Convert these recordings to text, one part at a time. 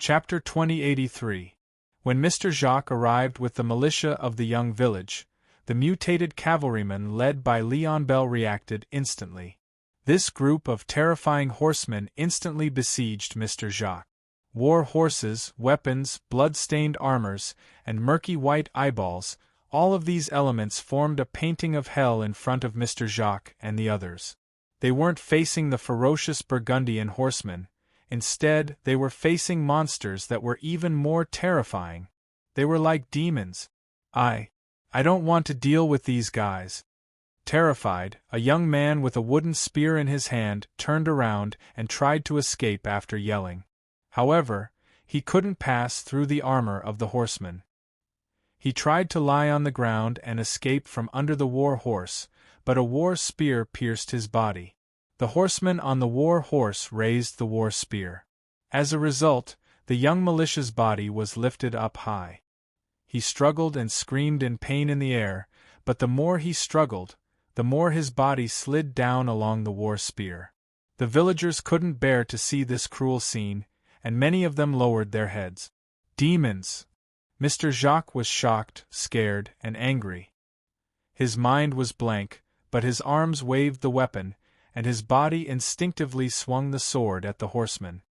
Chapter 2083. When Mr. Jacques arrived with the militia of the young village, the mutated cavalrymen led by Leon Bell reacted instantly. This group of terrifying horsemen instantly besieged Mr. Jacques. War horses, weapons, blood-stained armors, and murky white eyeballs, all of these elements formed a painting of hell in front of Mr. Jacques and the others. They weren't facing the ferocious Burgundian horsemen. Instead, they were facing monsters that were even more terrifying. They were like demons. I don't want to deal with these guys. Terrified, a young man with a wooden spear in his hand turned around and tried to escape after yelling. However, he couldn't pass through the armor of the horsemen. He tried to lie on the ground and escape from under the war horse, but a war spear pierced his body. The horseman on the war horse raised the war spear. As a result, the young militia's body was lifted up high. He struggled and screamed in pain in the air, but the more he struggled, the more his body slid down along the war spear. The villagers couldn't bear to see this cruel scene, and many of them lowered their heads. Demons! Mr. Jacques was shocked, scared, and angry. His mind was blank, but his arms waved the weapon, and his body instinctively swung the sword at the horseman.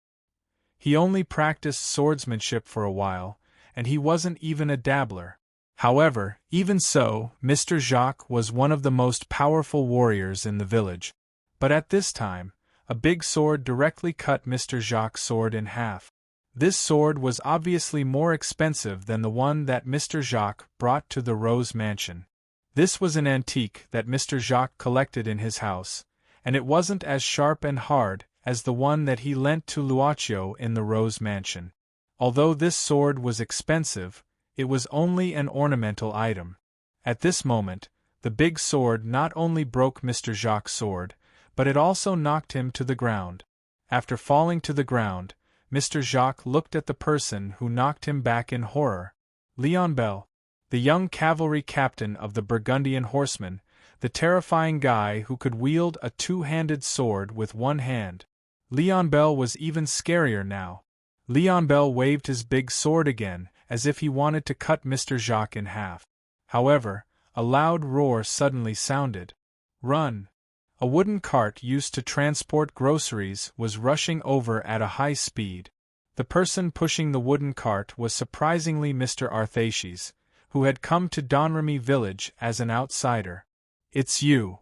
He only practiced swordsmanship for a while, and he wasn't even a dabbler. However, even so, Mr. Jacques was one of the most powerful warriors in the village. But at this time, a big sword directly cut Mr. Jacques' sword in half. This sword was obviously more expensive than the one that Mr. Jacques brought to the Rose Mansion. This was an antique that Mr. Jacques collected in his house, and it wasn't as sharp and hard as the one that he lent to Luaccio in the Rose Mansion. Although this sword was expensive, it was only an ornamental item. At this moment, the big sword not only broke Mr. Jacques' sword, but it also knocked him to the ground. After falling to the ground, Mr. Jacques looked at the person who knocked him back in horror. Leon Bell, the young cavalry captain of the Burgundian horsemen, the terrifying guy who could wield a two-handed sword with one hand. Leon Bell was even scarier now. Leon Bell waved his big sword again, as if he wanted to cut Mr. Jacques in half. However, a loud roar suddenly sounded. Run! A wooden cart used to transport groceries was rushing over at a high speed. The person pushing the wooden cart was surprisingly Mr. Arthaces, who had come to Domremy village as an outsider. It's you!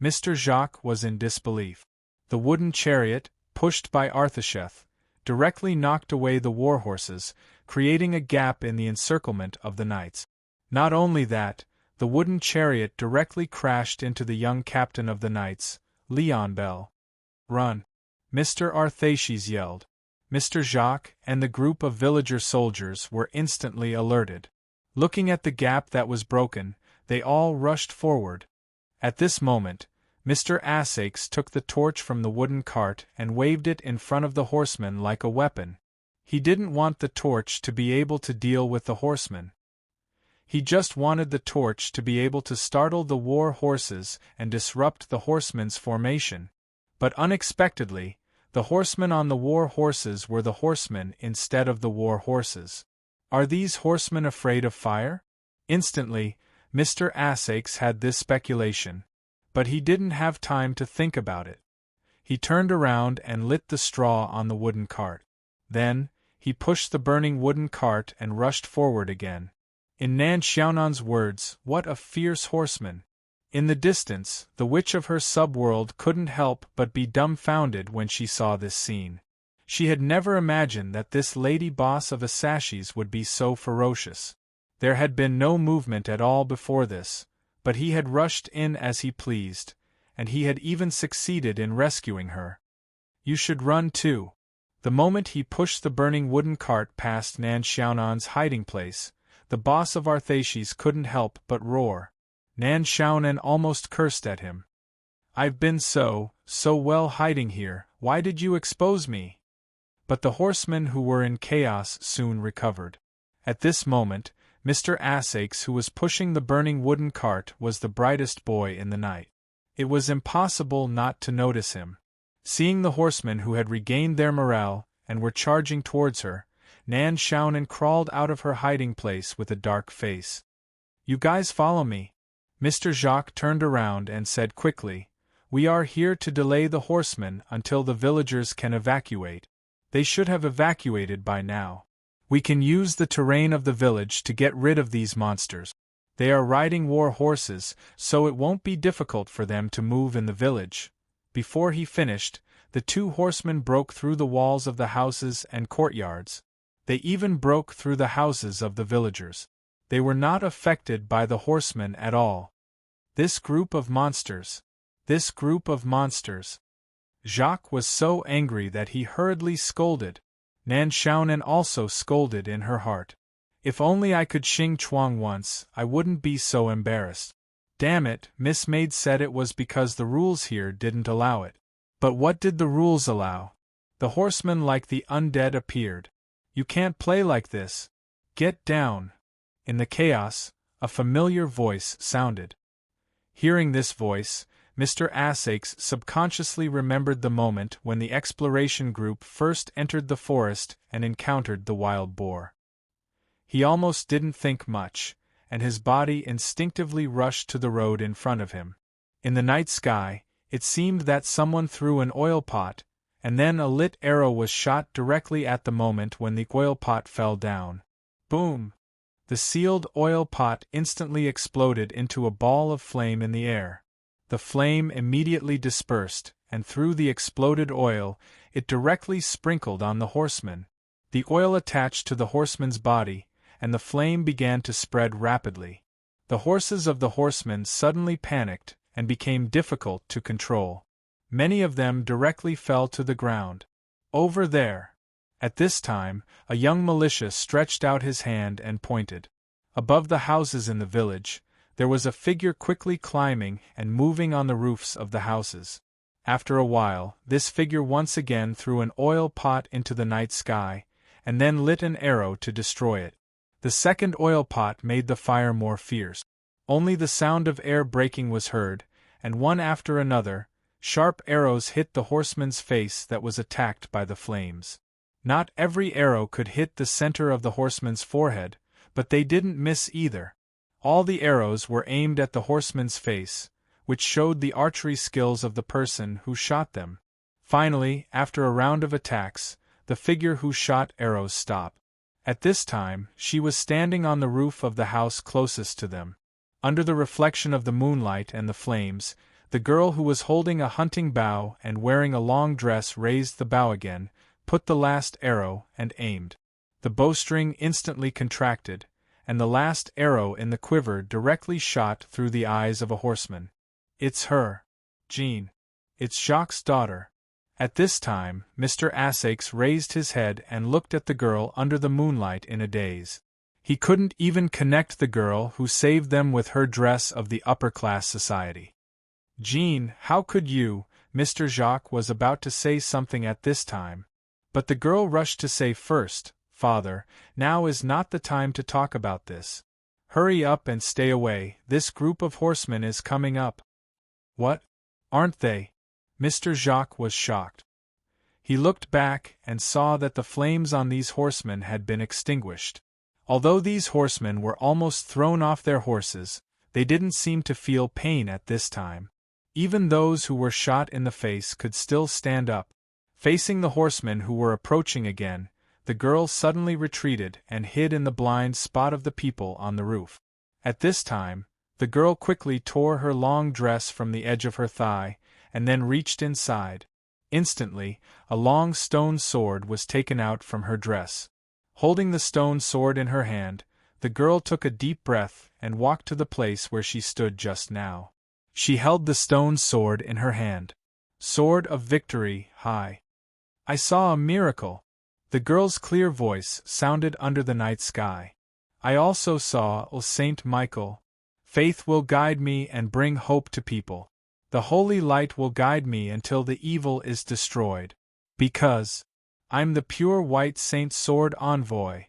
Mr. Jacques was in disbelief. The wooden chariot, pushed by Arthasheth, directly knocked away the war horses, creating a gap in the encirclement of the knights. Not only that, the wooden chariot directly crashed into the young captain of the knights, Leon Bell. Run! Mr. Arthaces yelled. Mr. Jacques and the group of villager soldiers were instantly alerted. Looking at the gap that was broken, they all rushed forward. At this moment, Mr. Asakes took the torch from the wooden cart and waved it in front of the horseman like a weapon. He didn't want the torch to be able to deal with the horsemen. He just wanted the torch to be able to startle the war horses and disrupt the horsemen's formation. But unexpectedly, the horsemen on the war horses were the horsemen instead of the war horses. Are these horsemen afraid of fire? Instantly, Mr. Asakes had this speculation. But he didn't have time to think about it. He turned around and lit the straw on the wooden cart. Then, he pushed the burning wooden cart and rushed forward again. In Nan Xiaonan's words, what a fierce horseman! In the distance, the witch of her subworld couldn't help but be dumbfounded when she saw this scene. She had never imagined that this lady boss of Asashi's would be so ferocious. There had been no movement at all before this, but he had rushed in as he pleased, and he had even succeeded in rescuing her. You should run too. The moment he pushed the burning wooden cart past Nan Xiaonan's hiding place, the boss of Arthaces couldn't help but roar. Nan Xiaonan almost cursed at him. I've been so well hiding here, why did you expose me? But the horsemen who were in chaos soon recovered. At this moment, Mr. Asakes, who was pushing the burning wooden cart, was the brightest boy in the night. It was impossible not to notice him. Seeing the horsemen who had regained their morale and were charging towards her, Nan Xiaonan crawled out of her hiding place with a dark face. "You guys follow me." Mr. Jacques turned around and said quickly, "We are here to delay the horsemen until the villagers can evacuate. They should have evacuated by now. We can use the terrain of the village to get rid of these monsters. They are riding war horses, so it won't be difficult for them to move in the village." Before he finished, the two horsemen broke through the walls of the houses and courtyards. They even broke through the houses of the villagers. They were not affected by the horsemen at all. This group of monsters. This group of monsters. Jacques was so angry that he hurriedly scolded. Nan Xiaonan also scolded in her heart. "If only I could Xing Chuang once, I wouldn't be so embarrassed. Damn it, Miss Maid said it was because the rules here didn't allow it." But what did the rules allow? The horsemen like the undead appeared. "You can't play like this. Get down." In the chaos, a familiar voice sounded. Hearing this voice, Mr. Asakes subconsciously remembered the moment when the exploration group first entered the forest and encountered the wild boar. He almost didn't think much, and his body instinctively rushed to the road in front of him. In the night sky, it seemed that someone threw an oil pot, and then a lit arrow was shot directly at the moment when the oil pot fell down. Boom! The sealed oil pot instantly exploded into a ball of flame in the air. The flame immediately dispersed, and through the exploded oil, it directly sprinkled on the horseman. The oil attached to the horseman's body, and the flame began to spread rapidly. The horses of the horsemen suddenly panicked and became difficult to control. Many of them directly fell to the ground. "Over there!" At this time, a young militia stretched out his hand and pointed. Above the houses in the village, there was a figure quickly climbing and moving on the roofs of the houses. After a while, this figure once again threw an oil pot into the night sky, and then lit an arrow to destroy it. The second oil pot made the fire more fierce. Only the sound of air breaking was heard, and one after another, sharp arrows hit the horseman's face that was attacked by the flames. Not every arrow could hit the center of the horseman's forehead, but they didn't miss either. All the arrows were aimed at the horseman's face, which showed the archery skills of the person who shot them. Finally, after a round of attacks, the figure who shot arrows stopped. At this time, she was standing on the roof of the house closest to them. Under the reflection of the moonlight and the flames, the girl who was holding a hunting bow and wearing a long dress raised the bow again, put the last arrow, and aimed. The bowstring instantly contracted, and the last arrow in the quiver directly shot through the eyes of a horseman. "It's her. Jean. It's Jacques' daughter." At this time, Mr. Asakes raised his head and looked at the girl under the moonlight in a daze. He couldn't even connect the girl who saved them with her dress of the upper-class society. "Jean, how could you?" Mr. Jacques was about to say something at this time. But the girl rushed to say first, "Father, now is not the time to talk about this. Hurry up and stay away, this group of horsemen is coming up." "What? Aren't they?" Mr. Jacques was shocked. He looked back and saw that the flames on these horsemen had been extinguished. Although these horsemen were almost thrown off their horses, they didn't seem to feel pain at this time. Even those who were shot in the face could still stand up. Facing the horsemen who were approaching again, the girl suddenly retreated and hid in the blind spot of the people on the roof. At this time, the girl quickly tore her long dress from the edge of her thigh, and then reached inside. Instantly, a long stone sword was taken out from her dress. Holding the stone sword in her hand, the girl took a deep breath and walked to the place where she stood just now. She held the stone sword in her hand. Sword of Victory, High. "I saw a miracle." The girl's clear voice sounded under the night sky. "I also saw, O Saint Michael. Faith will guide me and bring hope to people. The holy light will guide me until the evil is destroyed. Because I'm the pure white saint sword envoy."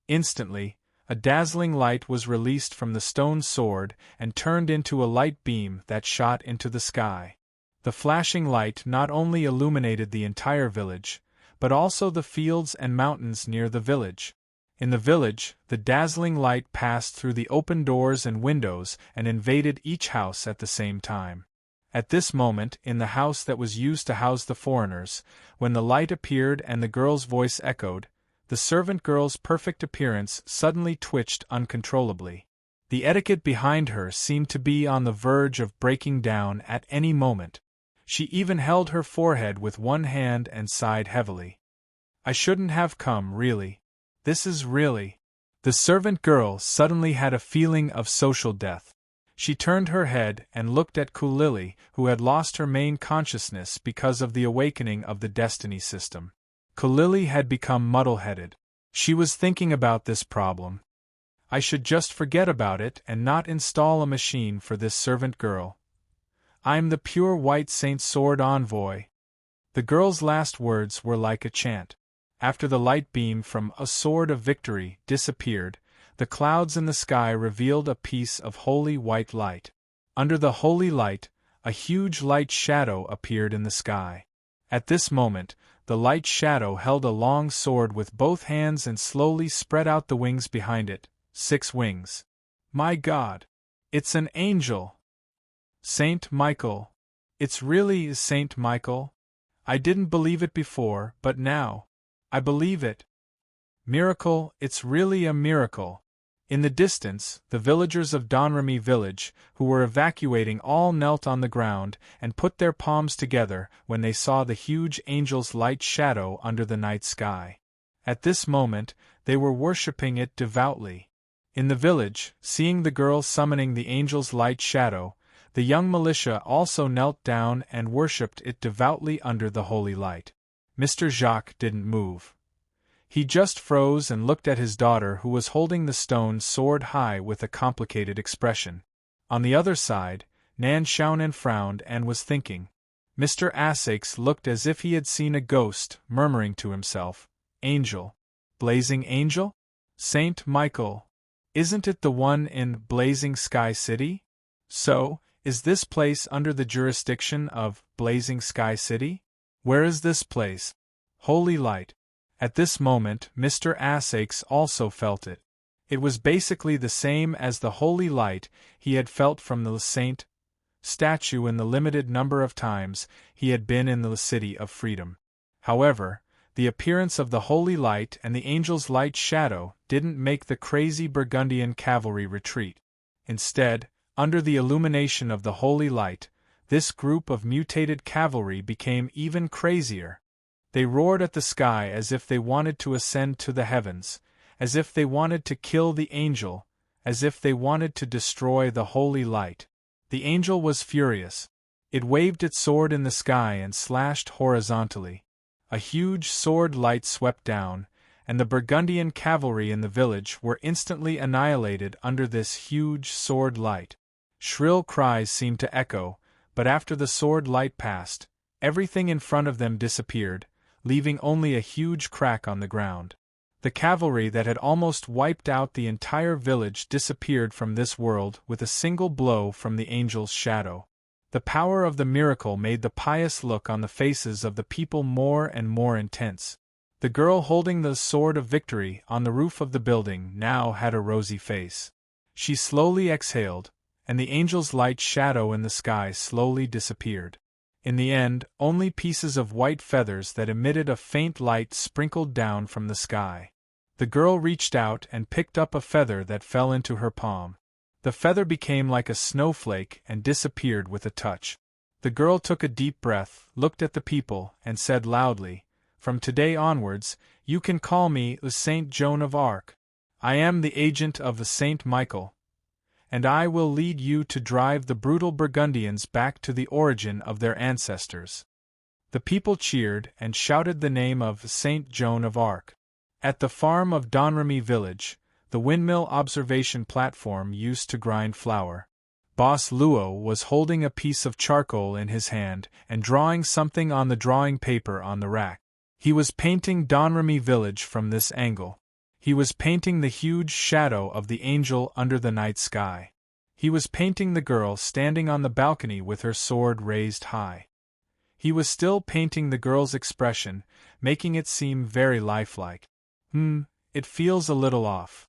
Instantly, a dazzling light was released from the stone sword and turned into a light beam that shot into the sky. The flashing light not only illuminated the entire village, but also the fields and mountains near the village. In the village, the dazzling light passed through the open doors and windows and invaded each house at the same time. At this moment, in the house that was used to house the foreigners, when the light appeared and the girl's voice echoed, the servant girl's perfect appearance suddenly twitched uncontrollably. The etiquette behind her seemed to be on the verge of breaking down at any moment. She even held her forehead with one hand and sighed heavily. "I shouldn't have come, really. This is really—" The servant girl suddenly had a feeling of social death. She turned her head and looked at Kulili, who had lost her main consciousness because of the awakening of the destiny system. Kulili had become muddle-headed. She was thinking about this problem. I should just forget about it and not install a machine for this servant girl. I'm the pure white saint sword envoy. The girl's last words were like a chant. After the light beam from a sword of victory disappeared, the clouds in the sky revealed a piece of holy white light. Under the holy light, a huge light shadow appeared in the sky. At this moment, the light shadow held a long sword with both hands and slowly spread out the wings behind it, 6 wings. My God! It's an angel! Saint Michael! It's really Saint Michael? I didn't believe it before, but now I believe it. Miracle, it's really a miracle. In the distance, the villagers of Donremy village, who were evacuating, all knelt on the ground and put their palms together when they saw the huge angel's light shadow under the night sky. At this moment, they were worshipping it devoutly. In the village, seeing the girl summoning the angel's light shadow, the young militia also knelt down and worshipped it devoutly under the holy light. Mr. Jacques didn't move. He just froze and looked at his daughter, who was holding the stone sword high with a complicated expression. On the other side, Nan Xiaonan frowned and was thinking. Mr. Asakes looked as if he had seen a ghost, murmuring to himself, "Angel? Blazing Angel? Saint Michael? Isn't it the one in Blazing Sky City? So, is this place under the jurisdiction of Blazing Sky City? Where is this place? Holy light." At this moment, Mr. Asakes also felt it. It was basically the same as the holy light he had felt from the saint statue in the limited number of times he had been in the City of Freedom. However, the appearance of the holy light and the angel's light shadow didn't make the crazy Burgundian cavalry retreat. Instead, under the illumination of the holy light, this group of mutated cavalry became even crazier. They roared at the sky as if they wanted to ascend to the heavens, as if they wanted to kill the angel, as if they wanted to destroy the holy light. The angel was furious. It waved its sword in the sky and slashed horizontally. A huge sword light swept down, and the Burgundian cavalry in the village were instantly annihilated under this huge sword light. Shrill cries seemed to echo, but after the sword light passed, everything in front of them disappeared, leaving only a huge crack on the ground. The cavalry that had almost wiped out the entire village disappeared from this world with a single blow from the angel's shadow. The power of the miracle made the pious look on the faces of the people more and more intense. The girl holding the sword of victory on the roof of the building now had a rosy face. She slowly exhaled, and the angel's light shadow in the sky slowly disappeared. In the end, only pieces of white feathers that emitted a faint light sprinkled down from the sky. The girl reached out and picked up a feather that fell into her palm. The feather became like a snowflake and disappeared with a touch. The girl took a deep breath, looked at the people, and said loudly, "From today onwards, you can call me Saint Joan of Arc. I am the agent of the Saint Michael, and I will lead you to drive the brutal Burgundians back to the origin of their ancestors." The people cheered and shouted the name of Saint Joan of Arc. At the farm of Donremy village, the windmill observation platform used to grind flour, Boss Luo was holding a piece of charcoal in his hand and drawing something on the drawing paper on the rack. He was painting Donremy village from this angle. He was painting the huge shadow of the angel under the night sky. He was painting the girl standing on the balcony with her sword raised high. He was still painting the girl's expression, making it seem very lifelike. It feels a little off,"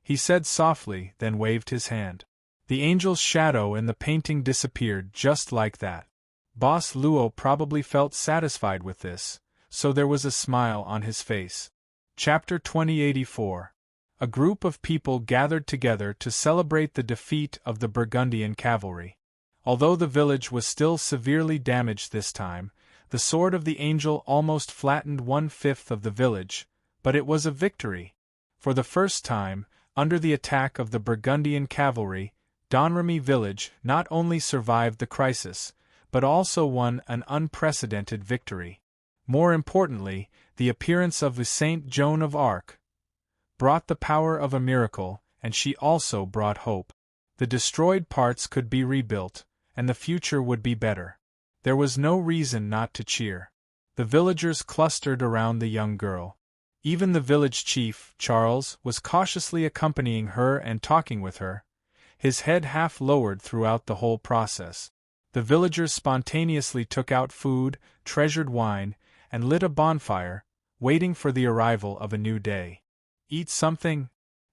he said softly, then waved his hand. The angel's shadow in the painting disappeared just like that. Boss Luo probably felt satisfied with this, so there was a smile on his face. Chapter 2084. A group of people gathered together to celebrate the defeat of the Burgundian cavalry. Although the village was still severely damaged this time, the sword of the angel almost flattened 1/5 of the village, but it was a victory. For the first time, under the attack of the Burgundian cavalry, Domremy village not only survived the crisis, but also won an unprecedented victory. More importantly, the appearance of Saint Joan of Arc brought the power of a miracle, and she also brought hope. The destroyed parts could be rebuilt, and the future would be better. There was no reason not to cheer. The villagers clustered around the young girl. Even the village chief, Charles, was cautiously accompanying her and talking with her, his head half lowered throughout the whole process. The villagers spontaneously took out food, treasured wine, and lit a bonfire, waiting for the arrival of a new day. "Eat something?"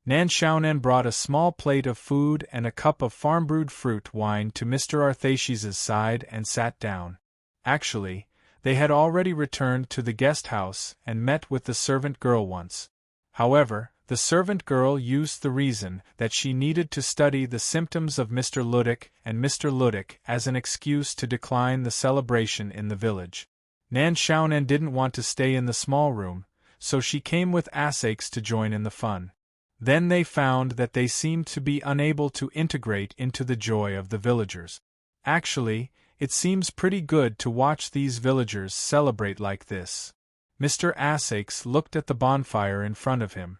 Nan Xiaonan brought a small plate of food and a cup of farm-brewed fruit wine to Mr. Arthasius' side and sat down. Actually, they had already returned to the guest house and met with the servant girl once. However, the servant girl used the reason that she needed to study the symptoms of Mr. Ludick and Mr. Ludick as an excuse to decline the celebration in the village. Nan Xiaonan didn't want to stay in the small room, so she came with Asakes to join in the fun. Then they found that they seemed to be unable to integrate into the joy of the villagers. Actually, it seems pretty good to watch these villagers celebrate like this. Mr. Asakes looked at the bonfire in front of him.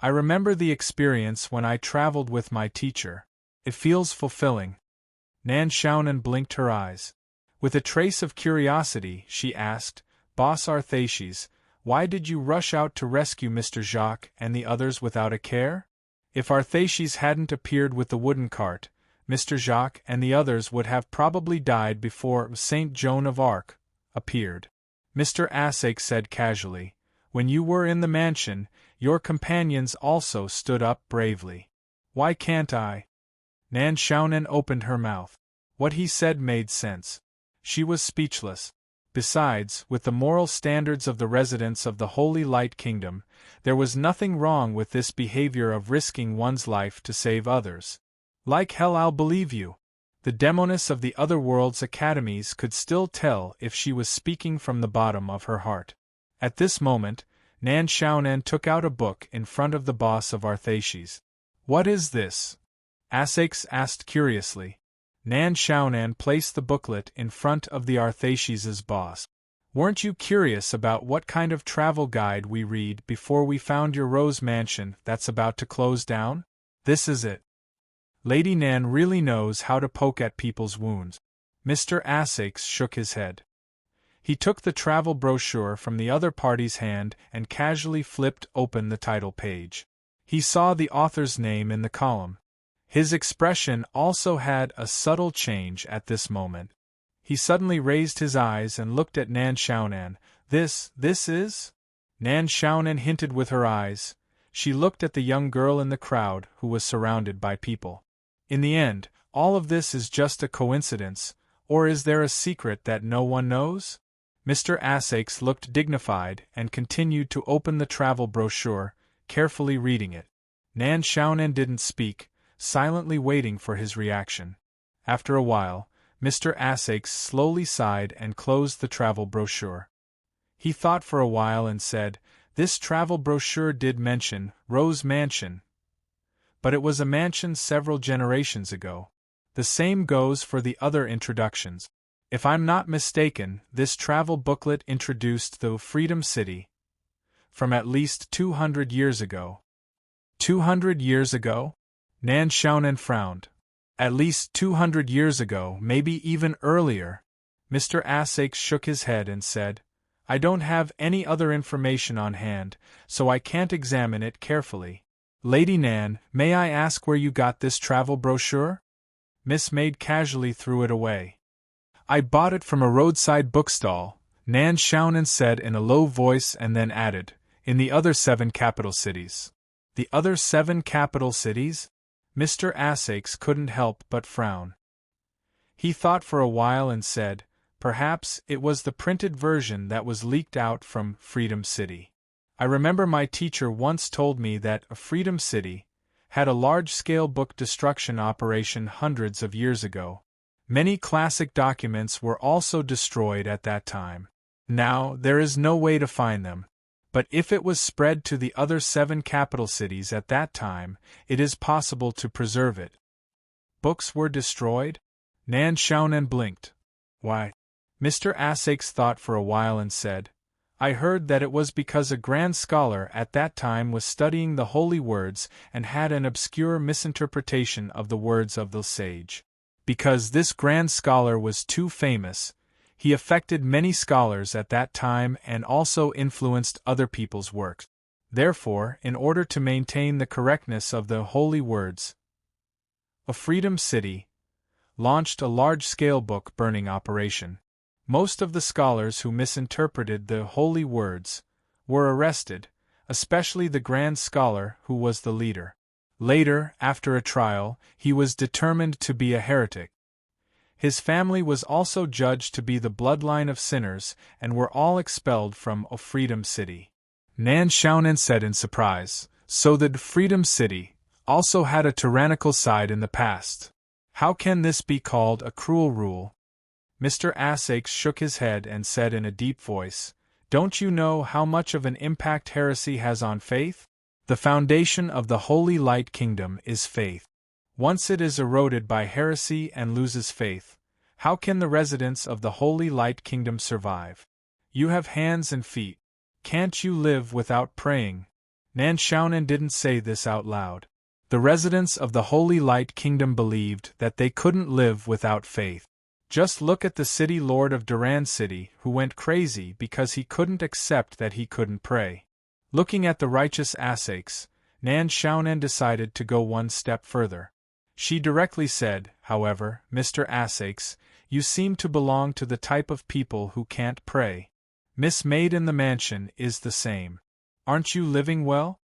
"I remember the experience when I traveled with my teacher. It feels fulfilling." Nan Xiaonan blinked her eyes. With a trace of curiosity, she asked, "Boss Arthasius, why did you rush out to rescue Mr. Jacques and the others without a care? If Arthasius hadn't appeared with the wooden cart, Mr. Jacques and the others would have probably died before Saint Joan of Arc appeared." Mr. Asake said casually, "When you were in the mansion, your companions also stood up bravely. Why can't I?" Nan Xiaonan opened her mouth. What he said made sense. She was speechless. Besides, with the moral standards of the residents of the Holy Light Kingdom, there was nothing wrong with this behavior of risking one's life to save others. "Like hell I'll believe you." The demoness of the other world's academies could still tell if she was speaking from the bottom of her heart. At this moment, Nan Xiaonan took out a book in front of the boss of Arthasius. "What is this?" Asakes asked curiously. Nan Xiaonan placed the booklet in front of the Arthasius' boss. "Weren't you curious about what kind of travel guide we read before we found your Rose Mansion that's about to close down? This is it." Lady Nan really knows how to poke at people's wounds. Mr. Asakes shook his head. He took the travel brochure from the other party's hand and casually flipped open the title page. He saw the author's name in the column. His expression also had a subtle change at this moment. He suddenly raised his eyes and looked at Nan Xiaonan. This is? Nan Xiaonan hinted with her eyes. She looked at the young girl in the crowd who was surrounded by people. In the end, all of this is just a coincidence, or is there a secret that no one knows? Mr. Asakes looked dignified and continued to open the travel brochure, carefully reading it. Nan Xiaonan didn't speak, silently waiting for his reaction. After a while, Mr. Asakes slowly sighed and closed the travel brochure. He thought for a while and said, "This travel brochure did mention Rose Mansion, but it was a mansion several generations ago. The same goes for the other introductions. If I'm not mistaken, this travel booklet introduced the Freedom City from at least 200 years ago." 200 years ago? Nan Xiaonan frowned. "At least 200 years ago, maybe even earlier." Mr. Asakes shook his head and said, "I don't have any other information on hand, so I can't examine it carefully. Lady Nan, may I ask where you got this travel brochure?" Miss Maid casually threw it away. I bought it from a roadside bookstall, Nan Xiaonan said in a low voice and then added, in the other 7 capital cities. The other 7 capital cities? Mr. Asakes couldn't help but frown. He thought for a while and said, perhaps it was the printed version that was leaked out from Freedom City. I remember my teacher once told me that a Freedom City had a large-scale book destruction operation hundreds of years ago. Many classic documents were also destroyed at that time. Now, there is no way to find them. But if it was spread to the other 7 capital cities at that time, it is possible to preserve it. Books were destroyed? Nan Xiaonan blinked. Why? Mr. Asakes thought for a while and said, I heard that it was because a grand scholar at that time was studying the holy words and had an obscure misinterpretation of the words of the sage. Because this grand scholar was too famous, he affected many scholars at that time and also influenced other people's works. Therefore, in order to maintain the correctness of the holy words, a Freedom City launched a large-scale book burning operation. Most of the scholars who misinterpreted the holy words were arrested, especially the grand scholar who was the leader. Later, after a trial, he was determined to be a heretic. His family was also judged to be the bloodline of sinners and were all expelled from a Freedom City. Nan Xiaonan said in surprise, so the Freedom City also had a tyrannical side in the past. How can this be called a cruel rule? Mr. Asakes shook his head and said in a deep voice, don't you know how much of an impact heresy has on faith? The foundation of the Holy Light Kingdom is faith. Once it is eroded by heresy and loses faith, how can the residents of the Holy Light Kingdom survive? You have hands and feet. Can't you live without praying? Nan Xiaonan didn't say this out loud. The residents of the Holy Light Kingdom believed that they couldn't live without faith. Just look at the city lord of Duran City who went crazy because he couldn't accept that he couldn't pray. Looking at the righteous Asakes, Nan Xiaonan decided to go one step further. She directly said, however, Mr. Asakes, you seem to belong to the type of people who can't pray. Miss Maid in the mansion is the same. Aren't you living well?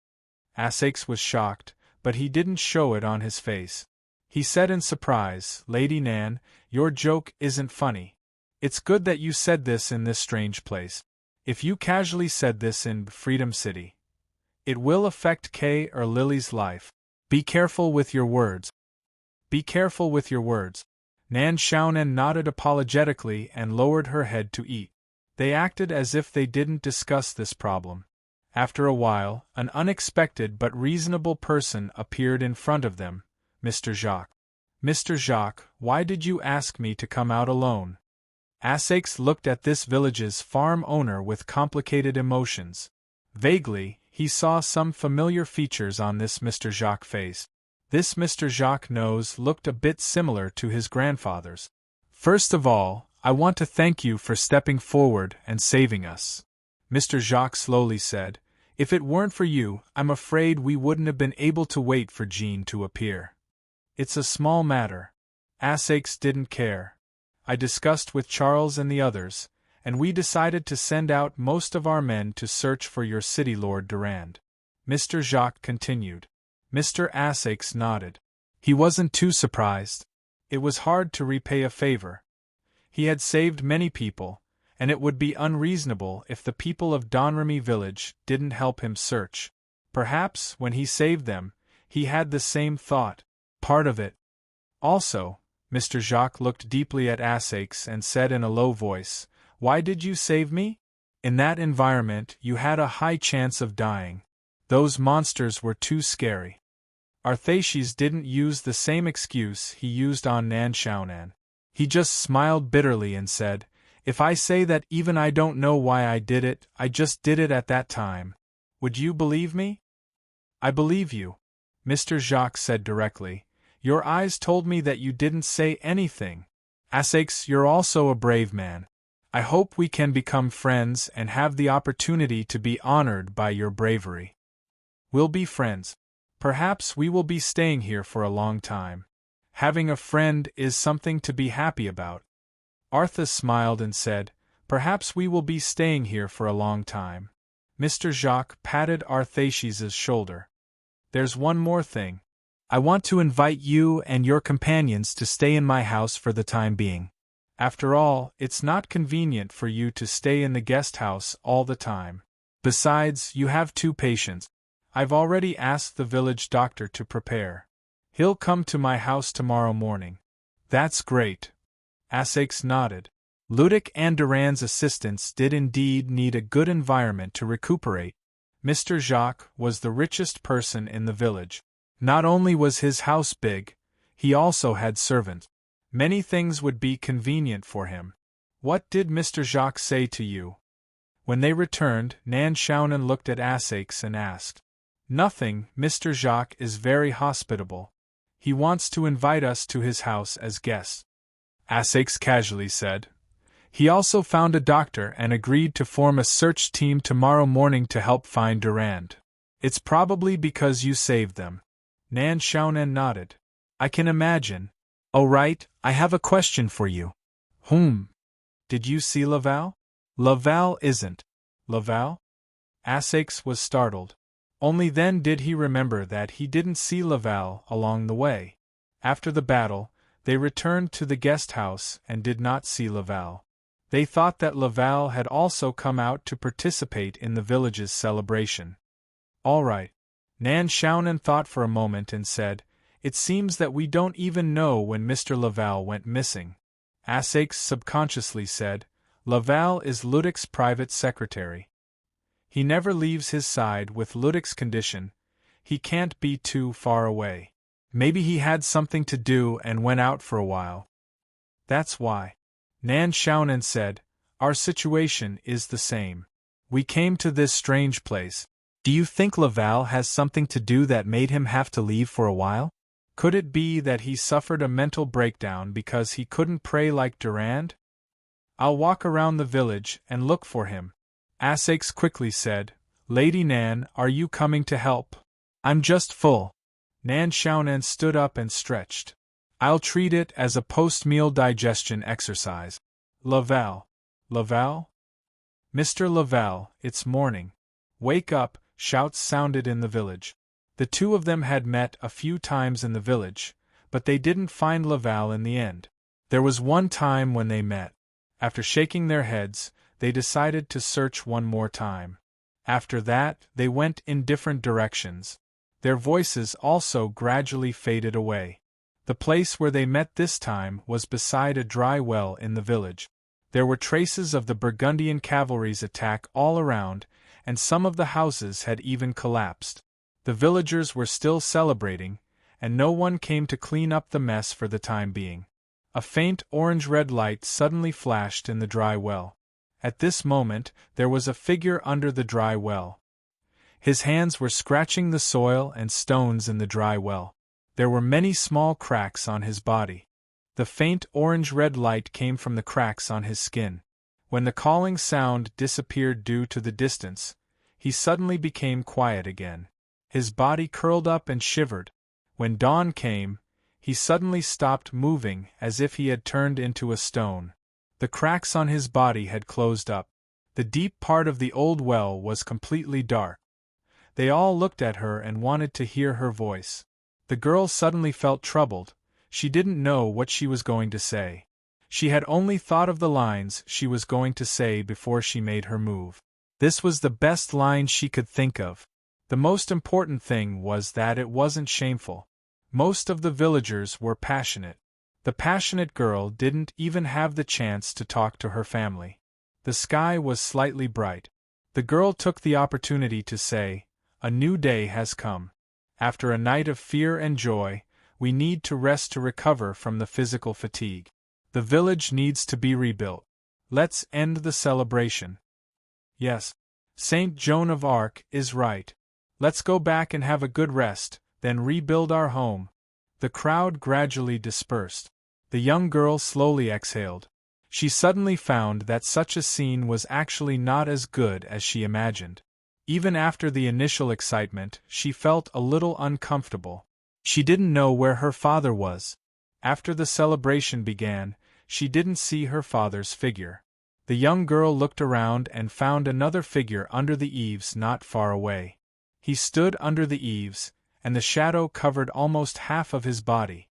Asakes was shocked, but he didn't show it on his face. He said in surprise, Lady Nan, your joke isn't funny. It's good that you said this in this strange place. If you casually said this in Freedom City, it will affect Kay or Lily's life. Be careful with your words. Be careful with your words. Nan Xiaonan nodded apologetically and lowered her head to eat. They acted as if they didn't discuss this problem. After a while, an unexpected but reasonable person appeared in front of them, Mr. Jacques. Mr. Jacques, why did you ask me to come out alone? Asakes looked at this village's farm owner with complicated emotions. Vaguely, he saw some familiar features on this Mr. Jacques' face. This Mr. Jacques' nose looked a bit similar to his grandfather's. First of all, I want to thank you for stepping forward and saving us. Mr. Jacques slowly said, if it weren't for you, I'm afraid we wouldn't have been able to wait for Jean to appear. It's a small matter. Asakes didn't care. I discussed with Charles and the others, and we decided to send out most of our men to search for your city lord Durand. Mr. Jacques continued. Mr. Asakes nodded. He wasn't too surprised. It was hard to repay a favor. He had saved many people, and it would be unreasonable if the people of Donremy village didn't help him search. Perhaps, when he saved them, he had the same thought. Part of it. Also, Mr. Jacques looked deeply at Asakes and said in a low voice, why did you save me? In that environment you had a high chance of dying. Those monsters were too scary. Arthashes didn't use the same excuse he used on Nan Xiaonan. He just smiled bitterly and said, if I say that even I don't know why I did it, I just did it at that time, would you believe me? I believe you, Mr. Jacques said directly. Your eyes told me that you didn't say anything. Asakes, you're also a brave man. I hope we can become friends and have the opportunity to be honored by your bravery. We'll be friends. Perhaps we will be staying here for a long time. Having a friend is something to be happy about. Arthas smiled and said, "Perhaps we will be staying here for a long time." Mr. Jacques patted Arthasis's shoulder. "There's one more thing. I want to invite you and your companions to stay in my house for the time being. After all, it's not convenient for you to stay in the guest house all the time. Besides, you have 2 patients. I've already asked the village doctor to prepare. He'll come to my house tomorrow morning." "That's great." Asakes nodded. Ludic and Durand's assistants did indeed need a good environment to recuperate. Mr. Jacques was the richest person in the village. Not only was his house big, he also had servants. Many things would be convenient for him. "What did Mr. Jacques say to you?" When they returned, Nan Shaunan looked at Asakes and asked. "Nothing, Mr. Jacques is very hospitable. He wants to invite us to his house as guests." Asakes casually said. "He also found a doctor and agreed to form a search team tomorrow morning to help find Durand. It's probably because you saved them." Nan Shaunan nodded. "I can imagine. Oh right, I have a question for you." Did you see Laval?" "Laval isn't." "Laval?" Asakes was startled. Only then did he remember that he didn't see Laval along the way. After the battle, they returned to the guest house and did not see Laval. They thought that Laval had also come out to participate in the village's celebration. "All right." Nan Shaunan thought for a moment and said, "It seems that we don't even know when Mr. Laval went missing." Asakes subconsciously said, "Laval is Ludic's private secretary. He never leaves his side with Ludic's condition. He can't be too far away. Maybe he had something to do and went out for a while." "That's why." Nan Shaunan said, "Our situation is the same. We came to this strange place. Do you think Laval has something to do that made him have to leave for a while? Could it be that he suffered a mental breakdown because he couldn't pray like Durand?" "I'll walk around the village and look for him." Asakes quickly said, "Lady Nan, are you coming to help?" "I'm just full." Nan Shaunan stood up and stretched. "I'll treat it as a post-meal digestion exercise." "Laval. Laval?" "Mr. Laval, it's morning. Wake up," shouts sounded in the village. The 2 of them had met a few times in the village, but they didn't find Laval in the end. There was one time when they met. After shaking their heads, they decided to search one more time. After that, they went in different directions. Their voices also gradually faded away. The place where they met this time was beside a dry well in the village. There were traces of the Burgundian cavalry's attack all around, and some of the houses had even collapsed. The villagers were still celebrating, and no one came to clean up the mess for the time being. A faint orange-red light suddenly flashed in the dry well. At this moment, there was a figure under the dry well. His hands were scratching the soil and stones in the dry well. There were many small cracks on his body. The faint orange-red light came from the cracks on his skin. When the calling sound disappeared due to the distance, he suddenly became quiet again. His body curled up and shivered. When dawn came, he suddenly stopped moving as if he had turned into a stone. The cracks on his body had closed up. The deep part of the old well was completely dark. They all looked at her and wanted to hear her voice. The girl suddenly felt troubled. She didn't know what she was going to say. She had only thought of the lines she was going to say before she made her move. This was the best line she could think of. The most important thing was that it wasn't shameful. Most of the villagers were passionate. The passionate girl didn't even have the chance to talk to her family. The sky was slightly bright. The girl took the opportunity to say, "A new day has come. After a night of fear and joy, we need to rest to recover from the physical fatigue. The village needs to be rebuilt. Let's end the celebration." "Yes, Saint Joan of Arc is right. Let's go back and have a good rest, then rebuild our home." The crowd gradually dispersed. The young girl slowly exhaled. She suddenly found that such a scene was actually not as good as she imagined. Even after the initial excitement, she felt a little uncomfortable. She didn't know where her father was. After the celebration began, she didn't see her father's figure. The young girl looked around and found another figure under the eaves not far away. He stood under the eaves, and the shadow covered almost half of his body.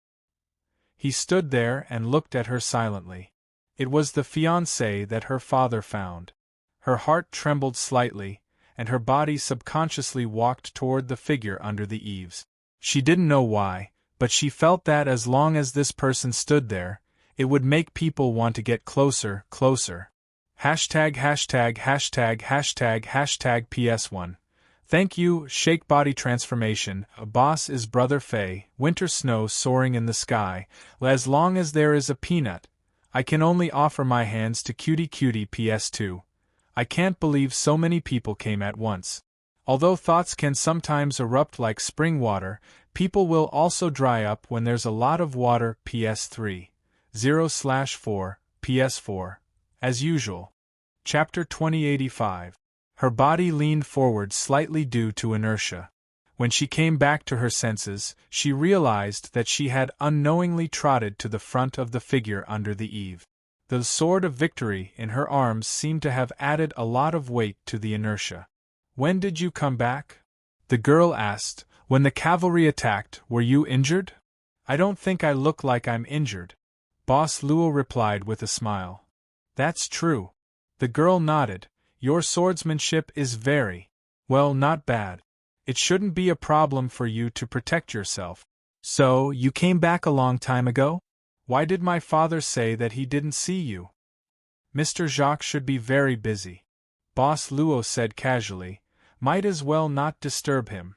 He stood there and looked at her silently. It was the fiancé that her father found. Her heart trembled slightly, and her body subconsciously walked toward the figure under the eaves. She didn't know why, but she felt that as long as this person stood there, it would make people want to get closer. Hashtag PS1. Thank you, Shake Body Transformation. A boss is Brother Faye, winter snow soaring in the sky. As long as there is a peanut, I can only offer my hands to Cutie PS2. I can't believe so many people came at once. Although thoughts can sometimes erupt like spring water, people will also dry up when there's a lot of water. PS3. 0/4, PS4. As usual. Chapter 2085. Her body leaned forward slightly due to inertia. When she came back to her senses, she realized that she had unknowingly trotted to the front of the figure under the eave. The sword of victory in her arms seemed to have added a lot of weight to the inertia. When did you come back? The girl asked. When the cavalry attacked, were you injured? I don't think I look like I'm injured. Boss Luo replied with a smile. That's true. The girl nodded. Your swordsmanship is very, well, not bad. It shouldn't be a problem for you to protect yourself. So, you came back a long time ago? Why did my father say that he didn't see you? Mr. Jacques should be very busy. Boss Luo said casually. Might as well not disturb him.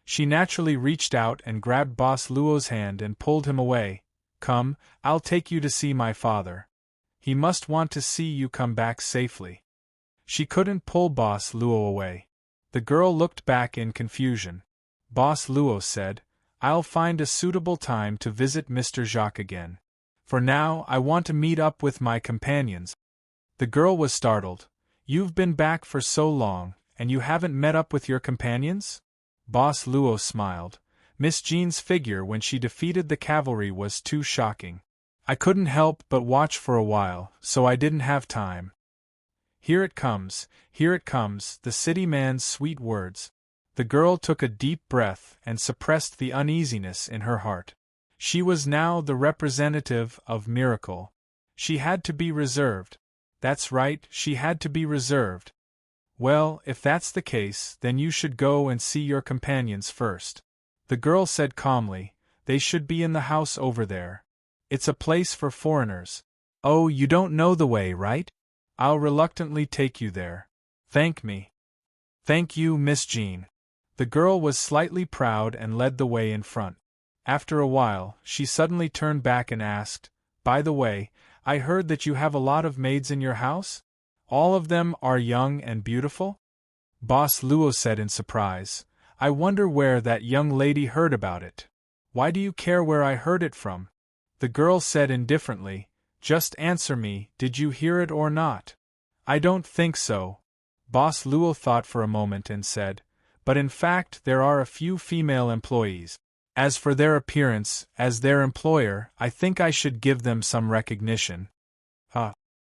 She naturally reached out and grabbed Boss Luo's hand and pulled him away. Come, I'll take you to see my father. He must want to see you come back safely. She couldn't pull Boss Luo away. The girl looked back in confusion. Boss Luo said, I'll find a suitable time to visit Mr. Jacques again. For now, I want to meet up with my companions. The girl was startled. You've been back for so long, and you haven't met up with your companions? Boss Luo smiled. Miss Jean's figure when she defeated the cavalry was too shocking. I couldn't help but watch for a while, so I didn't have time. Here it comes, the city man's sweet words. The girl took a deep breath and suppressed the uneasiness in her heart. She was now the representative of miracle. She had to be reserved. That's right, she had to be reserved. Well, if that's the case, then you should go and see your companions first. The girl said calmly, they should be in the house over there. It's a place for foreigners. Oh, you don't know the way, right? I'll reluctantly take you there. Thank me. Thank you, Miss Jean. The girl was slightly proud and led the way in front. After a while, she suddenly turned back and asked, By the way, I heard that you have a lot of maids in your house? All of them are young and beautiful? Boss Luo said in surprise. I wonder where that young lady heard about it. Why do you care where I heard it from? The girl said indifferently, Just answer me, did you hear it or not? I don't think so. Boss Luo thought for a moment and said, But in fact there are a few female employees. As for their appearance, as their employer, I think I should give them some recognition.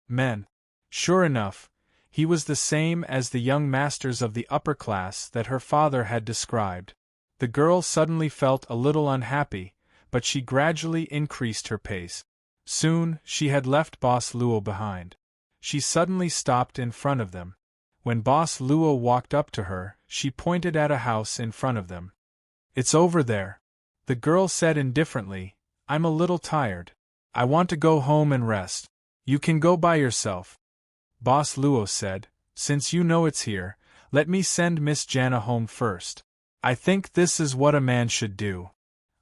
Men. Sure enough, he was the same as the young masters of the upper class that her father had described. The girl suddenly felt a little unhappy, but she gradually increased her pace. Soon, she had left Boss Luo behind. She suddenly stopped in front of them. When Boss Luo walked up to her, she pointed at a house in front of them. It's over there. The girl said indifferently, I'm a little tired. I want to go home and rest. You can go by yourself. Boss Luo said, Since you know it's here, let me send Miss Jana home first. I think this is what a man should do.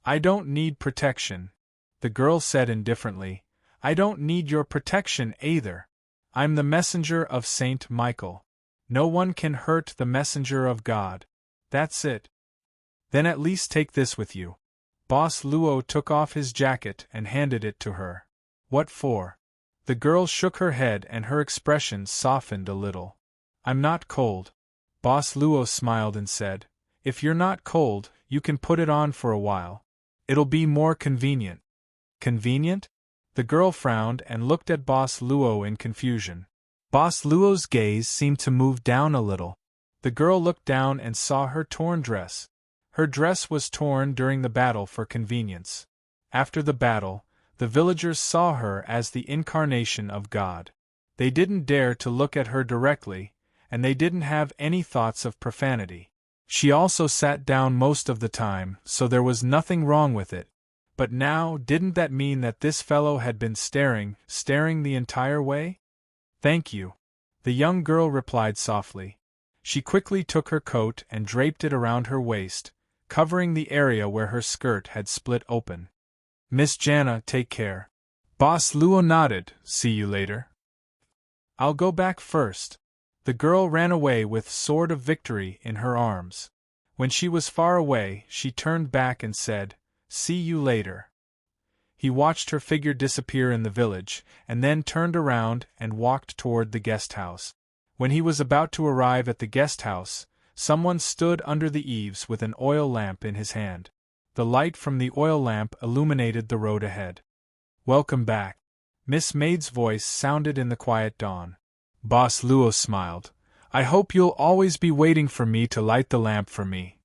I don't need protection. The girl said indifferently, I don't need your protection either. I'm the messenger of Saint Michael. No one can hurt the messenger of God. That's it. Then at least take this with you. Boss Luo took off his jacket and handed it to her. What for? The girl shook her head and her expression softened a little. I'm not cold. Boss Luo smiled and said, If you're not cold, you can put it on for a while. It'll be more convenient. Convenient? The girl frowned and looked at Boss Luo in confusion. Boss Luo's gaze seemed to move down a little. The girl looked down and saw her torn dress. Her dress was torn during the battle for convenience. After the battle, the villagers saw her as the incarnation of God. They didn't dare to look at her directly, and they didn't have any thoughts of profanity. She also sat down most of the time, so there was nothing wrong with it. But now, didn't that mean that this fellow had been staring the entire way? Thank you, the young girl replied softly. She quickly took her coat and draped it around her waist, covering the area where her skirt had split open. Miss Jana, take care. Boss Luo nodded. See you later. I'll go back first. The girl ran away with Sword of Victory in her arms. When she was far away, she turned back and said, See you later. He watched her figure disappear in the village, and then turned around and walked toward the guest house. When he was about to arrive at the guest house, someone stood under the eaves with an oil lamp in his hand. The light from the oil lamp illuminated the road ahead. Welcome back. Miss Maid's voice sounded in the quiet dawn. Boss Luo smiled. I hope you'll always be waiting for me to light the lamp for me.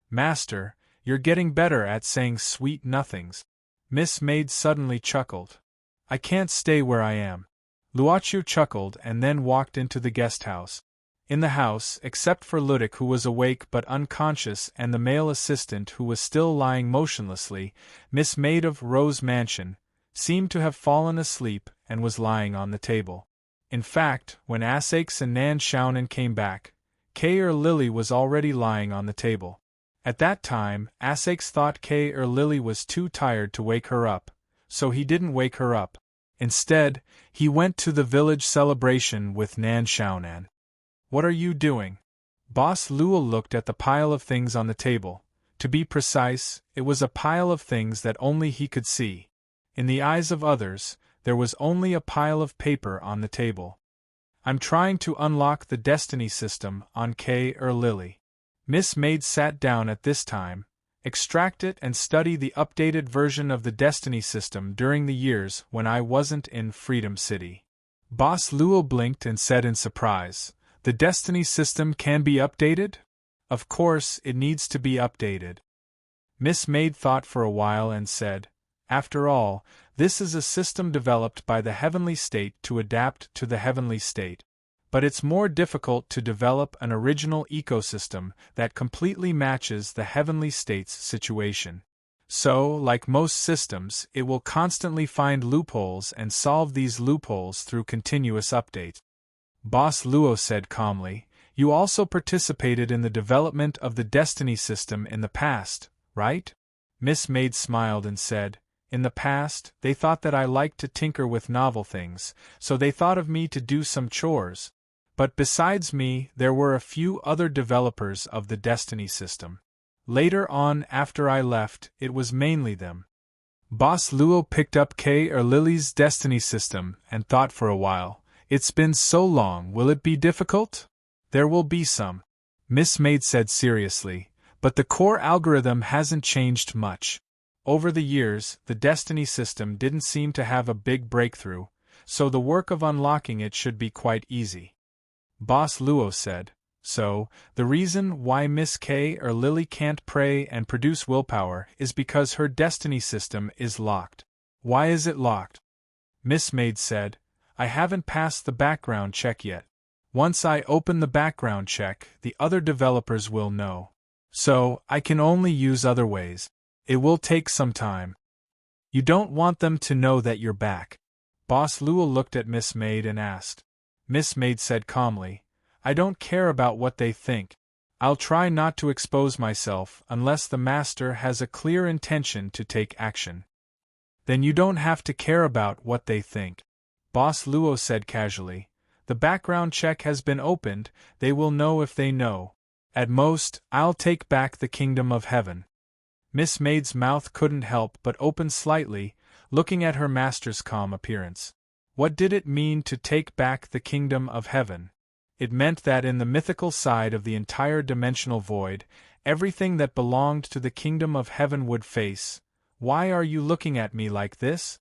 Master, you're getting better at saying sweet nothings. Miss Maid suddenly chuckled. I can't stay where I am. Luochu chuckled and then walked into the guest house. In the house, except for Ludic who was awake but unconscious and the male assistant who was still lying motionlessly, Miss Maid of Rose Mansion seemed to have fallen asleep and was lying on the table. In fact, when Asakes and Nan Xiaonan came back, Kei Lily was already lying on the table. At that time, Asakes thought Kei Lily was too tired to wake her up, so he didn't wake her up. Instead, he went to the village celebration with Nan Xiaonan. What are you doing? Boss Luo looked at the pile of things on the table. To be precise, it was a pile of things that only he could see. In the eyes of others, there was only a pile of paper on the table. I'm trying to unlock the destiny system on Kei Lily. Miss Maid sat down at this time, extract it and study the updated version of the destiny system during the years when I wasn't in Freedom City. Boss Luo blinked and said in surprise, The destiny system can be updated? Of course, it needs to be updated. Miss Maid thought for a while and said, After all, this is a system developed by the heavenly state to adapt to the heavenly state. But it's more difficult to develop an original ecosystem that completely matches the heavenly state's situation. So, like most systems, it will constantly find loopholes and solve these loopholes through continuous updates. Boss Luo said calmly, You also participated in the development of the destiny system in the past, right? Miss Maid smiled and said, In the past, they thought that I liked to tinker with novel things, so they thought of me to do some chores. But besides me, there were a few other developers of the destiny system. Later on, after I left, it was mainly them. Boss Luo picked up Kei Lily's destiny system and thought for a while. It's been so long, will it be difficult? There will be some. Miss Maid said seriously, but the core algorithm hasn't changed much. Over the years, the destiny system didn't seem to have a big breakthrough, so the work of unlocking it should be quite easy. Boss Luo said, So, the reason why Miss Kei Lily can't pray and produce willpower is because her destiny system is locked. Why is it locked? Miss Maid said, I haven't passed the background check yet. Once I open the background check, the other developers will know. So, I can only use other ways. It will take some time. You don't want them to know that you're back. Boss Luo looked at Miss Maid and asked. Miss Maid said calmly, I don't care about what they think. I'll try not to expose myself unless the master has a clear intention to take action. Then you don't have to care about what they think. Boss Luo said casually, The background check has been opened, they will know if they know. At most, I'll take back the kingdom of heaven. Miss Maid's mouth couldn't help but open slightly, looking at her master's calm appearance. What did it mean to take back the kingdom of heaven? It meant that in the mythical side of the entire dimensional void, everything that belonged to the kingdom of heaven would face. Why are you looking at me like this?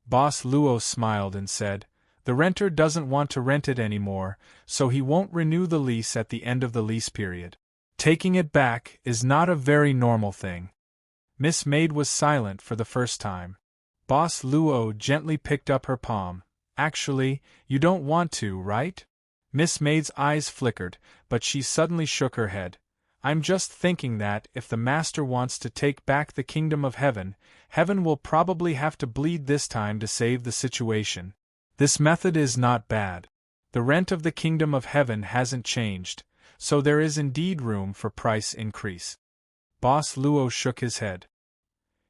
Boss Luo smiled and said, "The renter doesn't want to rent it anymore, so he won't renew the lease at the end of the lease period. Taking it back is not a very normal thing." Miss Maid was silent for the first time. Boss Luo gently picked up her palm. "Actually, you don't want to, right?" Miss Maid's eyes flickered, but she suddenly shook her head. "I'm just thinking that, if the master wants to take back the kingdom of heaven, heaven will probably have to bleed this time to save the situation. This method is not bad. The rent of the kingdom of heaven hasn't changed, so there is indeed room for price increase." Boss Luo shook his head.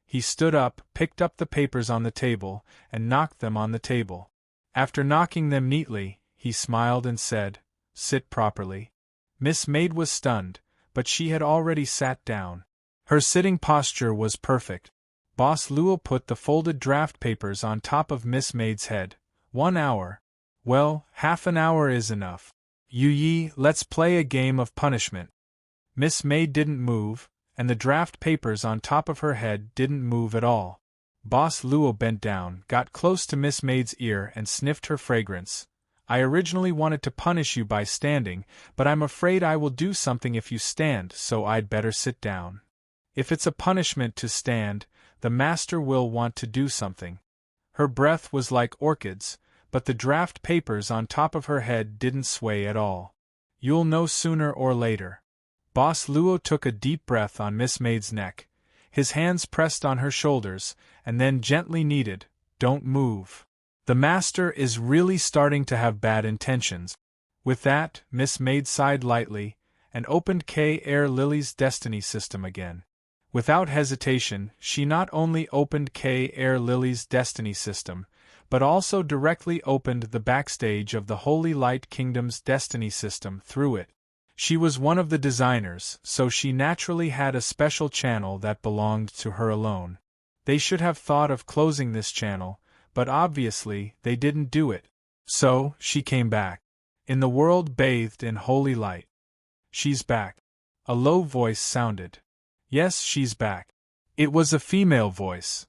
He stood up, picked up the papers on the table, and knocked them on the table. After knocking them neatly, he smiled and said, "Sit properly." Miss Maid was stunned, but she had already sat down. Her sitting posture was perfect. Boss Luo put the folded draft papers on top of Miss Maid's head. 1 hour. Well, half an hour is enough. Yi, let's play a game of punishment. Miss Maid didn't move, and the draft papers on top of her head didn't move at all. Boss Luo bent down, got close to Miss Maid's ear and sniffed her fragrance. "I originally wanted to punish you by standing, but I'm afraid I will do something if you stand, so I'd better sit down. If it's a punishment to stand, the master will want to do something." Her breath was like orchids, but the draft papers on top of her head didn't sway at all. "You'll know sooner or later." Boss Luo took a deep breath on Miss Maid's neck. His hands pressed on her shoulders, and then gently kneaded, "Don't move. The master is really starting to have bad intentions." With that, Miss Maid sighed lightly, and opened K-Air Lily's destiny system again. Without hesitation, she not only opened K-Air Lily's destiny system, but also directly opened the backstage of the Holy Light Kingdom's destiny system through it. She was one of the designers, so she naturally had a special channel that belonged to her alone. They should have thought of closing this channel, but obviously they didn't do it. So, she came back. In the world bathed in holy light. "She's back." A low voice sounded. "Yes, she's back." It was a female voice.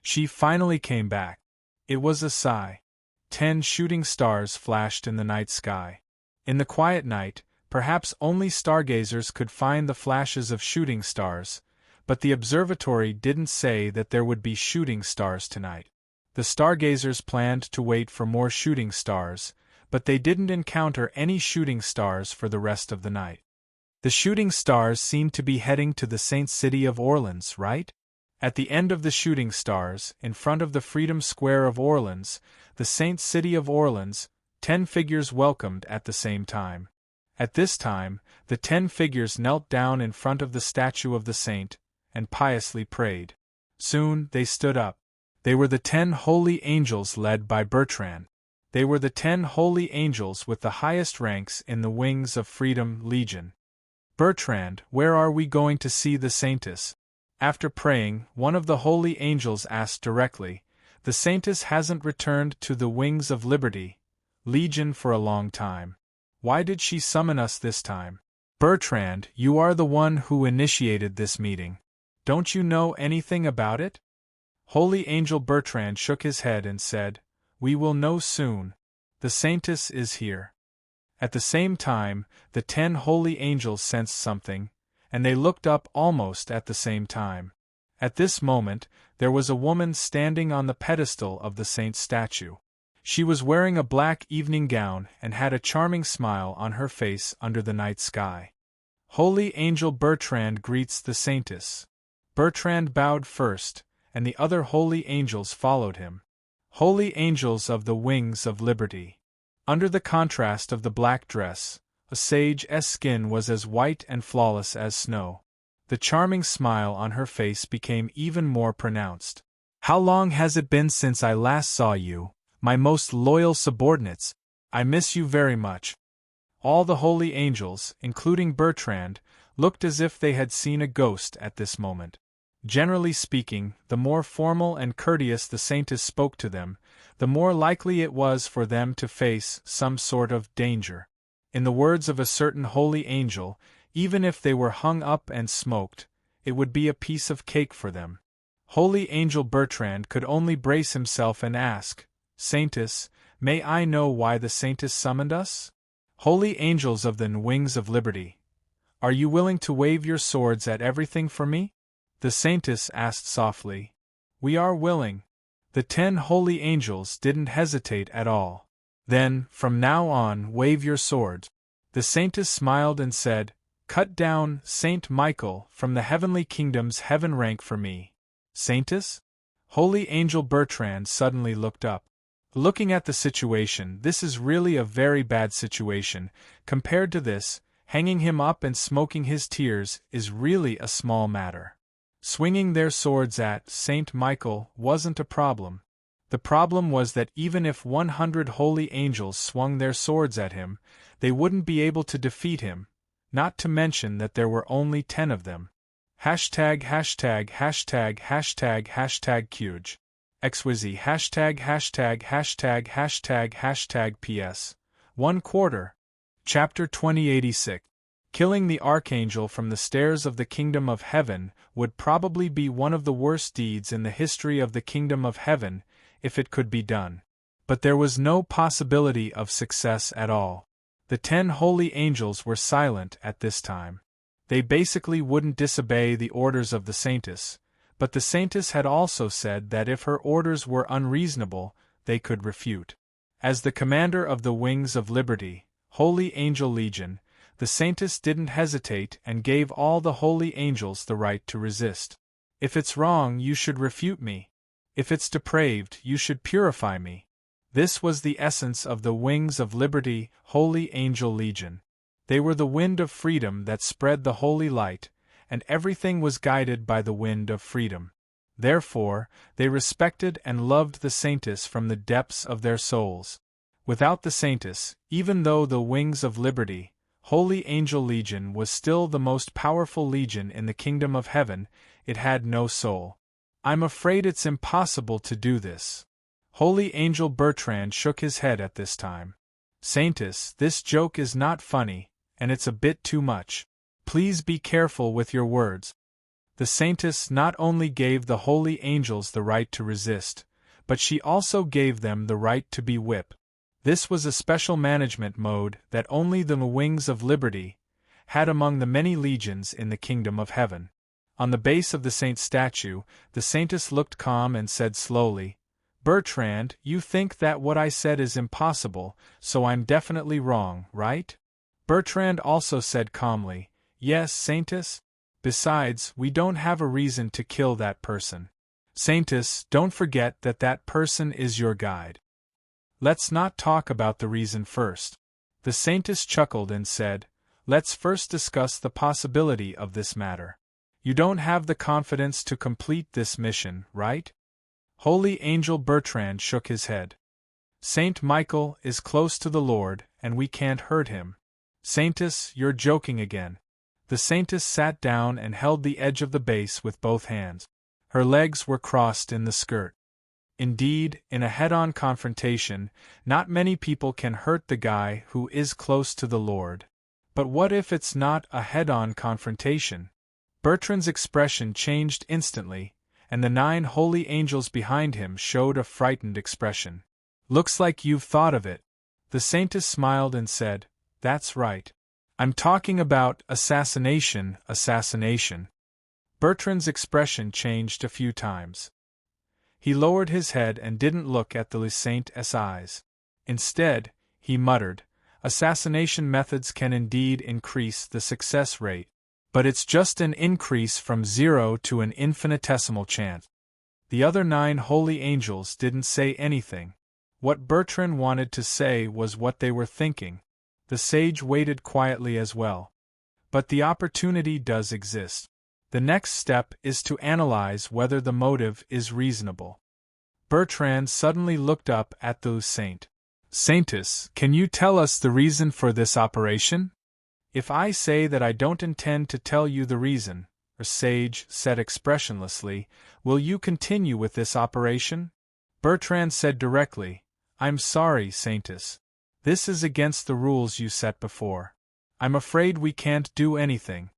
She finally came back. It was a sigh. 10 shooting stars flashed in the night sky. In the quiet night, perhaps only stargazers could find the flashes of shooting stars, but the observatory didn't say that there would be shooting stars tonight. The stargazers planned to wait for more shooting stars, but they didn't encounter any shooting stars for the rest of the night. The shooting stars seemed to be heading to the Saint City of Orleans, right? At the end of the shooting stars, in front of the Freedom Square of Orleans, the Saint City of Orleans, 10 figures welcomed at the same time. At this time, the 10 figures knelt down in front of the statue of the saint, and piously prayed. Soon, they stood up. They were the 10 holy angels led by Bertrand. They were the 10 holy angels with the highest ranks in the Wings of Freedom Legion. "Bertrand, where are we going to see the saintess?" After praying, one of the holy angels asked directly. "The saintess hasn't returned to the Wings of Liberty Legion for a long time. Why did she summon us this time?" "Bertrand, you are the one who initiated this meeting. Don't you know anything about it?" Holy Angel Bertrand shook his head and said, "We will know soon. The saintess is here." At the same time, the 10 holy angels sensed something, and they looked up almost at the same time. At this moment, there was a woman standing on the pedestal of the saint's statue. She was wearing a black evening gown and had a charming smile on her face under the night sky. "Holy Angel Bertrand greets the saintess." Bertrand bowed first, and the other holy angels followed him. Holy angels of the Wings of Liberty. Under the contrast of the black dress, a sage's skin was as white and flawless as snow. The charming smile on her face became even more pronounced. "How long has it been since I last saw you, my most loyal subordinates? I miss you very much." All the holy angels, including Bertrand, looked as if they had seen a ghost at this moment. Generally speaking, the more formal and courteous the saintess spoke to them, the more likely it was for them to face some sort of danger. In the words of a certain holy angel, even if they were hung up and smoked, it would be a piece of cake for them. Holy Angel Bertrand could only brace himself and ask, "Saintess, may I know why the Saintess summoned us? Holy Angels of the Wings of Liberty, are you willing to wave your swords at everything for me?" The Saintess asked softly. "We are willing." The 10 holy angels didn't hesitate at all. "Then, from now on, wave your swords." The Saintess smiled and said, "Cut down, Saint Michael, from the heavenly kingdom's heaven rank for me." "Saintess?" Holy Angel Bertrand suddenly looked up. "Looking at the situation, this is really a very bad situation. Compared to this, hanging him up and smoking his tears is really a small matter." Swinging their swords at Saint Michael wasn't a problem. The problem was that even if 100 holy angels swung their swords at him, they wouldn't be able to defeat him, not to mention that there were only 10 of them. Hashtag hashtag hashtag hashtag hashtag Qj. Xwizzy hashtag hashtag hashtag hashtag hashtag PS. 1/4. Chapter 2086. Killing the Archangel from the stairs of the Kingdom of Heaven would probably be one of the worst deeds in the history of the Kingdom of Heaven, if it could be done. But there was no possibility of success at all. The 10 holy angels were silent at this time. They basically wouldn't disobey the orders of the Saintess, but the Saintess had also said that if her orders were unreasonable, they could refute. As the commander of the Wings of Liberty, Holy Angel Legion, the Saintess didn't hesitate and gave all the holy angels the right to resist. "If it's wrong, you should refute me. If it's depraved, you should purify me." This was the essence of the Wings of Liberty, Holy Angel Legion. They were the wind of freedom that spread the holy light, and everything was guided by the wind of freedom. Therefore, they respected and loved the Saintess from the depths of their souls. Without the Saintess, even though the Wings of Liberty, Holy Angel Legion was still the most powerful legion in the Kingdom of Heaven, it had no soul. "I'm afraid it's impossible to do this." Holy Angel Bertrand shook his head at this time. "Saintess, this joke is not funny, and it's a bit too much. Please be careful with your words." The Saintess not only gave the holy angels the right to resist, but she also gave them the right to be whipped. This was a special management mode that only the Wings of Liberty had among the many legions in the Kingdom of Heaven. On the base of the saint's statue, the Saintess looked calm and said slowly, "Bertrand, you think that what I said is impossible, so I'm definitely wrong, right?" Bertrand also said calmly, "Yes, Saintess. Besides, we don't have a reason to kill that person. Saintess, don't forget that that person is your guide." "Let's not talk about the reason first." The Saintess chuckled and said, "Let's first discuss the possibility of this matter. You don't have the confidence to complete this mission, right?" Holy Angel Bertrand shook his head. "Saint Michael is close to the Lord, and we can't hurt him." "Saintess, you're joking again." The Saintess sat down and held the edge of the base with both hands. Her legs were crossed in the skirt. Indeed, in a head-on confrontation, not many people can hurt the guy who is close to the Lord. But what if it's not a head-on confrontation? Bertrand's expression changed instantly, and the 9 holy angels behind him showed a frightened expression. "Looks like you've thought of it." The Saintess smiled and said, "That's right. I'm talking about assassination." Bertrand's expression changed a few times. He lowered his head and didn't look at the Saint's eyes. Instead, he muttered, "Assassination methods can indeed increase the success rate, but it's just an increase from 0 to an infinitesimal chance." The other 9 holy angels didn't say anything. What Bertrand wanted to say was what they were thinking. The sage waited quietly as well. But the opportunity does exist. The next step is to analyze whether the motive is reasonable. Bertrand suddenly looked up at the saint. "Saintess, can you tell us the reason for this operation?" "If I say that I don't intend to tell you the reason," the sage said expressionlessly, "will you continue with this operation?" Bertrand said directly, "I'm sorry, Saintess. This is against the rules you set before. I'm afraid we can't do anything."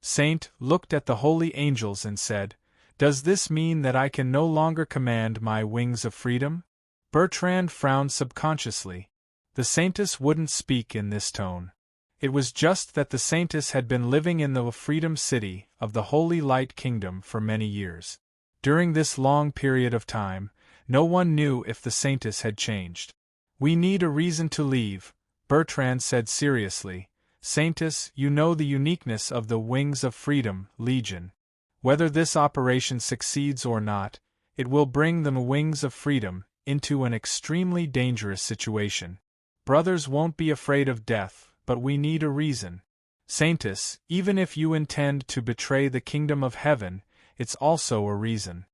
Saint looked at the holy angels and said, Does this mean that I can no longer command my wings of freedom? Bertrand frowned subconsciously. The Saintess wouldn't speak in this tone. It was just that the Saintess had been living in the Freedom City of the Holy Light Kingdom for many years. During this long period of time, no one knew if the Saintess had changed. We need a reason to leave, Bertrand said seriously. Saintess, you know the uniqueness of the Wings of Freedom, Legion. Whether this operation succeeds or not, it will bring the Wings of Freedom into an extremely dangerous situation. Brothers won't be afraid of death, but we need a reason. Saintess, even if you intend to betray the kingdom of heaven, it's also a reason.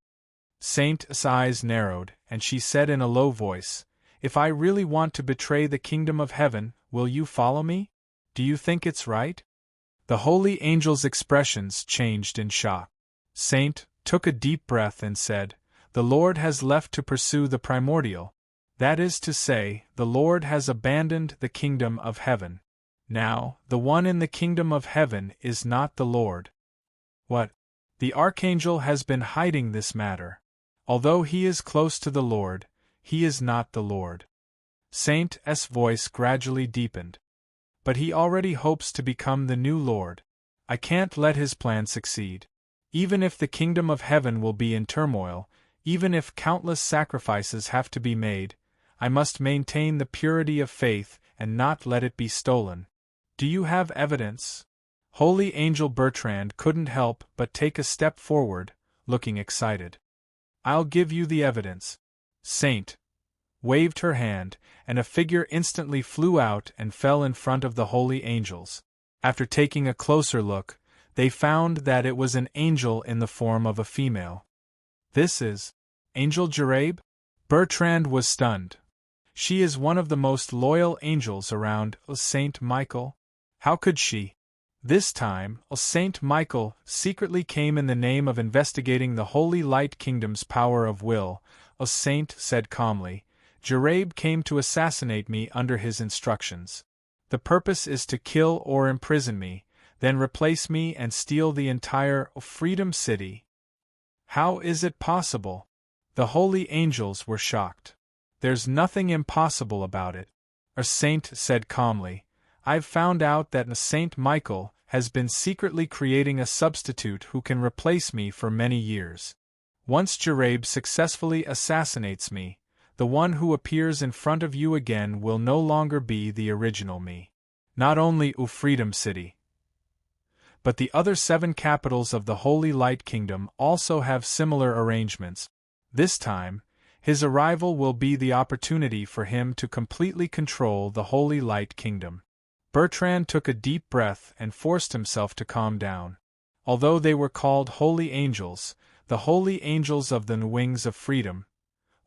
Saint's eyes narrowed, and she said in a low voice, If I really want to betray the kingdom of heaven, will you follow me? Do you think it's right? The holy angel's expressions changed in shock. Saint took a deep breath and said, The Lord has left to pursue the primordial. That is to say, the Lord has abandoned the kingdom of heaven. Now, the one in the kingdom of heaven is not the Lord. What? The archangel has been hiding this matter. Although he is close to the Lord, he is not the Lord. Saint's voice gradually deepened. But he already hopes to become the new Lord. I can't let his plan succeed. Even if the kingdom of heaven will be in turmoil, even if countless sacrifices have to be made, I must maintain the purity of faith and not let it be stolen. Do you have evidence? Holy Angel Bertrand couldn't help but take a step forward, looking excited. I'll give you the evidence. Saint waved her hand, and a figure instantly flew out and fell in front of the holy angels. After taking a closer look, they found that it was an angel in the form of a female. This is Angel Jarabe? Bertrand was stunned. She is one of the most loyal angels around, Saint Michael. How could she? This time, Saint Michael secretly came in the name of investigating the Holy Light Kingdom's power of will. A saint said calmly, Jarabe came to assassinate me under his instructions. The purpose is to kill or imprison me, then replace me and steal the entire Freedom City. How is it possible? The holy angels were shocked. There's nothing impossible about it. A saint said calmly, I've found out that Saint Michael has been secretly creating a substitute who can replace me for many years. Once Jarabe successfully assassinates me, the one who appears in front of you again will no longer be the original me. Not only Freedom City, but the other 7 capitals of the Holy Light Kingdom also have similar arrangements. This time, his arrival will be the opportunity for him to completely control the Holy Light Kingdom. Bertrand took a deep breath and forced himself to calm down. Although they were called holy angels, the holy angels of the Wings of Freedom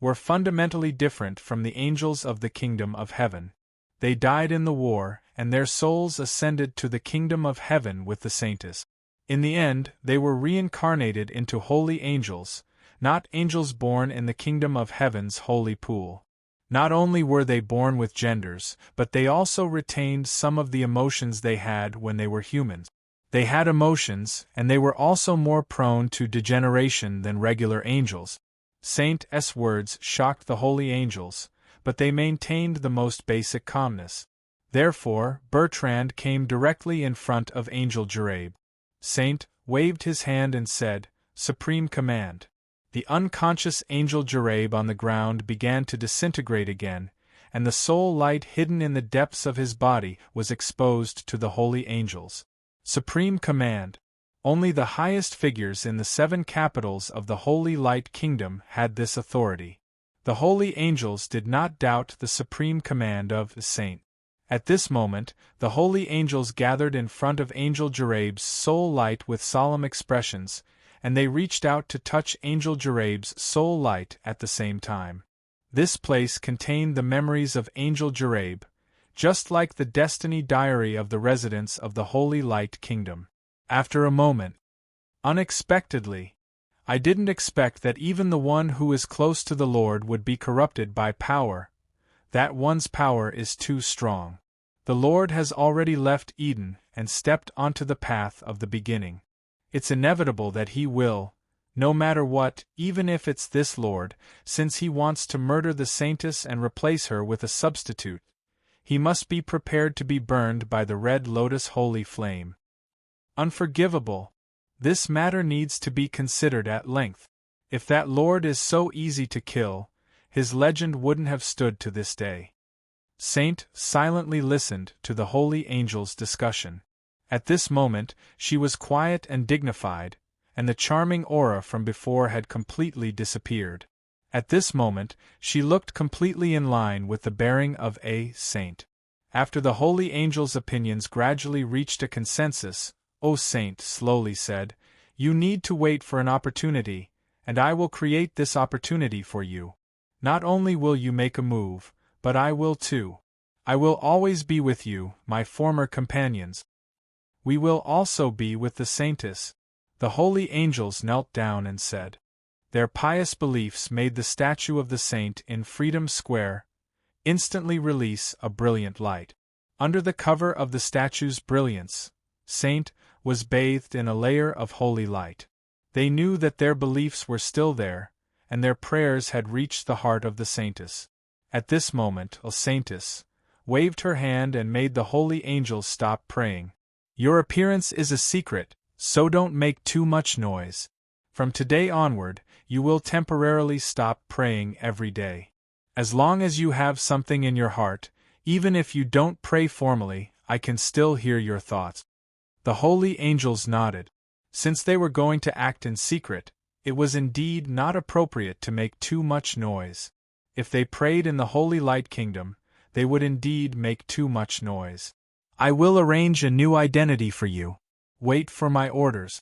were fundamentally different from the angels of the kingdom of heaven. They died in the war, and their souls ascended to the kingdom of heaven with the Saintess. In the end, they were reincarnated into holy angels, not angels born in the kingdom of heaven's holy pool. Not only were they born with genders, but they also retained some of the emotions they had when they were humans. They had emotions, and they were also more prone to degeneration than regular angels. Saint's words shocked the holy angels, but they maintained the most basic calmness. Therefore, Bertrand came directly in front of Angel Jarabe. Saint waved his hand and said, Supreme command. The unconscious Angel Jarabe on the ground began to disintegrate again, and the soul light hidden in the depths of his body was exposed to the holy angels. Supreme command. Only the highest figures in the 7 capitals of the Holy Light Kingdom had this authority. The holy angels did not doubt the supreme command of the saint. At this moment, the holy angels gathered in front of Angel Jarabe's soul light with solemn expressions, and they reached out to touch Angel Jarabe's soul light at the same time. This place contained the memories of Angel Jarabe, just like the destiny diary of the residents of the Holy Light Kingdom. After a moment, unexpectedly, I didn't expect that even the one who is close to the Lord would be corrupted by power. That one's power is too strong. The Lord has already left Eden and stepped onto the path of the beginning. It's inevitable that he will, No matter what, even if it's this lord, since he wants to murder the saintess and replace her with a substitute, he must be prepared to be burned by the red lotus holy flame. Unforgivable. This matter needs to be considered at length. If that lord is so easy to kill, his legend wouldn't have stood to this day. Saint silently listened to the holy angel's discussion. At this moment, she was quiet and dignified, and the charming aura from before had completely disappeared. At this moment, she looked completely in line with the bearing of a saint. After the holy angel's opinions gradually reached a consensus, "O Saint," slowly said, "you need to wait for an opportunity, and I will create this opportunity for you. Not only will you make a move, but I will too. I will always be with you, my former companions. We will also be with the saintess." The holy angels knelt down and said. Their pious beliefs made the statue of the saint in Freedom Square instantly release a brilliant light. Under the cover of the statue's brilliance, Saint was bathed in a layer of holy light. They knew that their beliefs were still there, and their prayers had reached the heart of the saintess. At this moment, a saintess waved her hand and made the holy angels stop praying. "Your appearance is a secret, so don't make too much noise. From today onward, you will temporarily stop praying every day. As long as you have something in your heart, even if you don't pray formally, I can still hear your thoughts." The holy angels nodded. Since they were going to act in secret, it was indeed not appropriate to make too much noise. If they prayed in the holy light kingdom, they would indeed make too much noise. "I will arrange a new identity for you. Wait for my orders."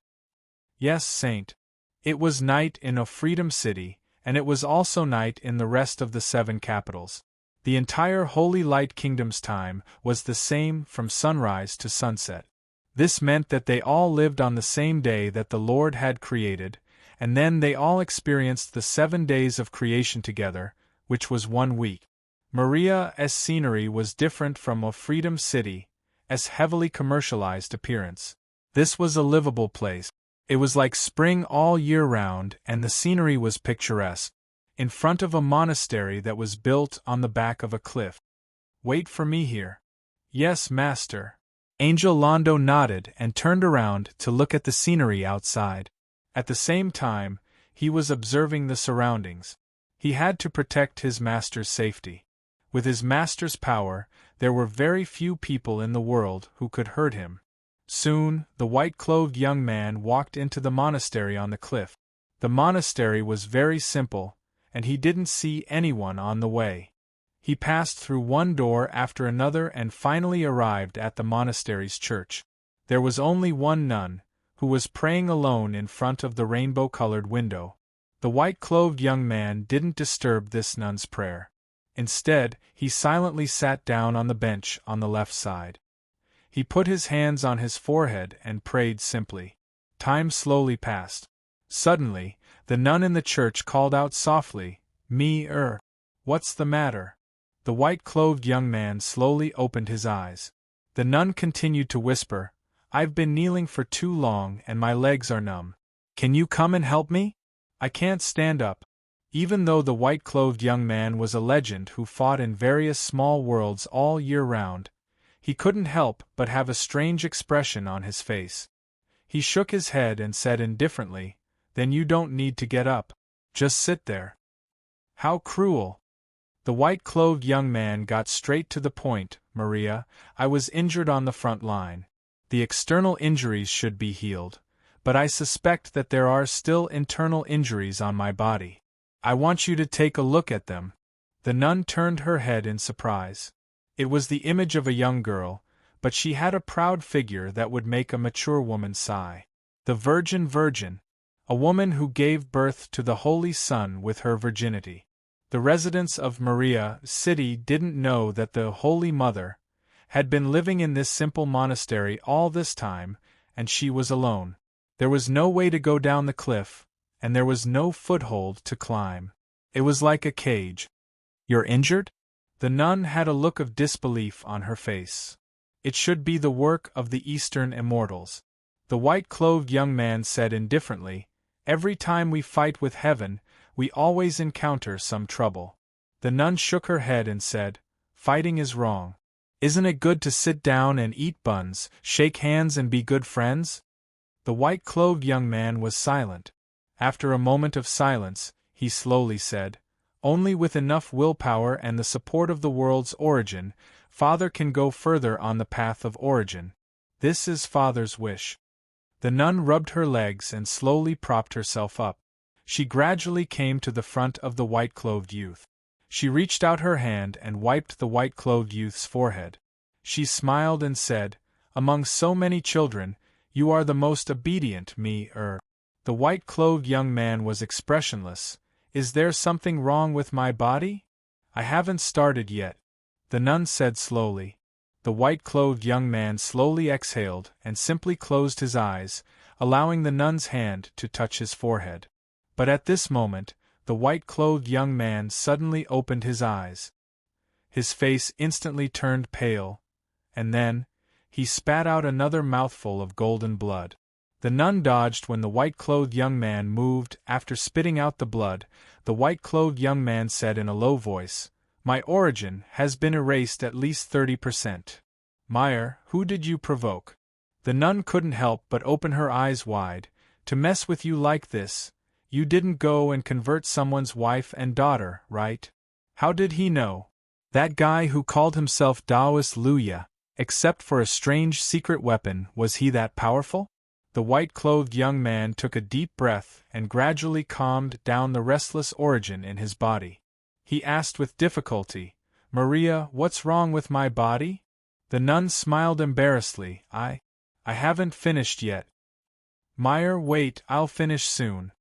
Yes, Saint. It was night in a Freedom City, and it was also night in the rest of the 7 capitals. The entire Holy Light Kingdom's time was the same from sunrise to sunset. This meant that they all lived on the same day that the Lord had created, and then they all experienced the 7 days of creation together, which was 1 week. Maria's scenery was different from a Freedom City's heavily commercialized appearance. This was a livable place. It was like spring all year round, and the scenery was picturesque. In front of a monastery that was built on the back of a cliff. "Wait for me here." "Yes, master." Angel Londo nodded and turned around to look at the scenery outside. At the same time, he was observing the surroundings. He had to protect his master's safety. With his master's power, there were very few people in the world who could hurt him. Soon, the white-clothed young man walked into the monastery on the cliff. The monastery was very simple, and he didn't see anyone on the way. He passed through one door after another and finally arrived at the monastery's church. There was only one nun, who was praying alone in front of the rainbow-colored window. The white-clothed young man didn't disturb this nun's prayer. Instead, he silently sat down on the bench on the left side. He put his hands on his forehead and prayed simply. Time slowly passed. Suddenly, the nun in the church called out softly, What's the matter?" The white-clothed young man slowly opened his eyes. The nun continued to whisper, "I've been kneeling for too long and my legs are numb. Can you come and help me? I can't stand up." Even though the white-clothed young man was a legend who fought in various small worlds all year round, he couldn't help but have a strange expression on his face. He shook his head and said indifferently, "Then you don't need to get up. Just sit there." "How cruel!" The white-clothed young man got straight to the point. "Maria, I was injured on the front line. The external injuries should be healed, but I suspect that there are still internal injuries on my body. I want you to take a look at them." The nun turned her head in surprise. It was the image of a young girl, but she had a proud figure that would make a mature woman sigh. The Virgin, a woman who gave birth to the Holy Son with her virginity. The residents of Maria's city didn't know that the Holy Mother had been living in this simple monastery all this time, and she was alone. There was no way to go down the cliff, and there was no foothold to climb. It was like a cage. "You're injured?" The nun had a look of disbelief on her face. "It should be the work of the Eastern immortals." The white-clothed young man said indifferently, Every time we fight with heaven, we always encounter some trouble. The nun shook her head and said, "Fighting is wrong. Isn't it good to sit down and eat buns, shake hands and be good friends?" The white-clothed young man was silent. After a moment of silence, he slowly said, "Only with enough willpower and the support of the world's origin, Father can go further on the path of origin. This is Father's wish." The nun rubbed her legs and slowly propped herself up. She gradually came to the front of the white-clothed youth. She reached out her hand and wiped the white-clothed youth's forehead. She smiled and said, "Among so many children, you are the most obedient, me. The white-clothed young man was expressionless. "Is there something wrong with my body? I haven't started yet," the nun said slowly. The white-clothed young man slowly exhaled and simply closed his eyes, allowing the nun's hand to touch his forehead. But at this moment, the white-clothed young man suddenly opened his eyes. His face instantly turned pale, and then, he spat out another mouthful of golden blood. The nun dodged when the white-clothed young man moved. After spitting out the blood, the white-clothed young man said in a low voice, "My origin has been erased at least 30%. Meyer, who did you provoke?" The nun couldn't help but open her eyes wide. "To mess with you like this. You didn't go and convert someone's wife and daughter, right? How did he know? That guy who called himself Taoist Luya, except for a strange secret weapon, was he that powerful?" The white-clothed young man took a deep breath and gradually calmed down the restless origin in his body. He asked with difficulty, "Maria, what's wrong with my body?" The nun smiled embarrassedly. I haven't finished yet." "Meyer, wait, I'll finish soon,"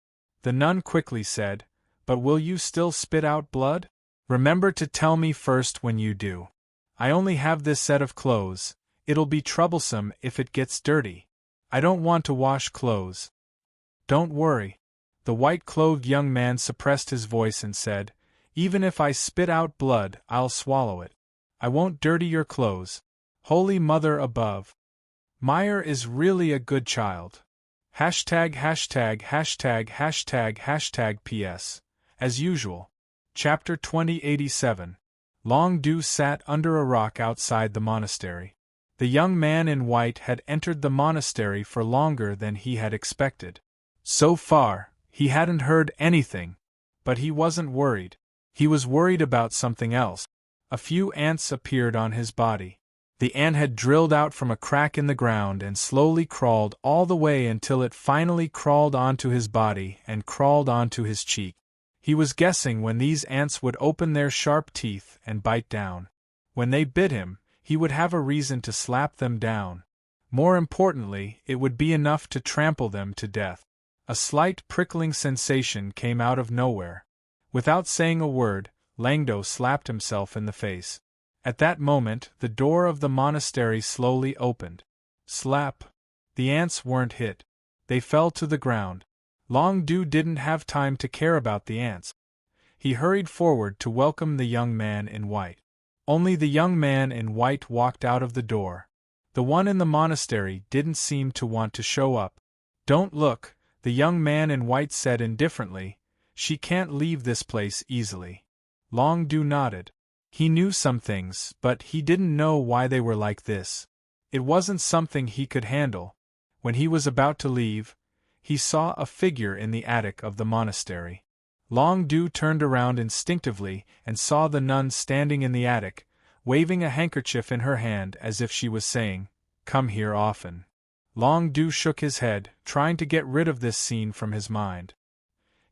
the nun quickly said, "but will you still spit out blood? Remember to tell me first when you do. I only have this set of clothes, it'll be troublesome if it gets dirty. I don't want to wash clothes." "Don't worry." The white-clothed young man suppressed his voice and said, "Even if I spit out blood, I'll swallow it. I won't dirty your clothes. Holy Mother above. Meyer is really a good child. #######PS. As usual. Chapter 2087. Long Du sat under a rock outside the monastery. The young man in white had entered the monastery for longer than he had expected. So far, he hadn't heard anything. But he wasn't worried. He was worried about something else. A few ants appeared on his body. The ant had drilled out from a crack in the ground and slowly crawled all the way until it finally crawled onto his body and crawled onto his cheek. He was guessing when these ants would open their sharp teeth and bite down. When they bit him, he would have a reason to slap them down. More importantly, it would be enough to trample them to death. A slight prickling sensation came out of nowhere. Without saying a word, Langdo slapped himself in the face. At that moment, the door of the monastery slowly opened. Slap! The ants weren't hit. They fell to the ground. Long Du didn't have time to care about the ants. He hurried forward to welcome the young man in white. Only the young man in white walked out of the door. The one in the monastery didn't seem to want to show up. "Don't look," the young man in white said indifferently. "She can't leave this place easily." Long Du nodded. He knew some things, but he didn't know why they were like this. It wasn't something he could handle. When he was about to leave, he saw a figure in the attic of the monastery. Long Du turned around instinctively and saw the nun standing in the attic, waving a handkerchief in her hand as if she was saying, "Come here often." Long Du shook his head, trying to get rid of this scene from his mind.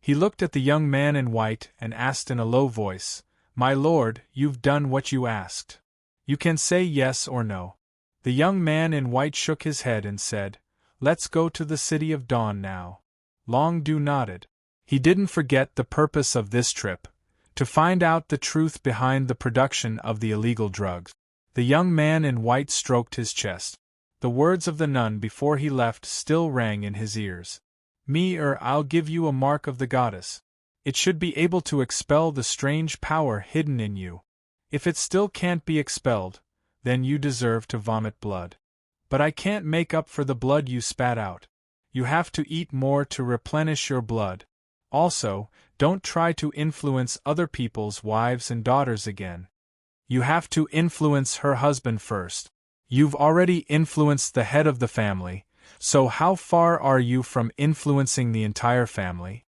He looked at the young man in white and asked in a low voice, "My lord, you've done what you asked. You can say yes or no." The young man in white shook his head and said, "Let's go to the City of Dawn now." Long Du nodded. He didn't forget the purpose of this trip, to find out the truth behind the production of the illegal drugs. The young man in white stroked his chest. The words of the nun before he left still rang in his ears. I'll give you a mark of the goddess. It should be able to expel the strange power hidden in you. If it still can't be expelled, then you deserve to vomit blood. But I can't make up for the blood you spat out. You have to eat more to replenish your blood. Also, don't try to influence other people's wives and daughters again. You have to influence her husband first. You've already influenced the head of the family, so how far are you from influencing the entire family?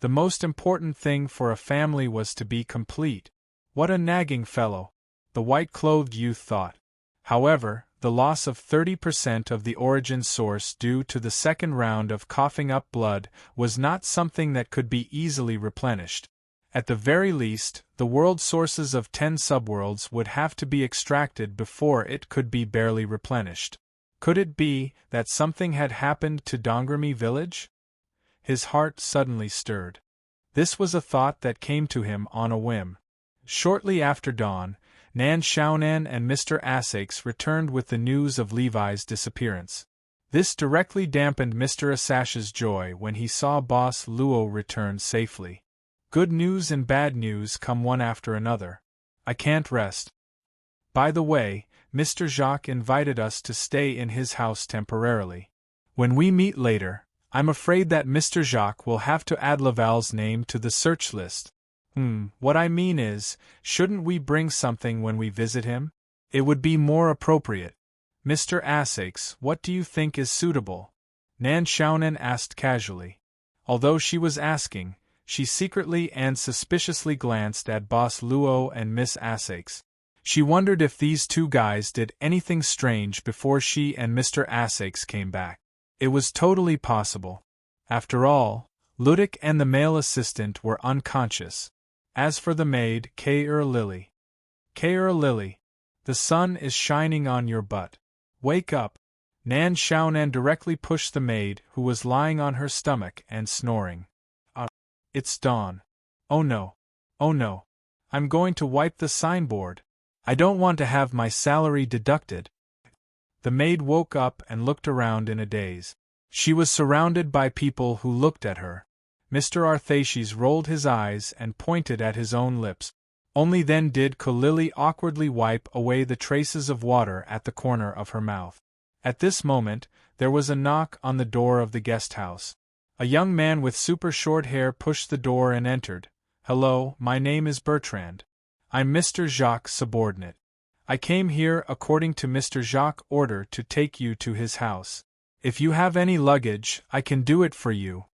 The most important thing for a family was to be complete. What a nagging fellow, the white-clothed youth thought. However, the loss of 30% of the origin source due to the second round of coughing up blood was not something that could be easily replenished. At the very least, the world sources of 10 subworlds would have to be extracted before it could be barely replenished. Could it be that something had happened to Dongramy village? His heart suddenly stirred. This was a thought that came to him on a whim. Shortly after dawn, Nan Xiaonan and Mr. Asakes returned with the news of Levi's disappearance. This directly dampened Mr. Asash's joy when he saw Boss Luo return safely. Good news and bad news come one after another. I can't rest. By the way, Mr. Jacques invited us to stay in his house temporarily. When we meet later, I'm afraid that Mr. Jacques will have to add Laval's name to the search list. What I mean is, shouldn't we bring something when we visit him? It would be more appropriate. Mr. Asakes, what do you think is suitable? Nan Xiaonan asked casually. Although she was asking, she secretly and suspiciously glanced at Boss Luo and Miss Asakes. She wondered if these two guys did anything strange before she and Mr. Asakes came back. It was totally possible. After all, Ludic and the male assistant were unconscious. As for the maid, Lily. Lily, the sun is shining on your butt. Wake up. Nan Xiaonan directly pushed the maid, who was lying on her stomach and snoring. It's dawn. Oh no. Oh no. I'm going to wipe the signboard. I don't want to have my salary deducted. The maid woke up and looked around in a daze. She was surrounded by people who looked at her. Mr. Arthashes rolled his eyes and pointed at his own lips. Only then did Lily awkwardly wipe away the traces of water at the corner of her mouth. At this moment, there was a knock on the door of the guest house. A young man with super short hair pushed the door and entered. Hello, my name is Bertrand. I'm Mr. Jacques' subordinate. I came here according to Mr. Jacques' order to take you to his house. If you have any luggage, I can do it for you.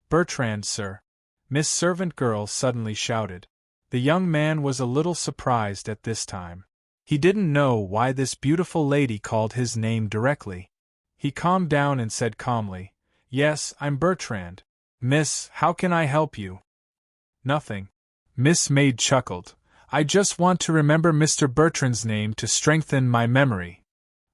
Bertrand, sir. Miss Servant Girl suddenly shouted. The young man was a little surprised at this time. He didn't know why this beautiful lady called his name directly. He calmed down and said calmly, Yes, I'm Bertrand. Miss, how can I help you? Nothing. Miss Maid chuckled. I just want to remember Mr. Bertrand's name to strengthen my memory.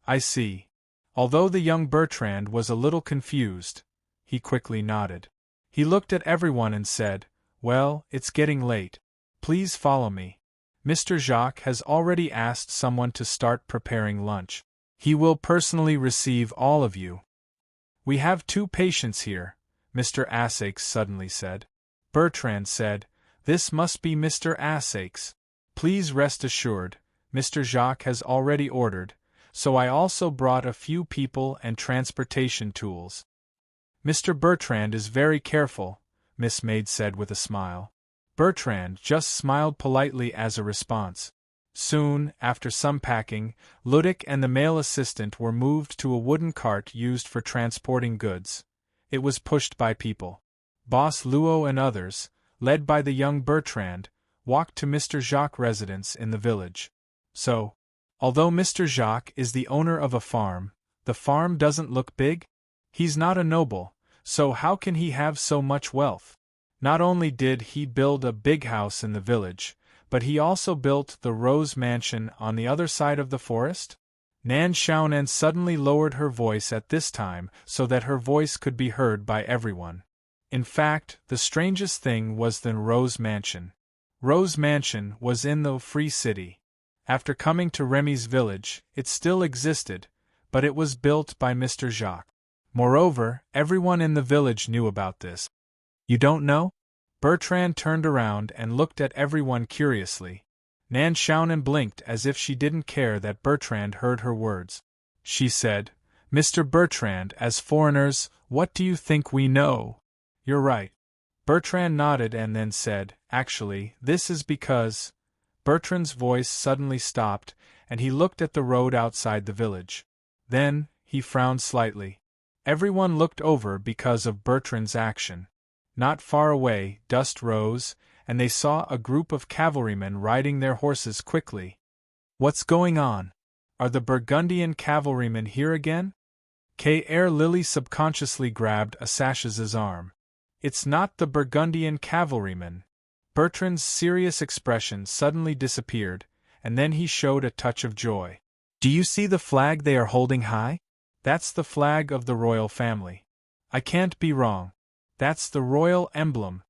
I see. Although the young Bertrand was a little confused, he quickly nodded. He looked at everyone and said, Well, it's getting late. Please follow me. Mr. Jacques has already asked someone to start preparing lunch. He will personally receive all of you. We have 2 patients here, Mr. Asakes suddenly said. Bertrand said, This must be Mr. Asakes. Please rest assured, Mr. Jacques has already ordered, so I also brought a few people and transportation tools. Mr. Bertrand is very careful, Miss Maid said with a smile. Bertrand just smiled politely as a response. Soon, after some packing, Ludic and the male assistant were moved to a wooden cart used for transporting goods. It was pushed by people. Boss Luo and others, led by the young Bertrand, walked to Mr. Jacques' residence in the village. So, although Mr. Jacques is the owner of a farm, the farm doesn't look big? He's not a noble, so how can he have so much wealth? Not only did he build a big house in the village, but he also built the Rose Mansion on the other side of the forest? Nan Xiaonan suddenly lowered her voice at this time so that her voice could be heard by everyone. In fact, the strangest thing was the Rose Mansion. Rose Mansion was in the Free City. After coming to Remy's village, it still existed, but it was built by Mr. Jacques. Moreover, everyone in the village knew about this. You don't know? Bertrand turned around and looked at everyone curiously. Nan Xiaonan blinked as if she didn't care that Bertrand heard her words. She said, Mr. Bertrand, as foreigners, What do you think we know? You're right. Bertrand nodded and then said, Actually, this is because. Bertrand's voice suddenly stopped, and he looked at the road outside the village. Then, he frowned slightly. Everyone looked over because of Bertrand's action. Not far away, dust rose, and they saw a group of cavalrymen riding their horses quickly. What's going on? Are the Burgundian cavalrymen here again? Lily subconsciously grabbed Assash's arm. It's not the Burgundian cavalrymen. Bertrand's serious expression suddenly disappeared, and then he showed a touch of joy. Do you see the flag they are holding high? That's the flag of the royal family. I can't be wrong. That's the royal emblem.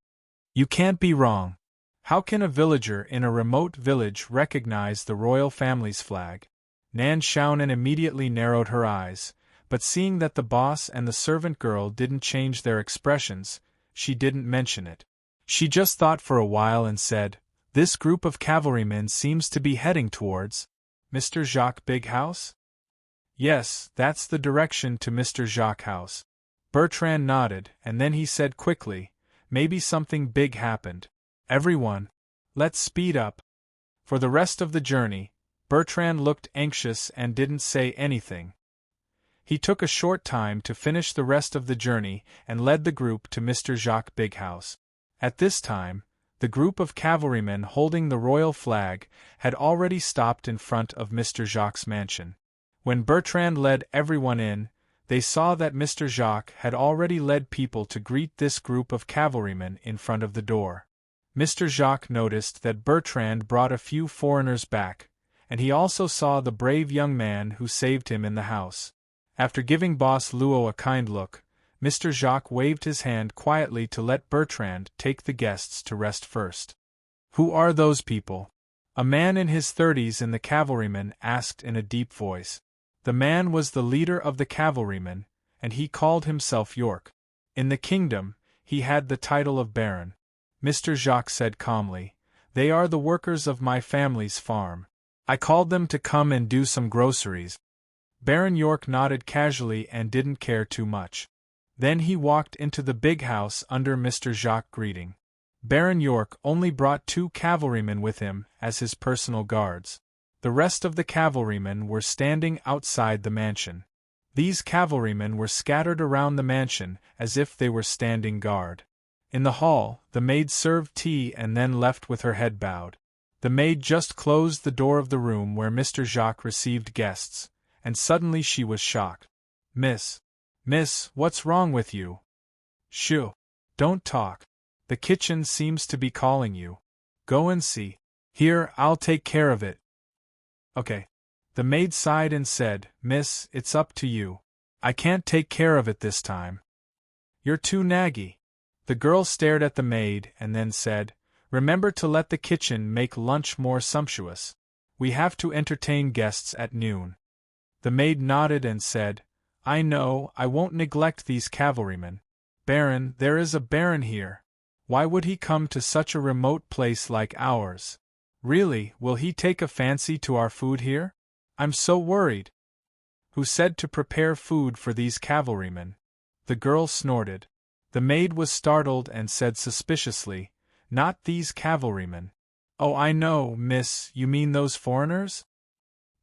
You can't be wrong. How can a villager in a remote village recognize the royal family's flag? Nan Xiaonan immediately narrowed her eyes, but seeing that the boss and the servant girl didn't change their expressions, she didn't mention it. She just thought for a while and said, This group of cavalrymen seems to be heading towards Mr. Jacques' big house? Yes, that's the direction to Mr. Jacques' house. Bertrand nodded, and then he said quickly, Maybe something big happened. Everyone, let's speed up. For the rest of the journey, Bertrand looked anxious and didn't say anything. He took a short time to finish the rest of the journey and led the group to Mr. Jacques' big house. At this time, the group of cavalrymen holding the royal flag had already stopped in front of Mr. Jacques' mansion. When Bertrand led everyone in, they saw that Mr. Jacques had already led people to greet this group of cavalrymen in front of the door. Mr. Jacques noticed that Bertrand brought a few foreigners back, and he also saw the brave young man who saved him in the house. After giving Boss Luo a kind look, Mr. Jacques waved his hand quietly to let Bertrand take the guests to rest first. Who are those people? A man in his 30s in the cavalrymen asked in a deep voice. The man was the leader of the cavalrymen, and he called himself York. In the kingdom, he had the title of Baron. Mr. Jacques said calmly, They are the workers of my family's farm. I called them to come and do some groceries. Baron York nodded casually and didn't care too much. Then he walked into the big house under Mr. Jacques' greeting. Baron York only brought 2 cavalrymen with him as his personal guards. The rest of the cavalrymen were standing outside the mansion. These cavalrymen were scattered around the mansion as if they were standing guard. In the hall, the maid served tea and then left with her head bowed. The maid just closed the door of the room where Mr. Jacques received guests, and suddenly she was shocked. Miss, what's wrong with you? Shoo! Don't talk. The kitchen seems to be calling you. Go and see. Here, I'll take care of it. Okay. The maid sighed and said, Miss, it's up to you. I can't take care of it this time. You're too naggy. The girl stared at the maid and then said, Remember to let the kitchen make lunch more sumptuous. We have to entertain guests at noon. The maid nodded and said, I know, I won't neglect these cavalrymen. Baron, there is a baron here. Why would he come to such a remote place like ours? Really, will he take a fancy to our food here? I'm so worried. Who said to prepare food for these cavalrymen? The girl snorted. The maid was startled and said suspiciously, Not these cavalrymen. Oh, I know, miss, you mean those foreigners?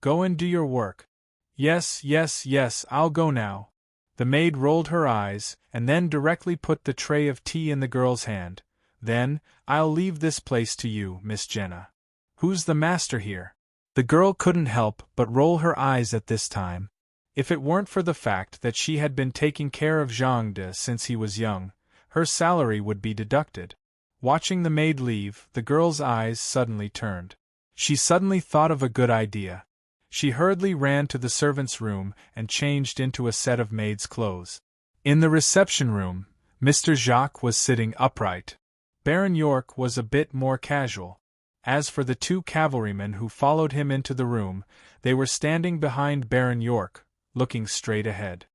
Go and do your work. Yes, I'll go now. The maid rolled her eyes, and then directly put the tray of tea in the girl's hand. Then, I'll leave this place to you, Miss Jenna. Who's the master here? The girl couldn't help but roll her eyes at this time. If it weren't for the fact that she had been taking care of Zhang De since he was young, her salary would be deducted. Watching the maid leave, the girl's eyes suddenly turned. She suddenly thought of a good idea. She hurriedly ran to the servant's room and changed into a set of maid's clothes. In the reception room, Mr. Jacques was sitting upright. Baron York was a bit more casual. As for the 2 cavalrymen who followed him into the room, they were standing behind Baron York, looking straight ahead.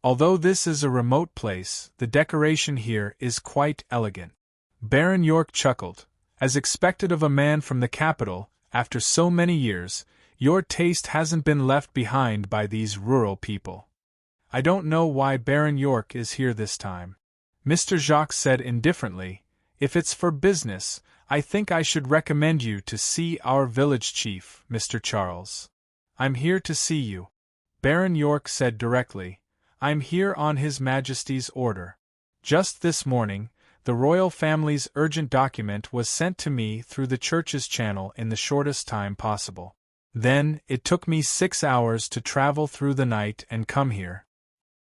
Although this is a remote place, the decoration here is quite elegant. Baron York chuckled. As expected of a man from the capital, after so many years, your taste hasn't been left behind by these rural people. I don't know why Baron York is here this time. Mr. Jacques said indifferently, If it's for business, I think I should recommend you to see our village chief, Mr. Charles. I'm here to see you. Baron York said directly, I'm here on His Majesty's order. Just this morning, the royal family's urgent document was sent to me through the church's channel in the shortest time possible. Then, it took me 6 hours to travel through the night and come here.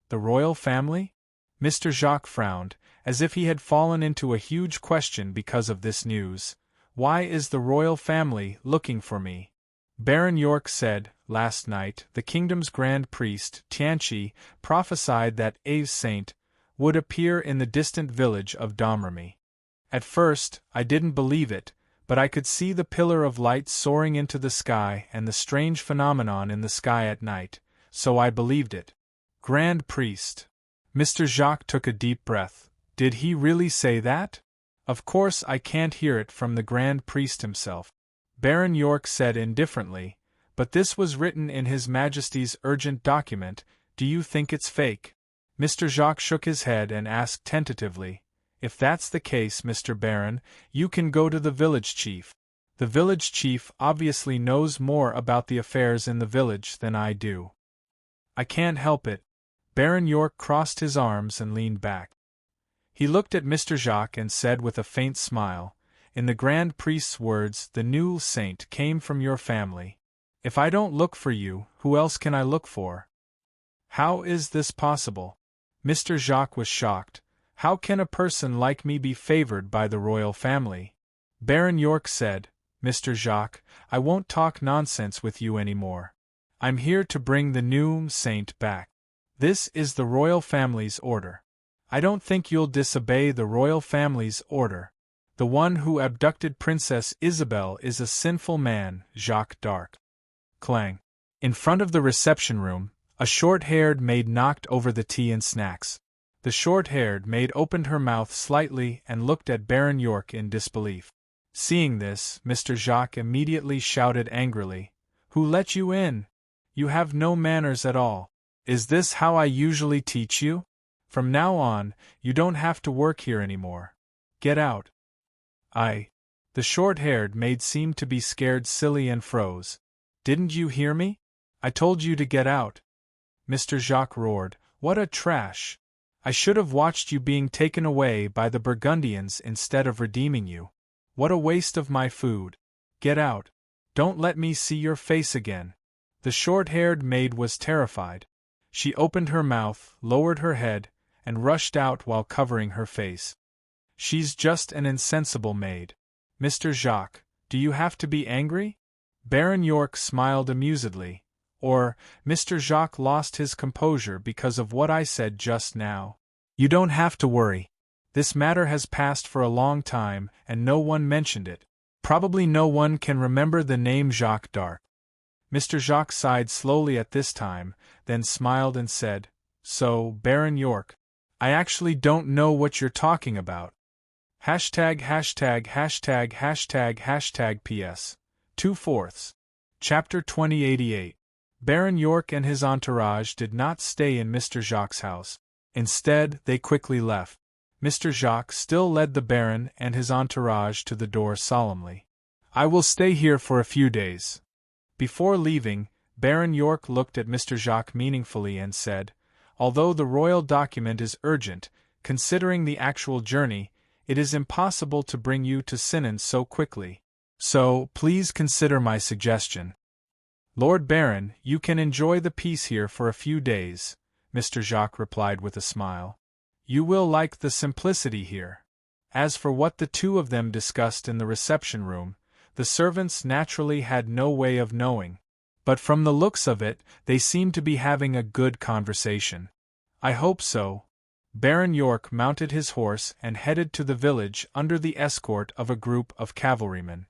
The royal family? Mr. Jacques frowned, as if he had fallen into a huge question because of this news. Why is the royal family looking for me? Baron York said, last night, the kingdom's grand priest, Tianchi, prophesied that a saint would appear in the distant village of Domremy. At first, I didn't believe it, but I could see the pillar of light soaring into the sky and the strange phenomenon in the sky at night, so I believed it. Grand priest. Mr. Jacques took a deep breath. Did he really say that? Of course I can't hear it from the grand priest himself. Baron York said indifferently, but this was written in His Majesty's urgent document. Do you think it's fake? Mr. Jacques shook his head and asked tentatively, If that's the case, Mr. Baron, you can go to the village chief. The village chief obviously knows more about the affairs in the village than I do. I can't help it. Baron York crossed his arms and leaned back. He looked at Mr. Jacques and said with a faint smile, In the grand priest's words, the new saint came from your family. If I don't look for you, who else can I look for? How is this possible? Mr. Jacques was shocked. How can a person like me be favored by the royal family? Baron York said, Mr. Jacques, I won't talk nonsense with you any more. I'm here to bring the new saint back. This is the royal family's order. I don't think you'll disobey the royal family's order. The one who abducted Princess Isabel is a sinful man, Jacques d'Arc. Clang. In front of the reception room, a short-haired maid knocked over the tea and snacks. The short-haired maid opened her mouth slightly and looked at Baron York in disbelief. Seeing this, Mr. Jacques immediately shouted angrily, Who let you in? You have no manners at all. Is this how I usually teach you? From now on, you don't have to work here anymore. Get out. The short-haired maid seemed to be scared silly and froze. Didn't you hear me? I told you to get out. Mr. Jacques roared, What a trash! I should have watched you being taken away by the Burgundians instead of redeeming you. What a waste of my food. Get out. Don't let me see your face again. The short-haired maid was terrified. She opened her mouth, lowered her head, and rushed out while covering her face. She's just an insensible maid. Mr. Jacques, do you have to be angry? Baron York smiled amusedly. Or, Mr. Jacques lost his composure because of what I said just now. You don't have to worry. This matter has passed for a long time, and no one mentioned it. Probably no one can remember the name Jacques d'Arc. Mr. Jacques sighed slowly at this time, then smiled and said, So, Baron York, I actually don't know what you're talking about. ######PS. 2/4. Chapter 2088. Baron York and his entourage did not stay in Mr. Jacques' house. Instead, they quickly left. Mr. Jacques still led the Baron and his entourage to the door solemnly. I will stay here for a few days. Before leaving, Baron York looked at Mr. Jacques meaningfully and said, Although the royal document is urgent, considering the actual journey, it is impossible to bring you to Sinan so quickly. So, please consider my suggestion. Lord Baron, you can enjoy the peace here for a few days, Mr. Jacques replied with a smile. You will like the simplicity here. As for what the two of them discussed in the reception room, the servants naturally had no way of knowing. But from the looks of it, they seemed to be having a good conversation. I hope so. Baron York mounted his horse and headed to the village under the escort of a group of cavalrymen.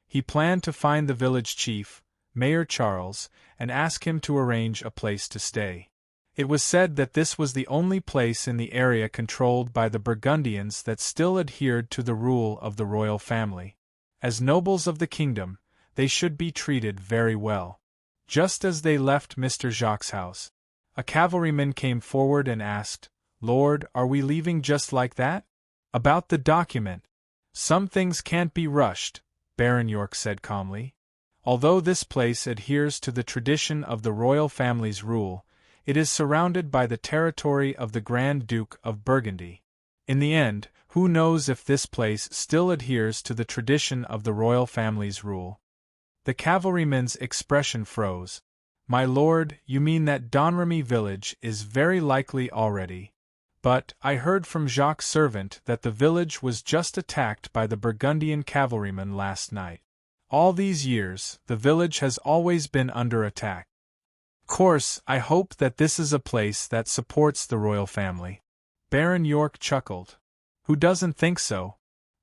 He planned to find the village chief, Mayor Charles, and ask him to arrange a place to stay. It was said that this was the only place in the area controlled by the Burgundians that still adhered to the rule of the royal family. As nobles of the kingdom, they should be treated very well. Just as they left Mr. Jacques' house, A cavalryman came forward and asked, "Lord, are we leaving just like that?" "About the document. Some things can't be rushed," Baron York said calmly. "Although this place adheres to the tradition of the royal family's rule, it is surrounded by the territory of the Grand Duke of Burgundy. In the end, who knows if this place still adheres to the tradition of the royal family's rule?" The cavalryman's expression froze. "My lord, you mean that Domremy village is very likely already. But I heard from Jacques' servant that the village was just attacked by the Burgundian cavalrymen last night. All these years, the village has always been under attack. Course, I hope that this is a place that supports the royal family." Baron York chuckled. "Who doesn't think so?"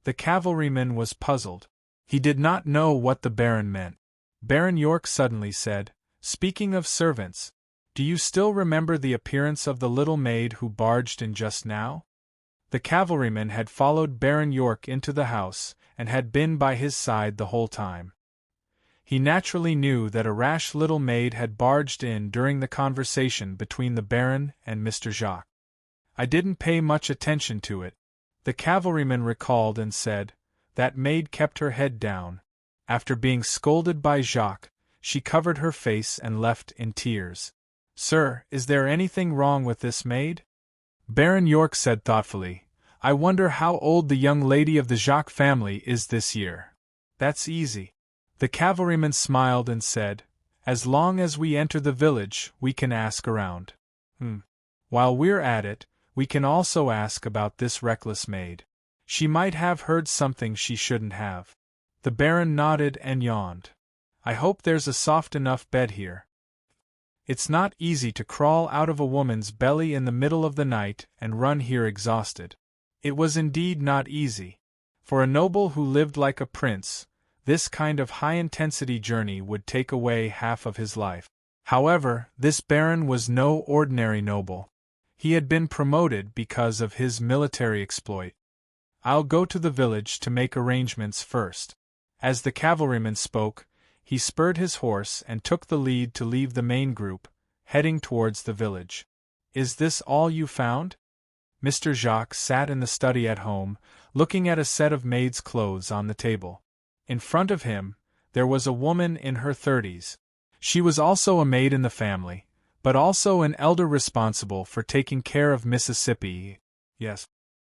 The cavalryman was puzzled. He did not know what the Baron meant. Baron York suddenly said, "Speaking of servants, do you still remember the appearance of the little maid who barged in just now?" The cavalryman had followed Baron York into the house, and had been by his side the whole time. He naturally knew that a rash little maid had barged in during the conversation between the Baron and Mr. Jacques. "I didn't pay much attention to it," the cavalryman recalled and said. "That maid kept her head down. After being scolded by Jacques, she covered her face and left in tears." "Sir, is there anything wrong with this maid?" Baron York said thoughtfully, "I wonder how old the young lady of the Jacques family is this year." "That's easy." The cavalryman smiled and said, "As long as we enter the village, we can ask around. While we're at it, we can also ask about this reckless maid. She might have heard something she shouldn't have." The Baron nodded and yawned. "I hope there's a soft enough bed here. It's not easy to crawl out of a woman's belly in the middle of the night and run here exhausted." It was indeed not easy. For a noble who lived like a prince, this kind of high-intensity journey would take away half of his life. However, this Baron was no ordinary noble. He had been promoted because of his military exploit. "I'll go to the village to make arrangements first." As the cavalryman spoke, he spurred his horse and took the lead to leave the main group, heading towards the village. "Is this all you found?" Mr. Jacques sat in the study at home, looking at a set of maid's clothes on the table. In front of him, there was a woman in her 30s. She was also a maid in the family, but also an elder responsible for taking care of Mississippi. "Yes."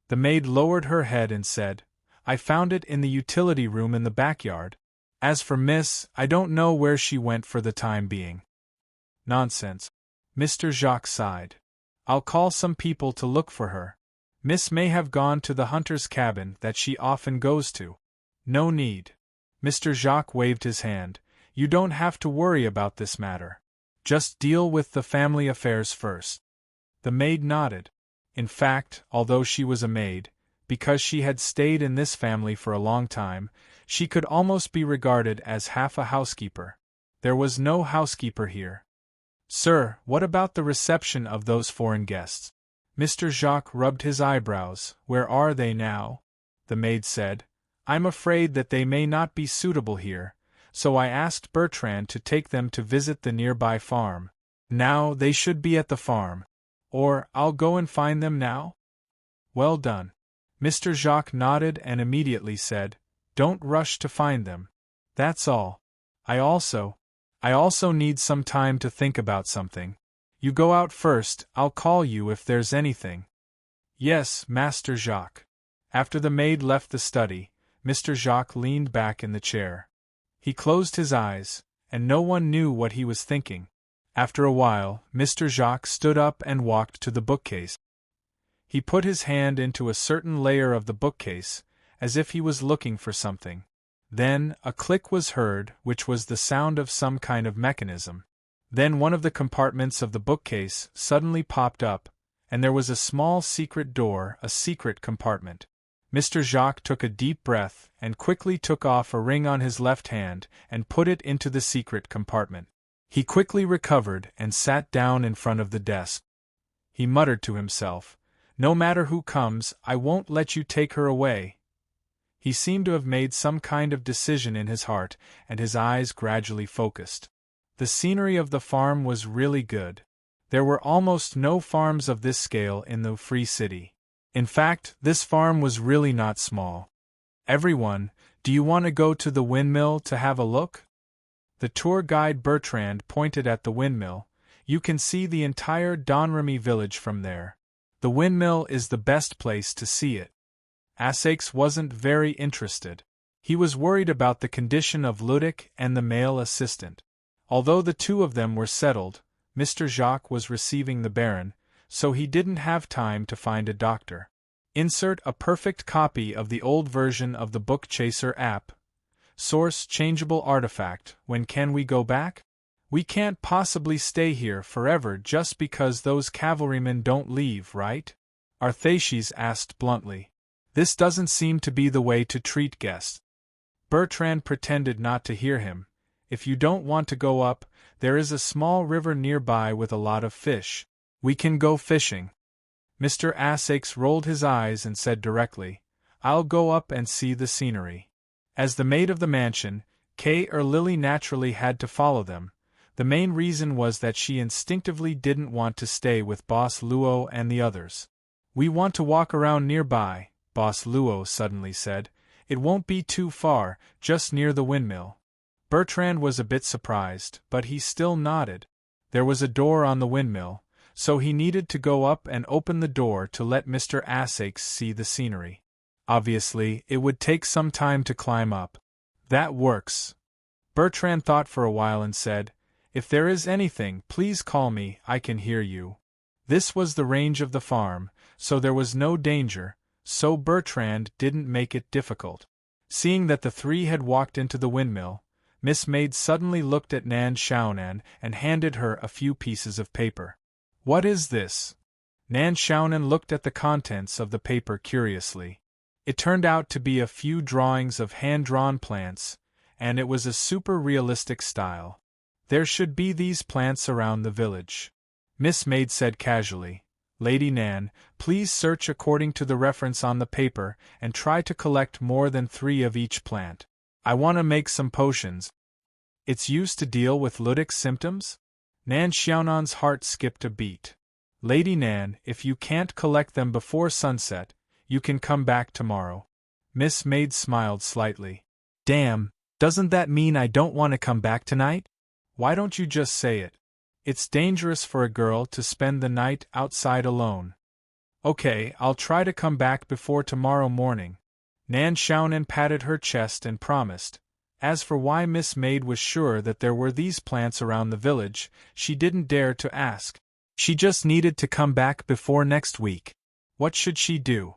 The maid lowered her head and said, "I found it in the utility room in the backyard. As for Miss, I don't know where she went for the time being." "Nonsense." Mr. Jacques sighed. "I'll call some people to look for her. Miss may have gone to the hunter's cabin that she often goes to." "No need." Mr. Jacques waved his hand. "You don't have to worry about this matter. Just deal with the family affairs first." The maid nodded. In fact, although she was a maid, because she had stayed in this family for a long time, she could almost be regarded as half a housekeeper. There was no housekeeper here. "Sir, what about the reception of those foreign guests?" Mr. Jacques rubbed his eyebrows. "Where are they now?" The maid said, "I'm afraid that they may not be suitable here, so I asked Bertrand to take them to visit the nearby farm. Now they should be at the farm. Or, I'll go and find them now?" "Well done." Mr. Jacques nodded and immediately said, "Don't rush to find them. That's all. I also need some time to think about something. You go out first, I'll call you if there's anything." "Yes, Master Jacques." After the maid left the study, Mr. Jacques leaned back in the chair. He closed his eyes, and no one knew what he was thinking. After a while, Mr. Jacques stood up and walked to the bookcase. He put his hand into a certain layer of the bookcase, as if he was looking for something. Then, a click was heard, which was the sound of some kind of mechanism. Then one of the compartments of the bookcase suddenly popped up, and there was a small secret door, a secret compartment. Mr. Jacques took a deep breath and quickly took off a ring on his left hand and put it into the secret compartment. He quickly recovered and sat down in front of the desk. He muttered to himself, "No matter who comes, I won't let you take her away." He seemed to have made some kind of decision in his heart, and his eyes gradually focused. The scenery of the farm was really good. There were almost no farms of this scale in the Free City. In fact, this farm was really not small. Everyone, do you want to go to the windmill to have a look? The tour guide Bertrand pointed at the windmill. You can see the entire Domremy village from there. The windmill is the best place to see it. Essex wasn't very interested. He was worried about the condition of Ludic and the male assistant. Although the two of them were settled, Mr. Jacques was receiving the Baron, so he didn't have time to find a doctor. Insert a perfect copy of the old version of the Book Chaser app. Source changeable artifact. When can we go back? We can't possibly stay here forever just because those cavalrymen don't leave, right? Arthaces asked bluntly. This doesn't seem to be the way to treat guests. Bertrand pretended not to hear him. If you don't want to go up, there is a small river nearby with a lot of fish. We can go fishing. Mr. Essex rolled his eyes and said directly, I'll go up and see the scenery. As the maid of the mansion, Lily naturally had to follow them. The main reason was that she instinctively didn't want to stay with Boss Luo and the others. We want to walk around nearby, Boss Luo suddenly said. It won't be too far, just near the windmill. Bertrand was a bit surprised, but he still nodded. There was a door on the windmill, so he needed to go up and open the door to let Mr. Essex see the scenery. Obviously, it would take some time to climb up. That works. Bertrand thought for a while and said, If there is anything, please call me, I can hear you. This was the range of the farm, so there was no danger, so Bertrand didn't make it difficult. Seeing that the three had walked into the windmill, Miss Maid suddenly looked at Nan Xiaonan and handed her a few pieces of paper. What is this? Nan Xiaonan looked at the contents of the paper curiously. It turned out to be a few drawings of hand-drawn plants, and it was a super realistic style. There should be these plants around the village. Miss Maid said casually, Lady Nan, please search according to the reference on the paper and try to collect more than 3 of each plant. I want to make some potions. It's used to deal with Ludic's symptoms? Nan Xiaonan's heart skipped a beat. Lady Nan, if you can't collect them before sunset, you can come back tomorrow. Miss Maid smiled slightly. Damn, doesn't that mean I don't want to come back tonight? Why don't you just say it? It's dangerous for a girl to spend the night outside alone. Okay, I'll try to come back before tomorrow morning. Nan Xiaonan patted her chest and promised. As for why Miss Maid was sure that there were these plants around the village, she didn't dare to ask. She just needed to come back before next week. What should she do?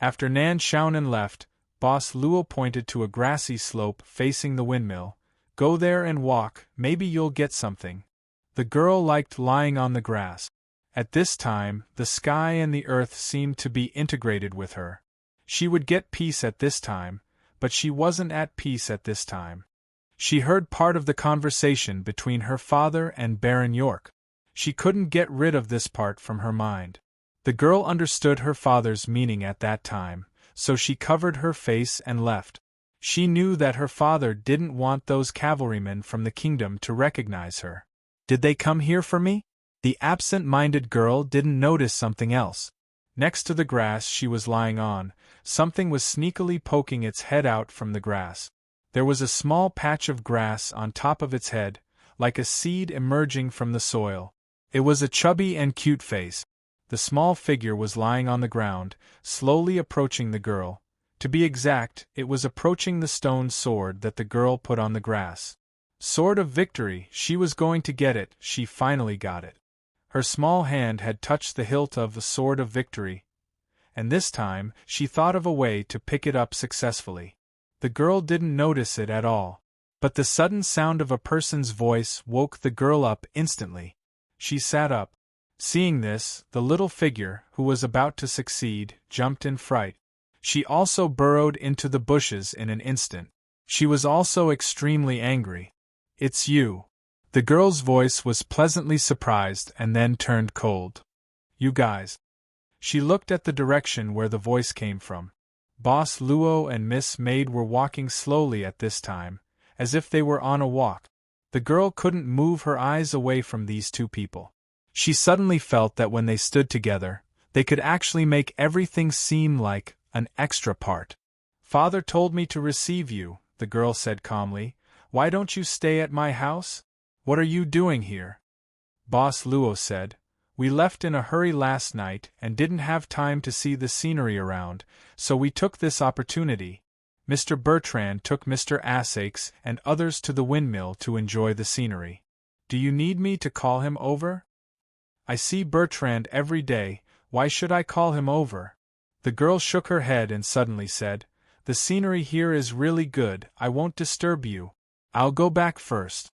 After Nan Xiaonan left, Boss Luo pointed to a grassy slope facing the windmill. Go there and walk, maybe you'll get something. The girl liked lying on the grass. At this time, the sky and the earth seemed to be integrated with her. She would get peace at this time, but she wasn't at peace at this time. She heard part of the conversation between her father and Baron York. She couldn't get rid of this part from her mind. The girl understood her father's meaning at that time, so she covered her face and left. She knew that her father didn't want those cavalrymen from the kingdom to recognize her. Did they come here for me? The absent-minded girl didn't notice something else. Next to the grass she was lying on, something was sneakily poking its head out from the grass. There was a small patch of grass on top of its head, like a seed emerging from the soil. It was a chubby and cute face. The small figure was lying on the ground, slowly approaching the girl. To be exact, it was approaching the stone sword that the girl put on the grass. Sword of Victory, she was going to get it, she finally got it. Her small hand had touched the hilt of the Sword of Victory, and this time she thought of a way to pick it up successfully. The girl didn't notice it at all, but the sudden sound of a person's voice woke the girl up instantly. She sat up. Seeing this, the little figure, who was about to succeed, jumped in fright. She also burrowed into the bushes in an instant. She was also extremely angry. It's you. The girl's voice was pleasantly surprised and then turned cold. You guys. She looked at the direction where the voice came from. Boss Luo and Miss Maid were walking slowly at this time, as if they were on a walk. The girl couldn't move her eyes away from these two people. She suddenly felt that when they stood together, they could actually make everything seem like an extra part. "Father told me to receive you," the girl said calmly. "Why don't you stay at my house? What are you doing here?" Boss Luo said, "We left in a hurry last night and didn't have time to see the scenery around, so we took this opportunity." Mr. Bertrand took Mr. Assaix and others to the windmill to enjoy the scenery. "Do you need me to call him over?" "I see Bertrand every day, why should I call him over?" The girl shook her head and suddenly said, "The scenery here is really good, I won't disturb you. I'll go back first."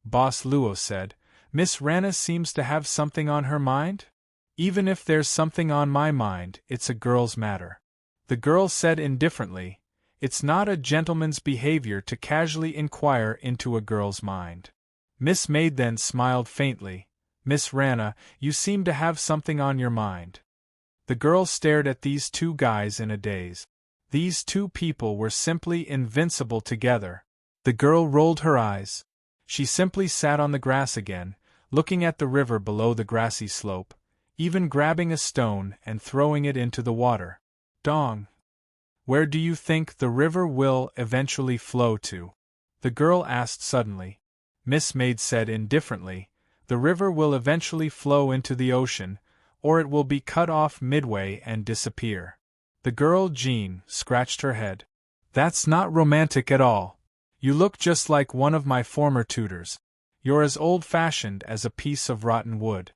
Boss Luo said, "Miss Rana seems to have something on her mind? Even if there's something on my mind, it's a girl's matter." The girl said indifferently, "It's not a gentleman's behavior to casually inquire into a girl's mind." Miss Maid then smiled faintly. "Miss Rana, you seem to have something on your mind." The girl stared at these two guys in a daze. These two people were simply invincible together. The girl rolled her eyes. She simply sat on the grass again, looking at the river below the grassy slope, even grabbing a stone and throwing it into the water. "Dong. Where do you think the river will eventually flow to?" the girl asked suddenly. Miss Maid said indifferently, "The river will eventually flow into the ocean, or it will be cut off midway and disappear." The girl, Jean, scratched her head. "That's not romantic at all. You look just like one of my former tutors. You're as old-fashioned as a piece of rotten wood."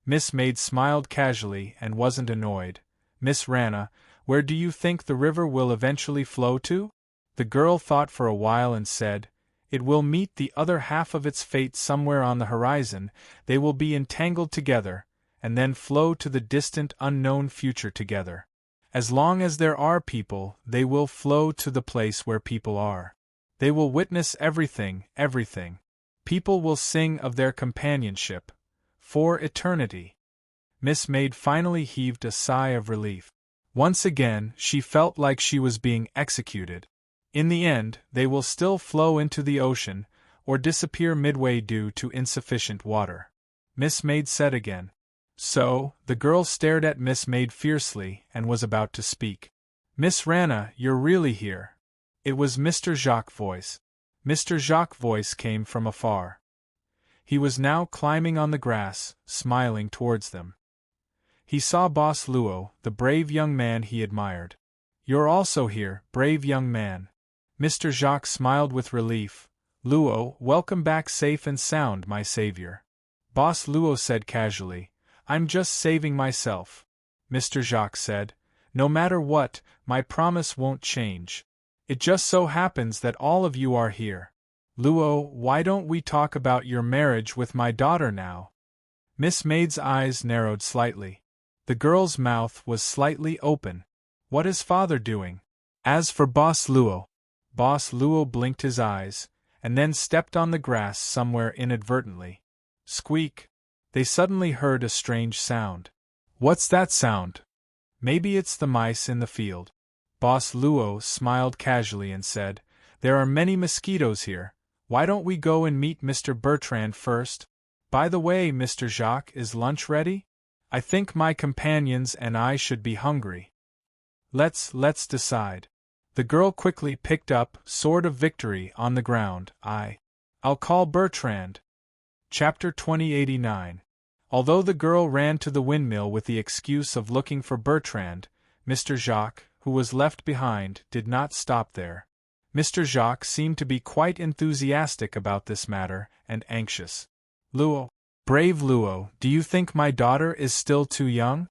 Miss Maid smiled casually and wasn't annoyed. "Miss Rana, where do you think the river will eventually flow to?" The girl thought for a while and said, "It will meet the other half of its fate somewhere on the horizon, they will be entangled together, and then flow to the distant unknown future together. As long as there are people, they will flow to the place where people are. They will witness everything, everything. People will sing of their companionship. For eternity." Miss Maid finally heaved a sigh of relief. Once again, she felt like she was being executed. In the end, they will still flow into the ocean, or disappear midway due to insufficient water. Miss Maid said again. "So," the girl stared at Miss Maid fiercely and was about to speak. "Miss Rana, you're really here." It was Mr. Jacques' voice. Mr. Jacques' voice came from afar. He was now climbing on the grass, smiling towards them. He saw Boss Luo, the brave young man he admired. "You're also here, brave young man." Mr. Jacques smiled with relief. "Luo, welcome back safe and sound, my savior." Boss Luo said casually, "I'm just saving myself." Mr. Jacques said, "No matter what, my promise won't change. It just so happens that all of you are here. Luo, why don't we talk about your marriage with my daughter now?" Miss Maid's eyes narrowed slightly. The girl's mouth was slightly open. "What is father doing?" As for Boss Luo blinked his eyes, and then stepped on the grass somewhere inadvertently. Squeak! They suddenly heard a strange sound. "What's that sound?" "Maybe it's the mice in the field." Boss Luo smiled casually and said, "There are many mosquitoes here. Why don't we go and meet Mr. Bertrand first? By the way, Mr. Jacques, is lunch ready? I think my companions and I should be hungry. Let's decide." The girl quickly picked up Sword of Victory on the ground. I'll call Bertrand. Chapter 2089. Although the girl ran to the windmill with the excuse of looking for Bertrand, Mr. Jacques, who was left behind, did not stop there. Mr. Jacques seemed to be quite enthusiastic about this matter, and anxious. "Luo, brave Luo, do you think my daughter is still too young?"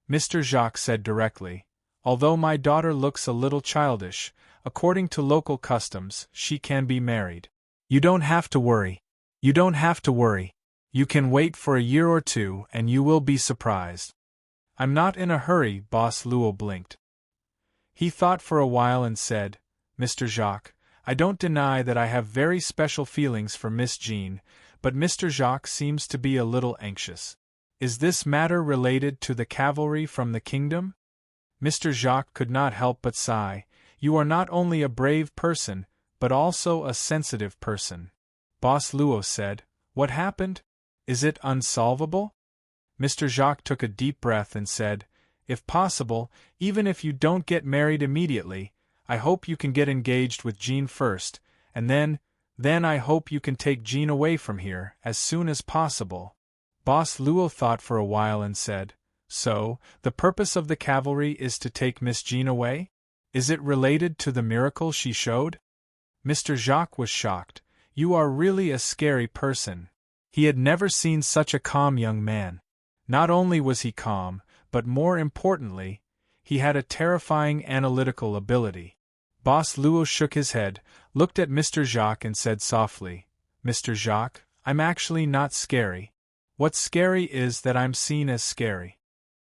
Mr. Jacques said directly. "Although my daughter looks a little childish, according to local customs, she can be married. You don't have to worry. You don't have to worry. You can wait for a year or two and you will be surprised." "I'm not in a hurry," Boss Luo blinked. He thought for a while and said, "Mr. Jacques, I don't deny that I have very special feelings for Miss Jean, but Mr. Jacques seems to be a little anxious. Is this matter related to the cavalry from the kingdom?" Mr. Jacques could not help but sigh. "You are not only a brave person, but also a sensitive person." Boss Luo said, "What happened? Is it unsolvable?" Mr. Jacques took a deep breath and said, "If possible, even if you don't get married immediately, I hope you can get engaged with Jean first, and then I hope you can take Jean away from here as soon as possible." Boss Luo thought for a while and said, "So, the purpose of the cavalry is to take Miss Jean away? Is it related to the miracle she showed?" Mr. Jacques was shocked. "You are really a scary person." He had never seen such a calm young man. Not only was he calm, but more importantly, he had a terrifying analytical ability. Boss Luo shook his head, looked at Mr. Jacques and said softly, "Mr. Jacques, I'm actually not scary. What's scary is that I'm seen as scary."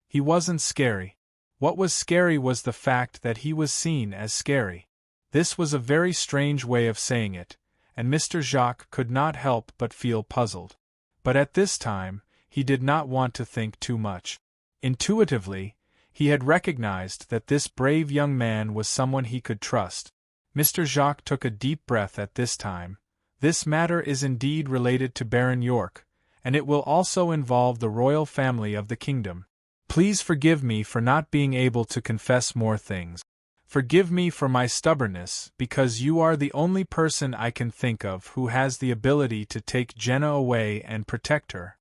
He wasn't scary. What was scary was the fact that he was seen as scary. This was a very strange way of saying it, and Mr. Jacques could not help but feel puzzled. But at this time, he did not want to think too much. Intuitively, he had recognized that this brave young man was someone he could trust. Mr. Jacques took a deep breath at this time. "This matter is indeed related to Baron York, and it will also involve the royal family of the kingdom. Please forgive me for not being able to confess more things. Forgive me for my stubbornness, because you are the only person I can think of who has the ability to take Jenna away and protect her.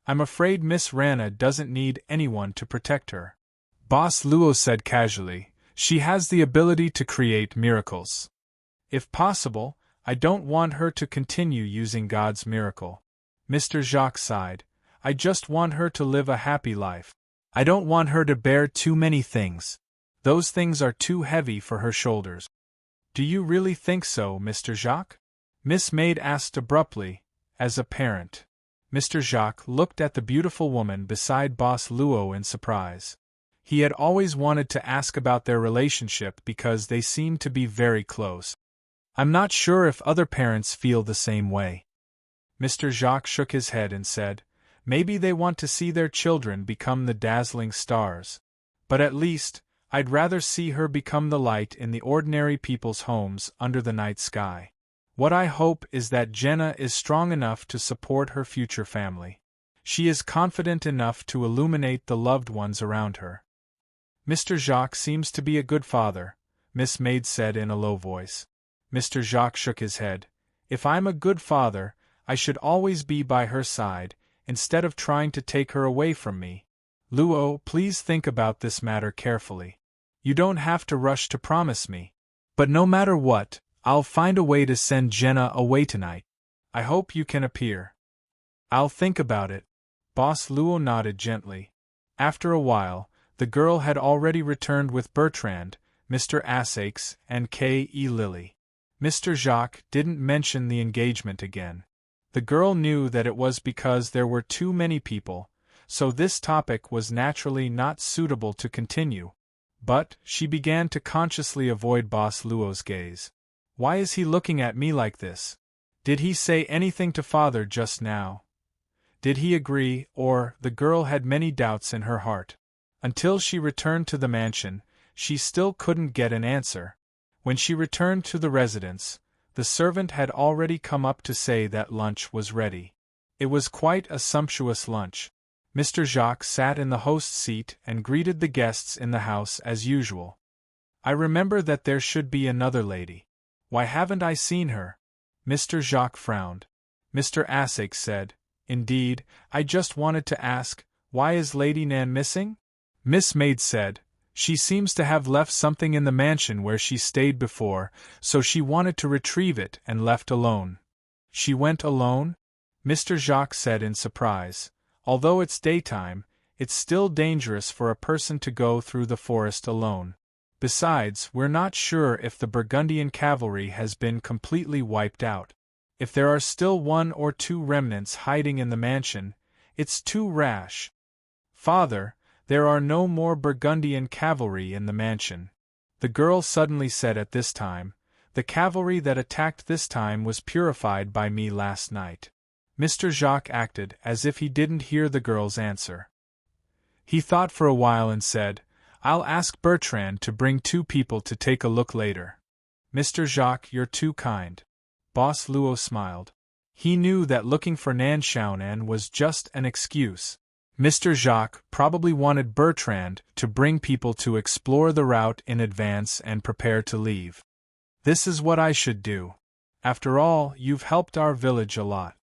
I'm afraid Miss Rana doesn't need anyone to protect her," Boss Luo said casually. "She has the ability to create miracles. If possible, I don't want her to continue using God's miracle." Mr. Jacques sighed. "I just want her to live a happy life. I don't want her to bear too many things. Those things are too heavy for her shoulders." "Do you really think so, Mr. Jacques?" Miss Maid asked abruptly, as a parent. Mr. Jacques looked at the beautiful woman beside Boss Luo in surprise. He had always wanted to ask about their relationship because they seemed to be very close. "I'm not sure if other parents feel the same way." Mr. Jacques shook his head and said, "Maybe they want to see their children become the dazzling stars. But at least, I'd rather see her become the light in the ordinary people's homes under the night sky. What I hope is that Jenna is strong enough to support her future family. She is confident enough to illuminate the loved ones around her." "Mr. Jacques seems to be a good father," Miss Maid said in a low voice. Mr. Jacques shook his head. "If I'm a good father, I should always be by her side, instead of trying to take her away from me. Luo, please think about this matter carefully. You don't have to rush to promise me. But no matter what, I'll find a way to send Jenna away tonight. I hope you can appear." "I'll think about it." Boss Luo nodded gently. After a while, the girl had already returned with Bertrand, Mr. Asakes, and K.E. Lilly. Mr. Jacques didn't mention the engagement again. The girl knew that it was because there were too many people, so this topic was naturally not suitable to continue. But she began to consciously avoid Boss Luo's gaze. "Why is he looking at me like this? Did he say anything to father just now? Did he agree?" Or, the girl had many doubts in her heart. Until she returned to the mansion, she still couldn't get an answer. When she returned to the residence, the servant had already come up to say that lunch was ready. It was quite a sumptuous lunch. Mr. Jacques sat in the host's seat and greeted the guests in the house as usual. "I remember that there should be another lady. Why haven't I seen her?" Mr. Jacques frowned. Mr. Asake said, "Indeed, I just wanted to ask, why is Lady Nan missing?" Miss Maid said, "She seems to have left something in the mansion where she stayed before, so she wanted to retrieve it and left alone." "She went alone?" Mr. Jacques said in surprise. "Although it's daytime, it's still dangerous for a person to go through the forest alone. Besides, we're not sure if the Burgundian cavalry has been completely wiped out. If there are still 1 or 2 remnants hiding in the mansion, it's too rash. Father, there are no more Burgundian cavalry in the mansion," the girl suddenly said at this time. "The cavalry that attacked this time was purified by me last night." Mr. Jacques acted as if he didn't hear the girl's answer. He thought for a while and said, "I'll ask Bertrand to bring 2 people to take a look later." "Mr. Jacques, you're too kind." Boss Luo smiled. He knew that looking for Nan Xiaonan was just an excuse. Mr. Jacques probably wanted Bertrand to bring people to explore the route in advance and prepare to leave. This is what I should do. After all, you've helped our village a lot.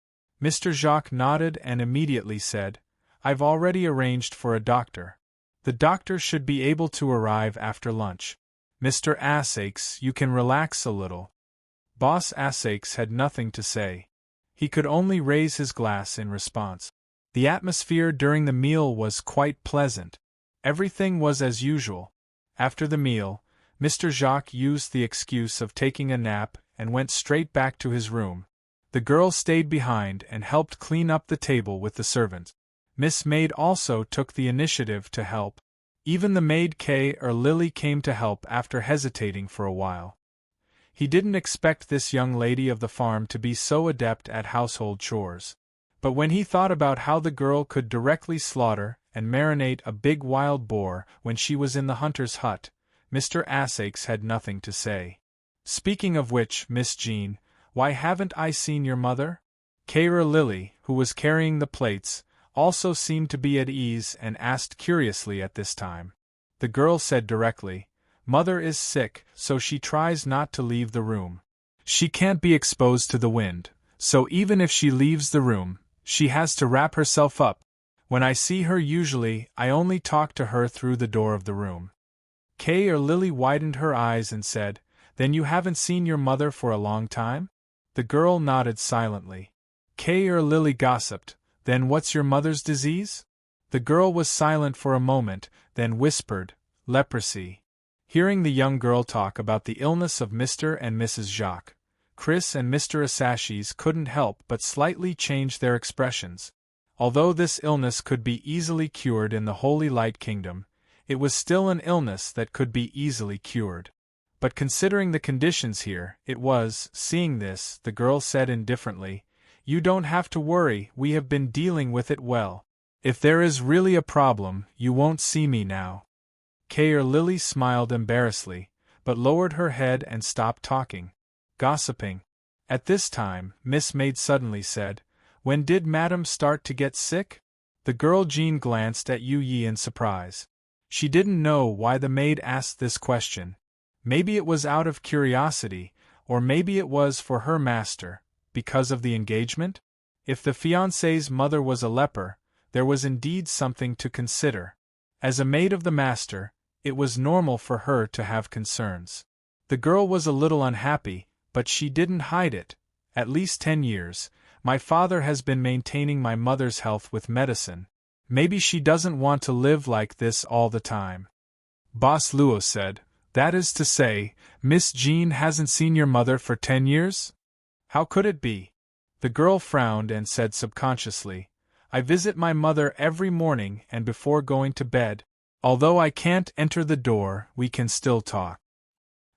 Mr. Jacques nodded and immediately said, I've already arranged for a doctor. The doctor should be able to arrive after lunch. Mr. Assaix, you can relax a little. Boss Assaix had nothing to say. He could only raise his glass in response. The atmosphere during the meal was quite pleasant. Everything was as usual. After the meal, Mr. Jacques used the excuse of taking a nap and went straight back to his room. The girl stayed behind and helped clean up the table with the servant. Miss Maid also took the initiative to help. Even the maid Kay or Lily came to help after hesitating for a while. He didn't expect this young lady of the farm to be so adept at household chores. But when he thought about how the girl could directly slaughter and marinate a big wild boar when she was in the hunter's hut, Mr. Assaix had nothing to say. Speaking of which, Miss Jean, why haven't I seen your mother? Kara Lily, who was carrying the plates, also seemed to be at ease and asked curiously at this time. The girl said directly, Mother is sick, so she tries not to leave the room. She can't be exposed to the wind, so even if she leaves the room, she has to wrap herself up. When I see her usually, I only talk to her through the door of the room. Kay or Lily widened her eyes and said, Then you haven't seen your mother for a long time? The girl nodded silently. Kay or Lily gossiped, Then what's your mother's disease? The girl was silent for a moment, then whispered, Leprosy. Hearing the young girl talk about the illness of Mr. and Mrs. Jacques, Chris and Mr. Assaches couldn't help but slightly change their expressions. Although this illness could be easily cured in the Holy Light Kingdom, it was still an illness that could be easily cured. But considering the conditions here, it was, seeing this, the girl said indifferently, You don't have to worry, we have been dealing with it well. If there is really a problem, you won't see me now. Kay or Lily smiled embarrassedly, but lowered her head and stopped talking. Gossiping. At this time, Miss Maid suddenly said, When did Madame start to get sick? The girl Jean glanced at Yu Yi in surprise. She didn't know why the maid asked this question. Maybe it was out of curiosity, or maybe it was for her master, because of the engagement? If the fiancé's mother was a leper, there was indeed something to consider. As a maid of the master, it was normal for her to have concerns. The girl was a little unhappy, but she didn't hide it. At least 10 years, my father has been maintaining my mother's health with medicine. Maybe she doesn't want to live like this all the time. Boss Luo said, That is to say, Miss Jean hasn't seen your mother for 10 years? How could it be? The girl frowned and said subconsciously, I visit my mother every morning and before going to bed. Although I can't enter the door, we can still talk.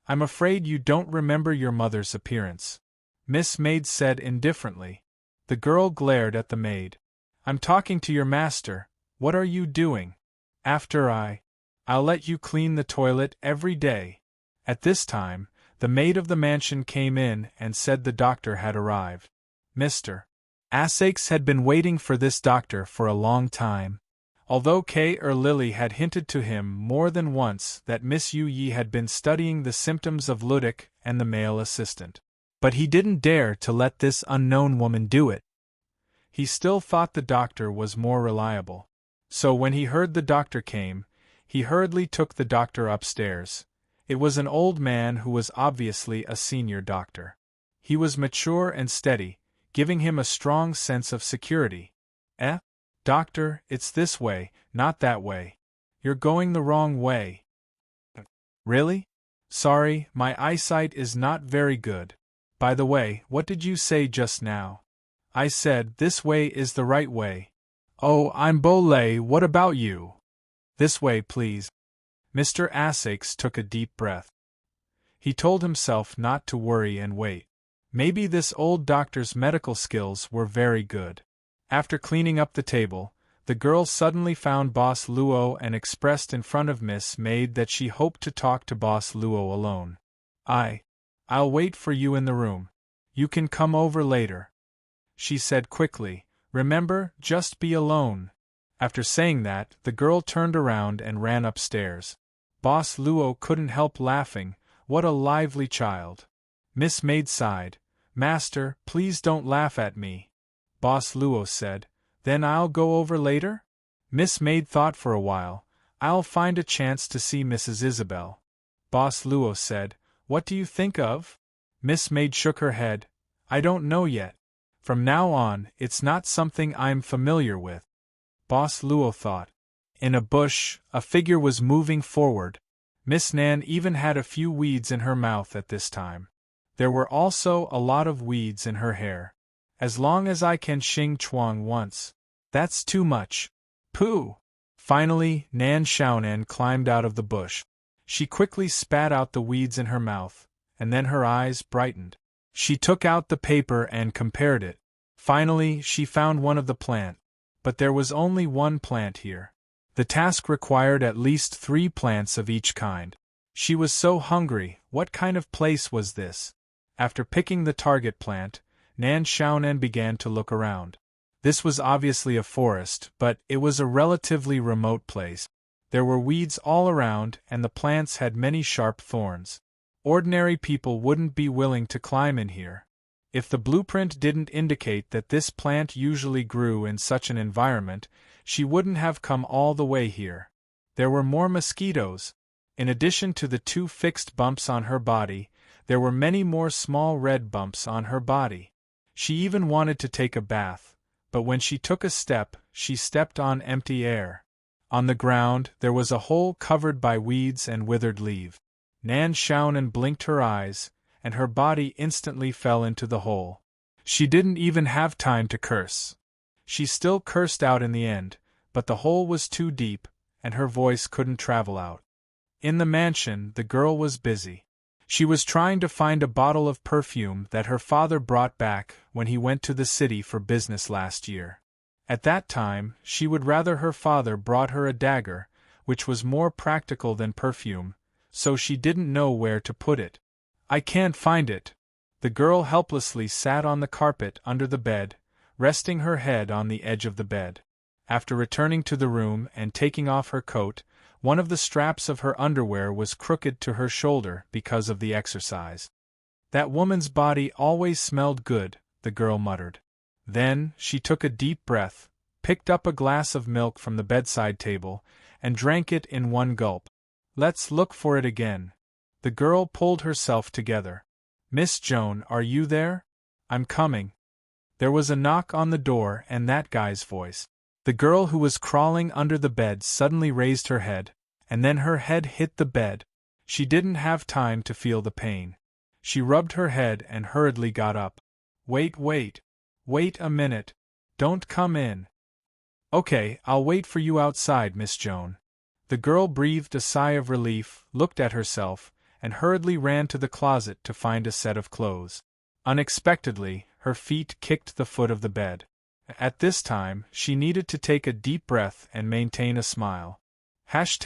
I'm afraid you don't remember your mother's appearance. Miss Maid said indifferently. The girl glared at the maid. I'm talking to your master. What are you doing? After I'll let you clean the toilet every day. At this time, the maid of the mansion came in and said the doctor had arrived. Mr. Assaix had been waiting for this doctor for a long time. Although Kay or Lily had hinted to him more than once that Miss Yu Yi had been studying the symptoms of Ludic and the male assistant. But he didn't dare to let this unknown woman do it. He still thought the doctor was more reliable. So when he heard the doctor came, he hurriedly took the doctor upstairs. It was an old man who was obviously a senior doctor. He was mature and steady, giving him a strong sense of security. Doctor, it's this way, not that way. You're going the wrong way. Really? Sorry, my eyesight is not very good. By the way, what did you say just now? I said, this way is the right way. Oh, I'm Bolay, what about you? This way, please. Mr. Assaix took a deep breath. He told himself not to worry and wait. Maybe this old doctor's medical skills were very good. After cleaning up the table, the girl suddenly found Boss Luo and expressed in front of Miss Maid that she hoped to talk to Boss Luo alone. I'll wait for you in the room. You can come over later. She said quickly, Remember, just be alone. After saying that, the girl turned around and ran upstairs. Boss Luo couldn't help laughing. What a lively child. Miss Maid sighed. Master, please don't laugh at me. Boss Luo said. Then I'll go over later? Miss Maid thought for a while. I'll find a chance to see Mrs. Isabel. Boss Luo said. What do you think of? Miss Maid shook her head. I don't know yet. From now on, it's not something I'm familiar with. Boss Luo thought. In a bush, a figure was moving forward. Miss Nan even had a few weeds in her mouth at this time. There were also a lot of weeds in her hair. As long as I can Xing Chuang once. That's too much. Pooh! Finally, Nan Xiaonan climbed out of the bush. She quickly spat out the weeds in her mouth, and then her eyes brightened. She took out the paper and compared it. Finally, she found one of the plant. But there was only one plant here. The task required at least 3 plants of each kind. She was so hungry. What kind of place was this? After picking the target plant, Nan Xiaonan began to look around. This was obviously a forest, but it was a relatively remote place. There were weeds all around, and the plants had many sharp thorns. Ordinary people wouldn't be willing to climb in here. If the blueprint didn't indicate that this plant usually grew in such an environment, she wouldn't have come all the way here. There were more mosquitoes. In addition to the 2 fixed bumps on her body, there were many more small red bumps on her body. She even wanted to take a bath, but when she took a step, she stepped on empty air. On the ground, there was a hole covered by weeds and withered leaves. Nan Xiaonan blinked her eyes, and her body instantly fell into the hole. She didn't even have time to curse. She still cursed out in the end, but the hole was too deep, and her voice couldn't travel out. In the mansion, the girl was busy. She was trying to find a bottle of perfume that her father brought back when he went to the city for business last year. At that time, she would rather her father brought her a dagger, which was more practical than perfume, so she didn't know where to put it. I can't find it. The girl helplessly sat on the carpet under the bed, resting her head on the edge of the bed. After returning to the room and taking off her coat, one of the straps of her underwear was crooked to her shoulder because of the exercise. That woman's body always smelled good, the girl muttered. Then, she took a deep breath, picked up a glass of milk from the bedside table, and drank it in one gulp. Let's look for it again. The girl pulled herself together. Miss Joan, are you there? I'm coming. There was a knock on the door and that guy's voice. The girl who was crawling under the bed suddenly raised her head, and then her head hit the bed. She didn't have time to feel the pain. She rubbed her head and hurriedly got up. Wait a minute. Don't come in. Okay, I'll wait for you outside, Miss Joan. The girl breathed a sigh of relief, looked at herself, and hurriedly ran to the closet to find a set of clothes. Unexpectedly, her feet kicked the foot of the bed. At this time, she needed to take a deep breath and maintain a smile. #########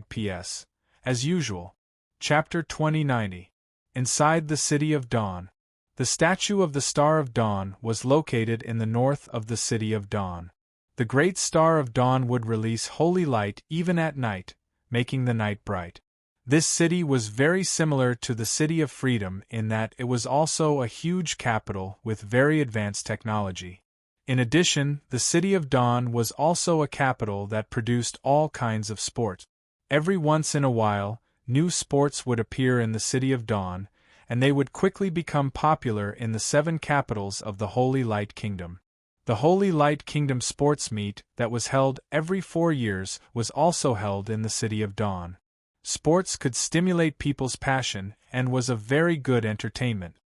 PS. As usual. Chapter 2090. Inside the City of Dawn. The statue of the Star of Dawn was located in the north of the City of Dawn. The great Star of Dawn would release holy light even at night, making the night bright. This city was very similar to the City of Freedom in that it was also a huge capital with very advanced technology. In addition, the City of Dawn was also a capital that produced all kinds of sport. Every once in a while, new sports would appear in the City of Dawn, and they would quickly become popular in the 7 capitals of the Holy Light Kingdom. The Holy Light Kingdom sports meet that was held every 4 years was also held in the City of Dawn. Sports could stimulate people's passion and was a very good entertainment.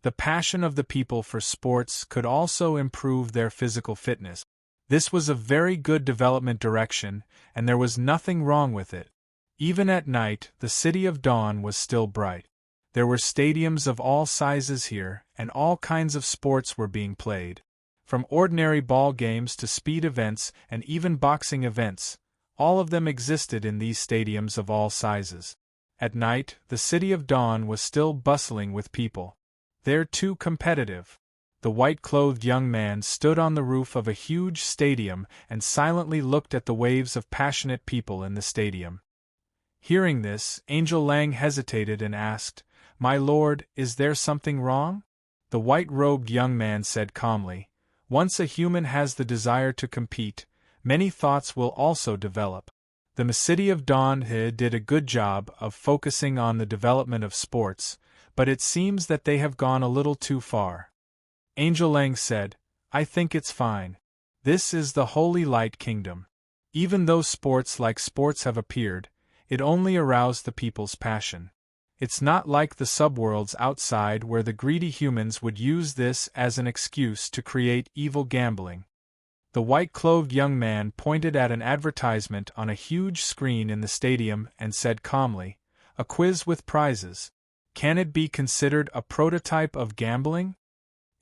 The passion of the people for sports could also improve their physical fitness. This was a very good development direction, and there was nothing wrong with it. Even at night, the City of Dawn was still bright. There were stadiums of all sizes here, and all kinds of sports were being played. From ordinary ball games to speed events and even boxing events, all of them existed in these stadiums of all sizes. At night, the City of Dawn was still bustling with people. They're too competitive. the white-clothed young man stood on the roof of a huge stadium and silently looked at the waves of passionate people in the stadium. Hearing this, Angel Lang hesitated and asked, "My lord, is there something wrong?" The white-robed young man said calmly, "Once a human has the desire to compete, many thoughts will also develop. The City of Dawn did a good job of focusing on the development of sports, but it seems that they have gone a little too far." Angel Lang said, "I think it's fine. This is the Holy Light Kingdom. Even though sports like sports have appeared, it only aroused the people's passion. It's not like the subworlds outside where the greedy humans would use this as an excuse to create evil gambling." The white-clothed young man pointed at an advertisement on a huge screen in the stadium and said calmly, "A quiz with prizes. Can it be considered a prototype of gambling?"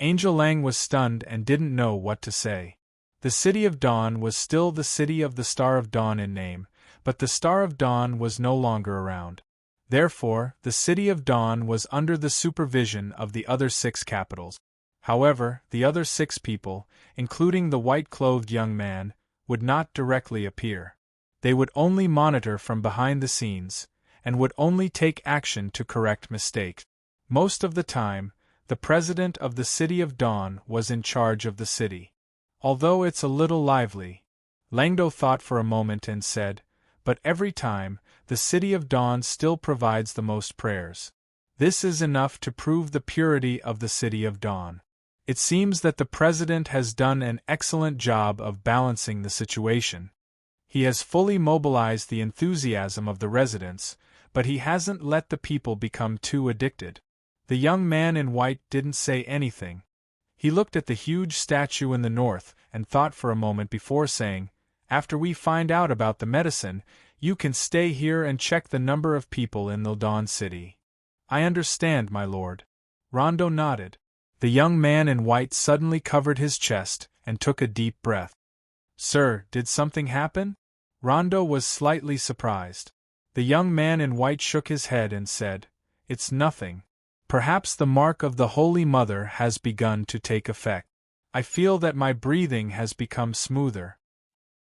Angel Lang was stunned and didn't know what to say. The City of Dawn was still the City of the Star of Dawn in name, but the Star of Dawn was no longer around. Therefore, the City of Dawn was under the supervision of the other 6 capitals. However, the other 6 people, including the white-clothed young man, would not directly appear. They would only monitor from behind the scenes, and would only take action to correct mistakes. Most of the time, the president of the City of Dawn was in charge of the city. Although it's a little lively, Langdo thought for a moment and said, "But every time, the City of Dawn still provides the most prayers. This is enough to prove the purity of the City of Dawn. It seems that the president has done an excellent job of balancing the situation. He has fully mobilized the enthusiasm of the residents, but he hasn't let the people become too addicted." The young man in white didn't say anything. He looked at the huge statue in the north and thought for a moment before saying, "After we find out about the medicine, you can stay here and check the number of people in the Dawn City." "I understand, my lord." Rondo nodded. The young man in white suddenly covered his chest and took a deep breath. "Sir, did something happen?" Rondo was slightly surprised. The young man in white shook his head and said, "It's nothing. Perhaps the mark of the Holy Mother has begun to take effect. I feel that my breathing has become smoother."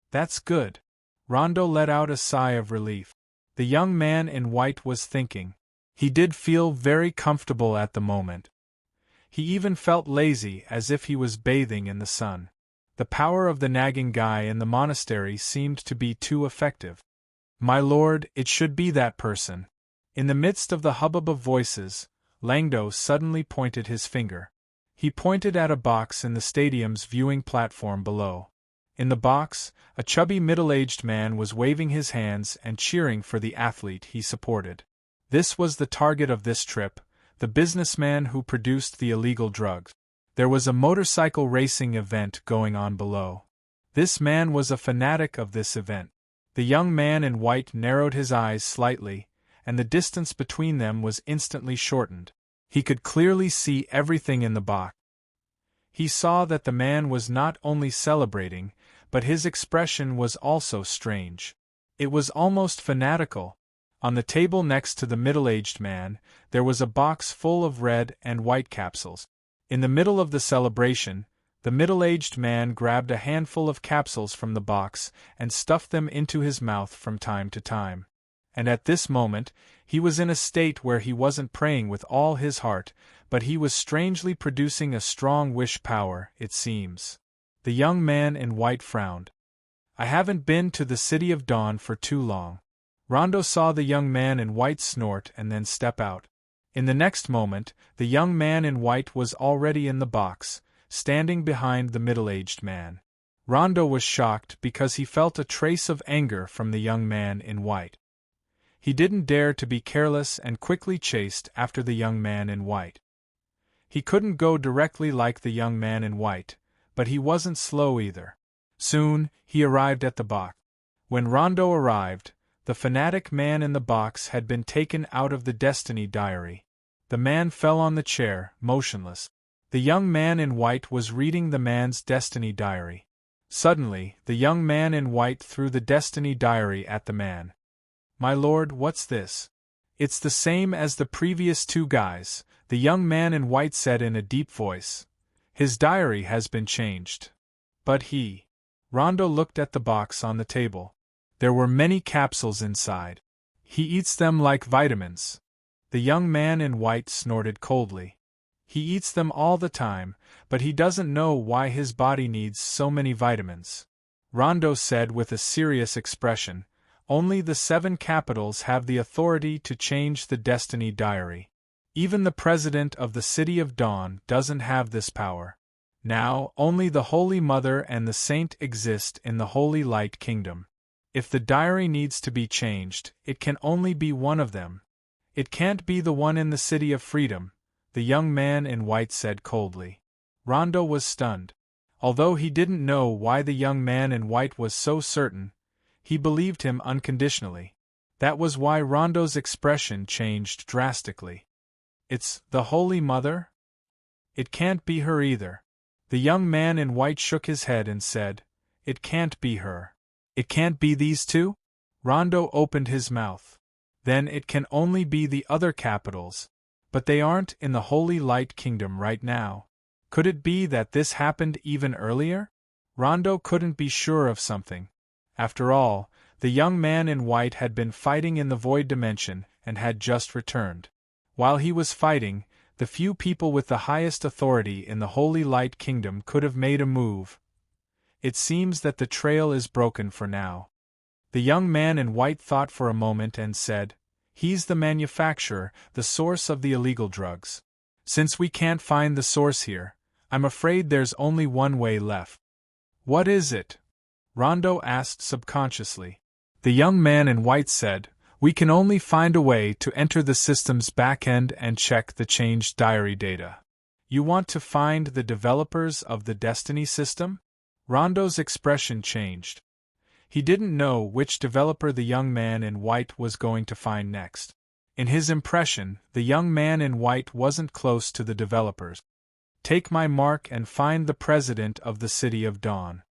"That's good." Rondo let out a sigh of relief. The young man in white was thinking. He did feel very comfortable at the moment. He even felt lazy, as if he was bathing in the sun. The power of the nagging guy in the monastery seemed to be too effective. "My lord, it should be that person." In the midst of the hubbub of voices, Langdo suddenly pointed his finger. He pointed at a box in the stadium's viewing platform below. In the box, a chubby middle-aged man was waving his hands and cheering for the athlete he supported. This was the target of this trip, the businessman who produced the illegal drugs. There was a motorcycle racing event going on below. This man was a fanatic of this event. The young man in white narrowed his eyes slightly, and the distance between them was instantly shortened. He could clearly see everything in the box. He saw that the man was not only celebrating, but his expression was also strange. It was almost fanatical. On the table next to the middle-aged man, there was a box full of red and white capsules. In the middle of the celebration, the middle-aged man grabbed a handful of capsules from the box and stuffed them into his mouth from time to time. And at this moment, he was in a state where he wasn't praying with all his heart, but he was strangely producing a strong wish power, it seems. The young man in white frowned. "I haven't been to the City of Dawn for too long." Rondo saw the young man in white snort and then step out. In the next moment, the young man in white was already in the box, standing behind the middle-aged man. Rondo was shocked because he felt a trace of anger from the young man in white. He didn't dare to be careless and quickly chased after the young man in white. He couldn't go directly like the young man in white, but he wasn't slow either. Soon, he arrived at the box. When Rondo arrived, the fanatic man in the box had been taken out of the Destiny Diary. The man fell on the chair, motionless. The young man in white was reading the man's Destiny Diary. Suddenly, the young man in white threw the Destiny Diary at the man. "My lord, what's this?" "It's the same as the previous 2 guys," the young man in white said in a deep voice. His diary has been changed. But he. Rondo looked at the box on the table. There were many capsules inside. He eats them like vitamins. The young man in white snorted coldly. He eats them all the time, but he doesn't know why his body needs so many vitamins. Rondo said with a serious expression, only the 7 capitals have the authority to change the destiny diary. Even the president of the City of Dawn doesn't have this power. Now, only the Holy Mother and the Saint exist in the Holy Light Kingdom. If the diary needs to be changed, it can only be one of them. It can't be the one in the City of Freedom, the young man in white said coldly. Rondo was stunned. Although he didn't know why the young man in white was so certain, he believed him unconditionally. That was why Rondo's expression changed drastically. It's the Holy Mother? It can't be her either. The young man in white shook his head and said, it can't be her. It can't be these two? Rondo opened his mouth. Then it can only be the other capitals. But they aren't in the Holy Light Kingdom right now. Could it be that this happened even earlier? Rondo couldn't be sure of something. After all, the young man in white had been fighting in the void dimension and had just returned. While he was fighting, the few people with the highest authority in the Holy Light Kingdom could have made a move. It seems that the trail is broken for now. The young man in white thought for a moment and said, he's the manufacturer, the source of the illegal drugs. Since we can't find the source here, I'm afraid there's only one way left. What is it? Rondo asked subconsciously. The young man in white said, we can only find a way to enter the system's back-end and check the changed diary data. You want to find the developers of the Destiny system? Rondo's expression changed. He didn't know which developer the young man in white was going to find next. In his impression, the young man in white wasn't close to the developers. Take my mark and find the president of the City of Dawn.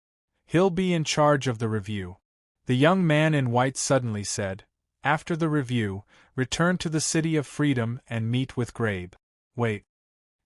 He'll be in charge of the review. The young man in white suddenly said, after the review, return to the City of Freedom and meet with Grabe. Wait.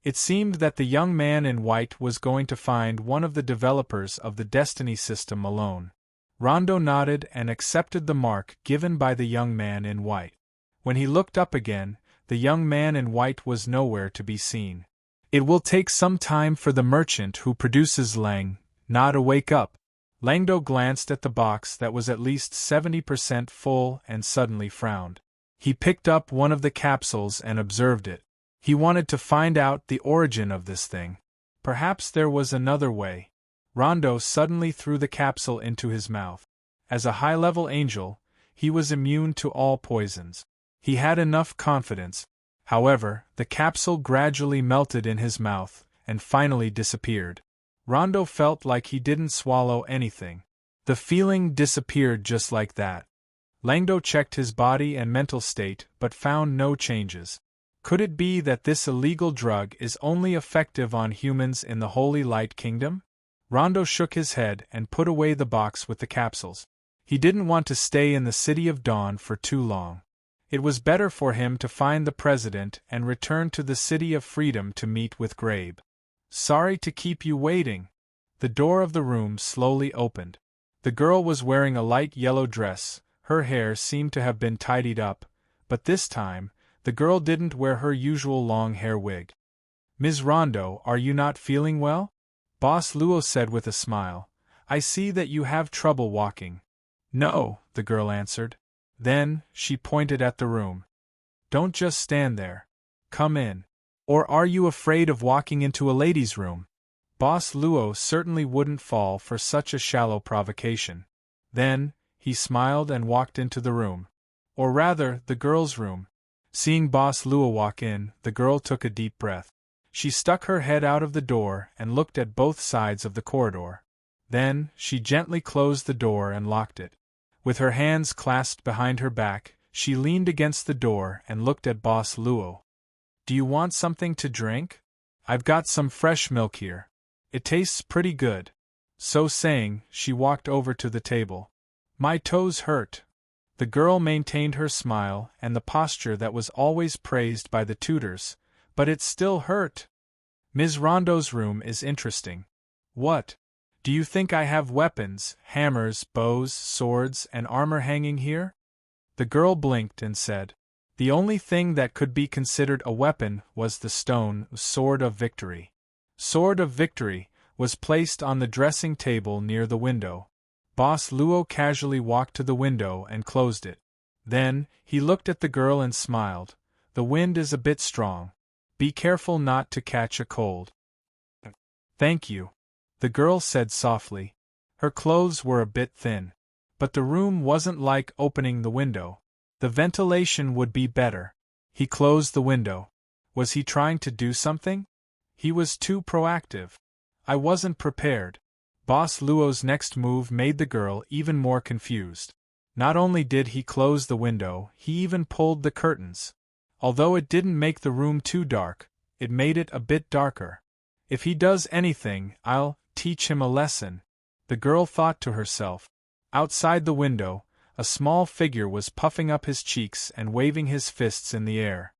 It seemed that the young man in white was going to find one of the developers of the Destiny system alone. Rondo nodded and accepted the mark given by the young man in white. When he looked up again, the young man in white was nowhere to be seen. It will take some time for the merchant who produces Lang Na to wake up. Langdo glanced at the box that was at least 70% full and suddenly frowned. He picked up one of the capsules and observed it. He wanted to find out the origin of this thing. Perhaps there was another way. Rondo suddenly threw the capsule into his mouth. As a high-level angel, he was immune to all poisons. He had enough confidence. However, the capsule gradually melted in his mouth and finally disappeared. Rondo felt like he didn't swallow anything. The feeling disappeared just like that. Langdo checked his body and mental state but found no changes. Could it be that this illegal drug is only effective on humans in the Holy Light Kingdom? Rondo shook his head and put away the box with the capsules. He didn't want to stay in the City of Dawn for too long. It was better for him to find the president and return to the City of Freedom to meet with Grabe. Sorry to keep you waiting. The door of the room slowly opened. The girl was wearing a light yellow dress. Her hair seemed to have been tidied up, but this time, the girl didn't wear her usual long hair wig. Ms. Rondo, are you not feeling well? Boss Luo said with a smile. I see that you have trouble walking. No, the girl answered. Then, she pointed at the room. Don't just stand there. Come in. Or are you afraid of walking into a ladies' room? Boss Luo certainly wouldn't fall for such a shallow provocation. Then, he smiled and walked into the room. Or rather, the girl's room. Seeing Boss Luo walk in, the girl took a deep breath. She stuck her head out of the door and looked at both sides of the corridor. Then, she gently closed the door and locked it. With her hands clasped behind her back, she leaned against the door and looked at Boss Luo. Do you want something to drink? I've got some fresh milk here. It tastes pretty good. So saying, she walked over to the table. My toes hurt. The girl maintained her smile and the posture that was always praised by the tutors, but it still hurt. Ms. Rondo's room is interesting. What? Do you think I have weapons, hammers, bows, swords, and armor hanging here? The girl blinked and said, the only thing that could be considered a weapon was the stone sword of victory. Sword of victory was placed on the dressing table near the window. Boss Luo casually walked to the window and closed it. Then, he looked at the girl and smiled. The wind is a bit strong. Be careful not to catch a cold. Thank you, the girl said softly. Her clothes were a bit thin. But the room wasn't like opening the window. The ventilation would be better. He closed the window. Was he trying to do something? He was too proactive. I wasn't prepared. Boss Luo's next move made the girl even more confused. Not only did he close the window, he even pulled the curtains. Although it didn't make the room too dark, it made it a bit darker. If he does anything, I'll teach him a lesson, the girl thought to herself. Outside the window, a small figure was puffing up his cheeks and waving his fists in the air.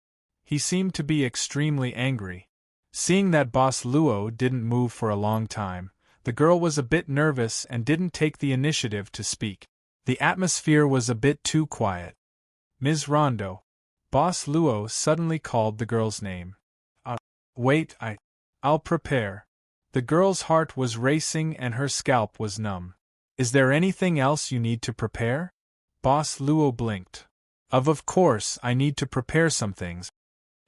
He seemed to be extremely angry. Seeing that Boss Luo didn't move for a long time, the girl was a bit nervous and didn't take the initiative to speak. The atmosphere was a bit too quiet. Ms. Rondo. Boss Luo suddenly called the girl's name. Wait, I'll prepare. The girl's heart was racing and her scalp was numb. Is there anything else you need to prepare? Boss Luo blinked. Of course, I need to prepare some things.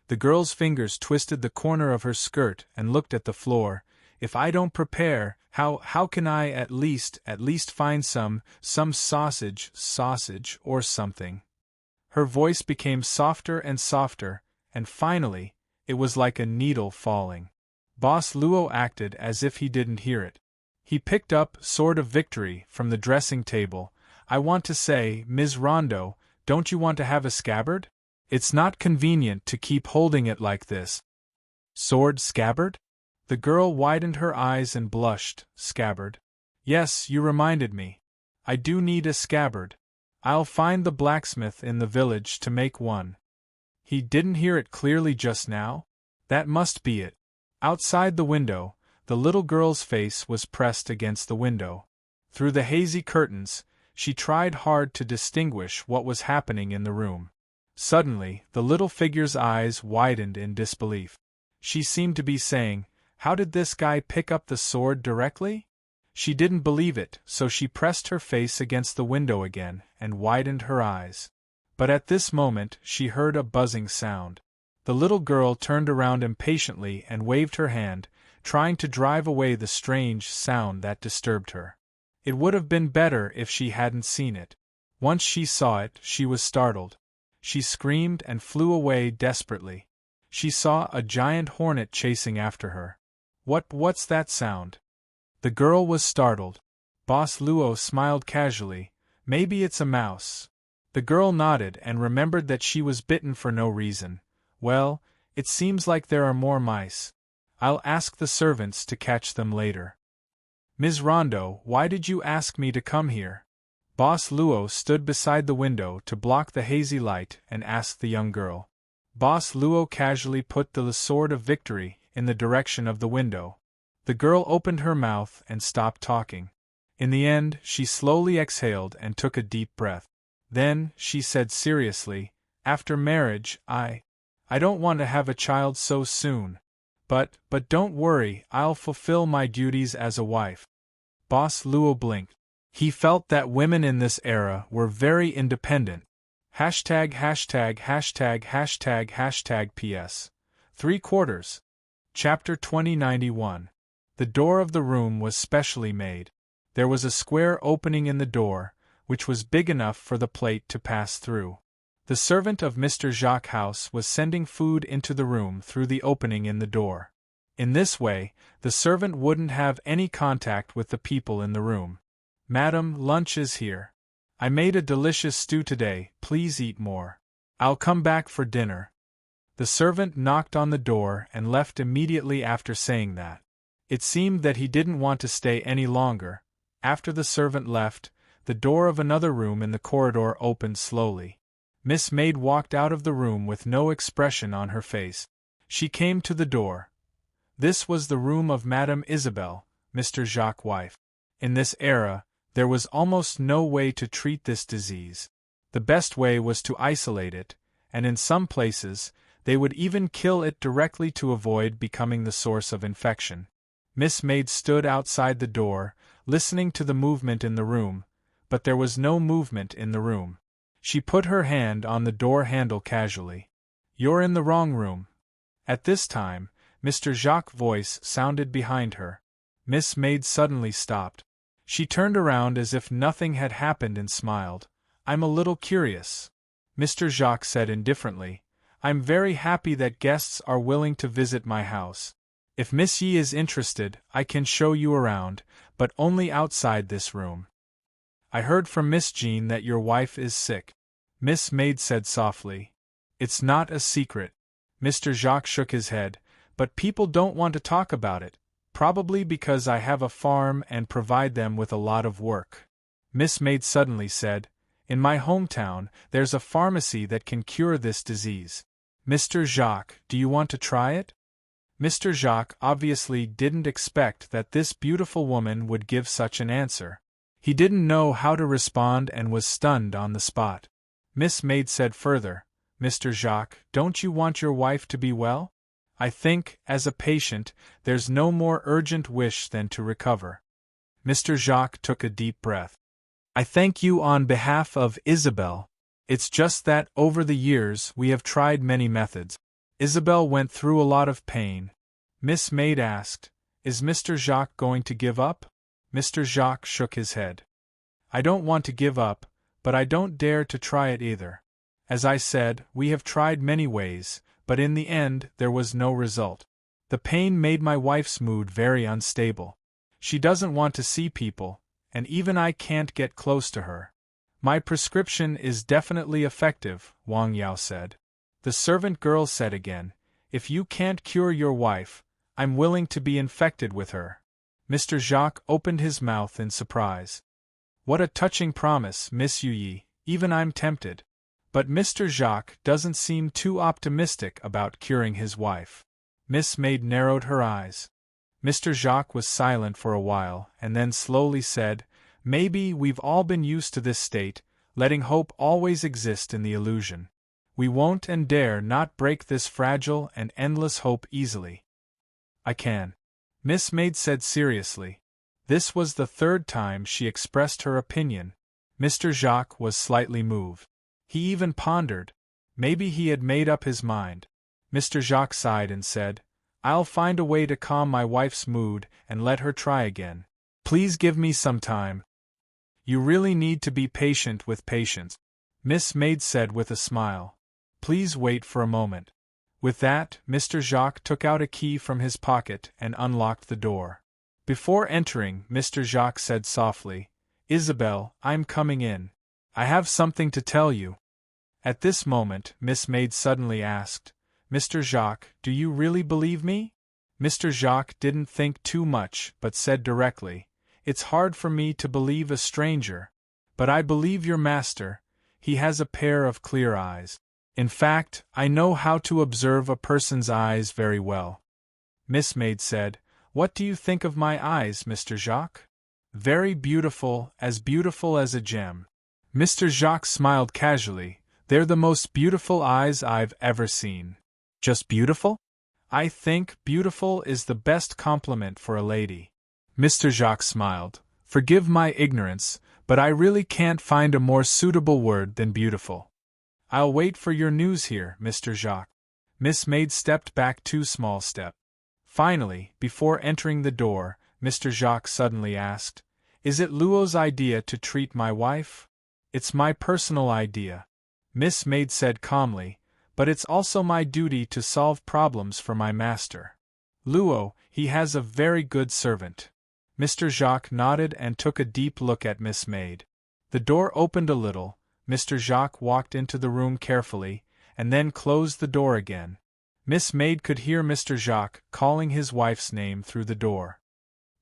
The girl's fingers twisted the corner of her skirt and looked at the floor. If I don't prepare, how can I at least find some sausage or something? Her voice became softer and softer, and finally, it was like a needle falling. Boss Luo acted as if he didn't hear it. He picked up Sword of Victory from the dressing table. I want to say, Ms. Rondo, don't you want to have a scabbard? It's not convenient to keep holding it like this. Sword scabbard? The girl widened her eyes and blushed. Scabbard. Yes, you reminded me. I do need a scabbard. I'll find the blacksmith in the village to make one. He didn't hear it clearly just now? That must be it. Outside the window, the little girl's face was pressed against the window. Through the hazy curtains, she tried hard to distinguish what was happening in the room. Suddenly, the little figure's eyes widened in disbelief. She seemed to be saying, how did this guy pick up the sword directly? She didn't believe it, so she pressed her face against the window again and widened her eyes. But at this moment, she heard a buzzing sound. The little girl turned around impatiently and waved her hand, trying to drive away the strange sound that disturbed her. It would have been better if she hadn't seen it. Once she saw it, she was startled. She screamed and flew away desperately. She saw a giant hornet chasing after her. What's that sound? The girl was startled. Boss Luo smiled casually. Maybe it's a mouse. The girl nodded and remembered that she was bitten for no reason. Well, it seems like there are more mice. I'll ask the servants to catch them later. Ms. Rondo, why did you ask me to come here? Boss Luo stood beside the window to block the hazy light and asked the young girl. Boss Luo casually put the Sword of Victory in the direction of the window. The girl opened her mouth and stopped talking. In the end, she slowly exhaled and took a deep breath. Then, she said seriously, after marriage, I don't want to have a child so soon. But don't worry, I'll fulfill my duties as a wife. Boss Luo blinked. He felt that women in this era were very independent. ########PS. 3/4. Chapter 2091. The door of the room was specially made. There was a square opening in the door, which was big enough for the plate to pass through. The servant of Mr. Jacques' house was sending food into the room through the opening in the door. In this way, the servant wouldn't have any contact with the people in the room. Madam, lunch is here. I made a delicious stew today, please eat more. I'll come back for dinner. The servant knocked on the door and left immediately after saying that. It seemed that he didn't want to stay any longer. After the servant left, the door of another room in the corridor opened slowly. Miss Maid walked out of the room with no expression on her face. She came to the door. This was the room of Madame Isabelle, Mr. Jacques' wife. In this era, there was almost no way to treat this disease. The best way was to isolate it, and in some places, they would even kill it directly to avoid becoming the source of infection. Miss Maid stood outside the door, listening to the movement in the room, but there was no movement in the room. She put her hand on the door handle casually. "You're in the wrong room." At this time, Mr. Jacques' voice sounded behind her. Miss Maid suddenly stopped. She turned around as if nothing had happened and smiled. "I'm a little curious," Mr. Jacques said indifferently. "I'm very happy that guests are willing to visit my house. If Miss Yi is interested, I can show you around, but only outside this room." "I heard from Miss Jean that your wife is sick," Miss Maid said softly. "It's not a secret." Mr. Jacques shook his head. "But people don't want to talk about it, probably because I have a farm and provide them with a lot of work." Miss Maid suddenly said, "In my hometown, there's a pharmacy that can cure this disease. Mr. Jacques, do you want to try it?" Mr. Jacques obviously didn't expect that this beautiful woman would give such an answer. He didn't know how to respond and was stunned on the spot. Miss Maid said further, "Mr. Jacques, don't you want your wife to be well? I think, as a patient, there's no more urgent wish than to recover." Mr. Jacques took a deep breath. "I thank you on behalf of Isabelle. It's just that, over the years, we have tried many methods. Isabelle went through a lot of pain." Miss Maid asked, "Is Mr. Jacques going to give up?" Mr. Jacques shook his head. "I don't want to give up, but I don't dare to try it either. As I said, we have tried many ways, but in the end there was no result. The pain made my wife's mood very unstable. She doesn't want to see people, and even I can't get close to her." "My prescription is definitely effective," Wang Yao said. The servant girl said again, "If you can't cure your wife, I'm willing to be infected with her." Mr. Jacques opened his mouth in surprise. "What a touching promise, Miss Yi, even I'm tempted." But Mr. Jacques doesn't seem too optimistic about curing his wife. Miss Maid narrowed her eyes. Mr. Jacques was silent for a while, and then slowly said, "Maybe we've all been used to this state, letting hope always exist in the illusion. We won't and dare not break this fragile and endless hope easily." "I can," Miss Maid said seriously. This was the third time she expressed her opinion. Mr. Jacques was slightly moved. He even pondered. Maybe he had made up his mind. Mr. Jacques sighed and said, "I'll find a way to calm my wife's mood and let her try again. Please give me some time." "You really need to be patient with patience," Miss Maid said with a smile. "Please wait for a moment." With that, Mr. Jacques took out a key from his pocket and unlocked the door. Before entering, Mr. Jacques said softly, "Isabelle, I'm coming in. I have something to tell you." At this moment, Miss Maid suddenly asked, "Mr. Jacques, do you really believe me?" Mr. Jacques didn't think too much, but said directly, "It's hard for me to believe a stranger. But I believe your master. He has a pair of clear eyes. In fact, I know how to observe a person's eyes very well." Miss Maid said, "What do you think of my eyes, Mr. Jacques?" "Very beautiful as a gem." Mr. Jacques smiled casually. "They're the most beautiful eyes I've ever seen." "Just beautiful?" "I think beautiful is the best compliment for a lady." Mr. Jacques smiled. "Forgive my ignorance, but I really can't find a more suitable word than beautiful." "I'll wait for your news here, Mr. Jacques." Miss Maid stepped back 2 small steps. Finally, before entering the door, Mr. Jacques suddenly asked, "Is it Luo's idea to treat my wife?" "It's my personal idea," Miss Maid said calmly, "but it's also my duty to solve problems for my master. Luo, he has a very good servant." Mr. Jacques nodded and took a deep look at Miss Maid. The door opened a little. Mr. Jacques walked into the room carefully, and then closed the door again. Miss Maid could hear Mr. Jacques calling his wife's name through the door.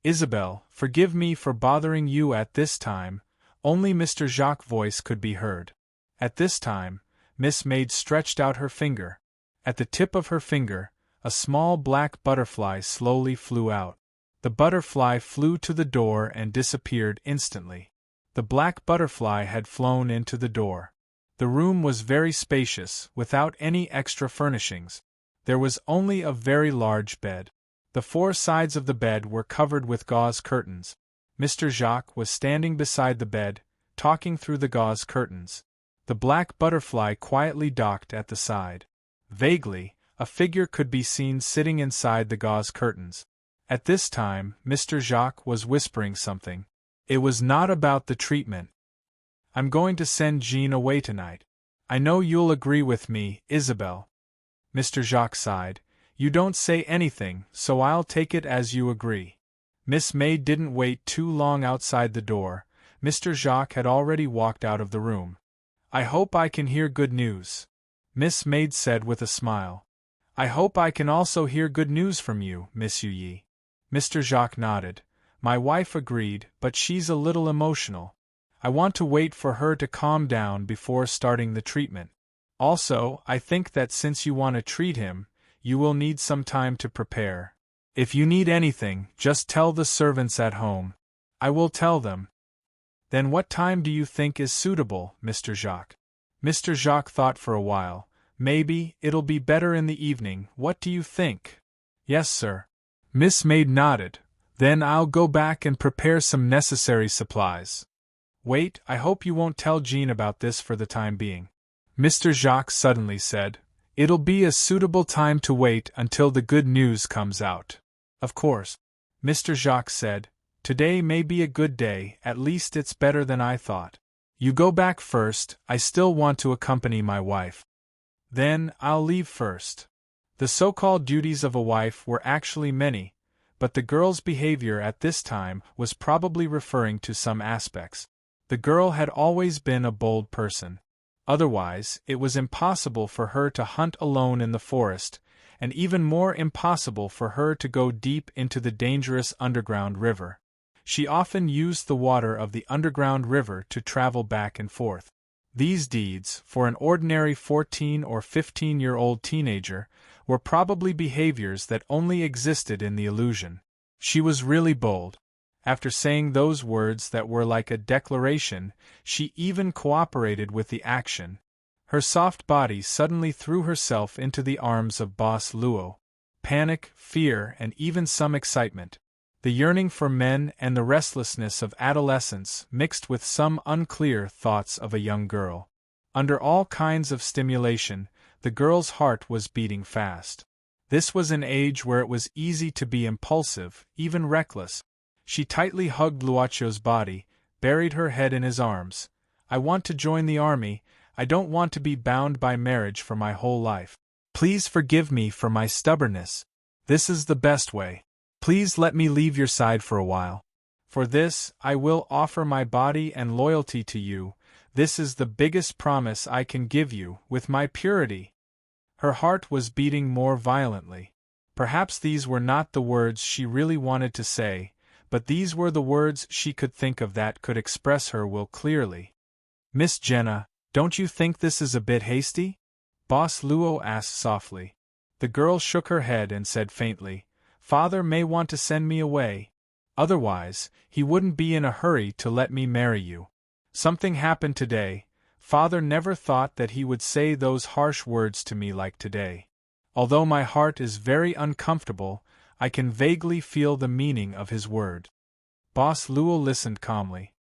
"Isabelle, forgive me for bothering you at this time," only Mr. Jacques' voice could be heard. At this time, Miss Maid stretched out her finger. At the tip of her finger, a small black butterfly slowly flew out. The butterfly flew to the door and disappeared instantly. The black butterfly had flown into the door. The room was very spacious, without any extra furnishings. There was only a very large bed. The four sides of the bed were covered with gauze curtains. Mr. Jacques was standing beside the bed, talking through the gauze curtains. The black butterfly quietly docked at the side. Vaguely, a figure could be seen sitting inside the gauze curtains. At this time, Mr. Jacques was whispering something. It was not about the treatment. I'm going to send Jean away tonight. I know you'll agree with me, Isabelle. Mr. Jacques sighed. You don't say anything, so I'll take it as you agree. Miss May didn't wait too long outside the door. Mr. Jacques had already walked out of the room. I hope I can hear good news, Miss May said with a smile. I hope I can also hear good news from you, Miss Yi. Mr. Jacques nodded. My wife agreed, but she's a little emotional. I want to wait for her to calm down before starting the treatment. Also, I think that since you want to treat him, you will need some time to prepare. If you need anything, just tell the servants at home. I will tell them. Then what time do you think is suitable, Mr. Jacques? Mr. Jacques thought for a while. Maybe it'll be better in the evening, what do you think? Yes, sir. Miss Maid nodded. Then I'll go back and prepare some necessary supplies. Wait, I hope you won't tell Jean about this for the time being. Mr. Jacques suddenly said. It'll be a suitable time to wait until the good news comes out. Of course. Mr. Jacques said. Today may be a good day, at least it's better than I thought. You go back first, I still want to accompany my wife. Then, I'll leave first. The so-called duties of a wife were actually many, but the girl's behavior at this time was probably referring to some aspects. The girl had always been a bold person. Otherwise, it was impossible for her to hunt alone in the forest, and even more impossible for her to go deep into the dangerous underground river. She often used the water of the underground river to travel back and forth. These deeds, for an ordinary 14 or 15-year-old teenager, were probably behaviors that only existed in the illusion. She was really bold. After saying those words that were like a declaration, she even cooperated with the action. Her soft body suddenly threw herself into the arms of Boss Luo. Panic, fear, and even some excitement. The yearning for men and the restlessness of adolescence mixed with some unclear thoughts of a young girl. Under all kinds of stimulation, the girl's heart was beating fast. This was an age where it was easy to be impulsive, even reckless. She tightly hugged Luocio's body, buried her head in his arms. I want to join the army, I don't want to be bound by marriage for my whole life. Please forgive me for my stubbornness. This is the best way. Please let me leave your side for a while. For this, I will offer my body and loyalty to you. This is the biggest promise I can give you, with my purity. Her heart was beating more violently. Perhaps these were not the words she really wanted to say, but these were the words she could think of that could express her will clearly. Miss Jenna, don't you think this is a bit hasty? Boss Luo asked softly. The girl shook her head and said faintly, Father may want to send me away. Otherwise, he wouldn't be in a hurry to let me marry you. Something happened today. Father never thought that he would say those harsh words to me like today. Although my heart is very uncomfortable, I can vaguely feel the meaning of his word. Boss Luo listened calmly.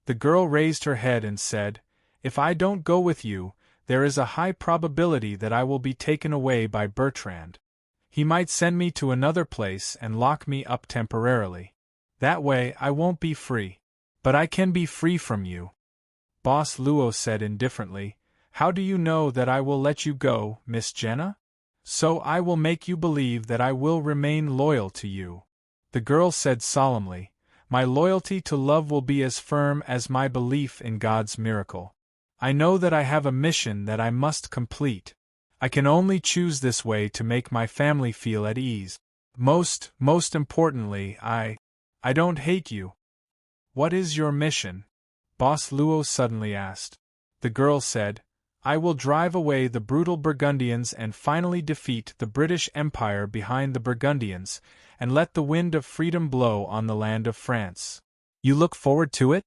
The girl raised her head and said, If I don't go with you, there is a high probability that I will be taken away by Bertrand. He might send me to another place and lock me up temporarily. That way I won't be free. But I can be free from you. Boss Luo said indifferently, How do you know that I will let you go, Miss Jenna? So I will make you believe that I will remain loyal to you. The girl said solemnly, My loyalty to love will be as firm as my belief in God's miracle. I know that I have a mission that I must complete. I can only choose this way to make my family feel at ease. Most importantly, I don't hate you. What is your mission? Boss Luo suddenly asked. The girl said, I will drive away the brutal Burgundians and finally defeat the British Empire behind the Burgundians, and let the wind of freedom blow on the land of France. You look forward to it?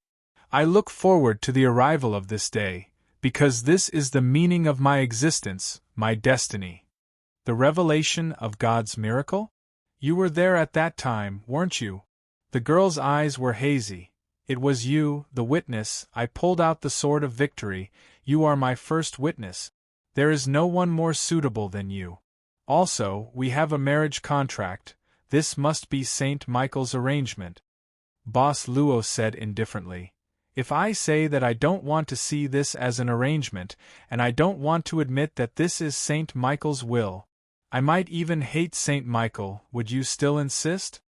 I look forward to the arrival of this day, because this is the meaning of my existence, my destiny. The revelation of God's miracle? You were there at that time, weren't you? The girl's eyes were hazy. It was you, the witness. I pulled out the sword of victory. You are my first witness. There is no one more suitable than you. Also, we have a marriage contract. This must be St. Michael's arrangement. Boss Luo said indifferently. If I say that I don't want to see this as an arrangement, and I don't want to admit that this is St. Michael's will, I might even hate St. Michael, would you still insist?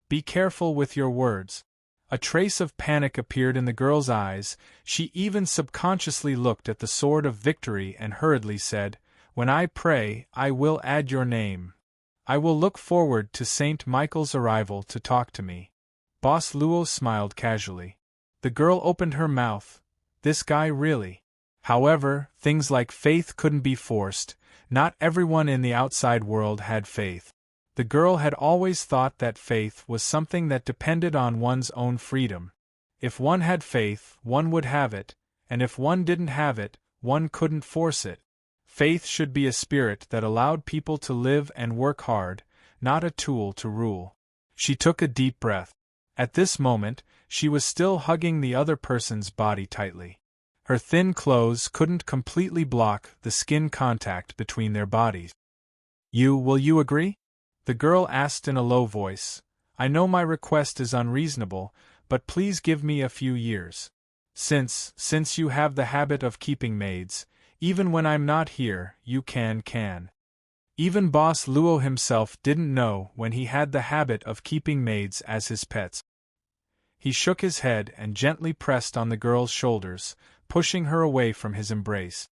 Be careful with your words. A trace of panic appeared in the girl's eyes. She even subconsciously looked at the sword of victory and hurriedly said, When I pray, I will add your name. I will look forward to St. Michael's arrival to talk to me. Boss Luo smiled casually. The girl opened her mouth. This guy really. However, things like faith couldn't be forced. Not everyone in the outside world had faith. The girl had always thought that faith was something that depended on one's own freedom. If one had faith, one would have it, and if one didn't have it, one couldn't force it. Faith should be a spirit that allowed people to live and work hard, not a tool to rule. She took a deep breath. At this moment, she was still hugging the other person's body tightly. Her thin clothes couldn't completely block the skin contact between their bodies. Will you agree? The girl asked in a low voice. I know my request is unreasonable, but please give me a few years. Since you have the habit of keeping maids, even when I'm not here, you can. Even Boss Luo himself didn't know when he had the habit of keeping maids as his pets. He shook his head and gently pressed on the girl's shoulders, pushing her away from his embrace.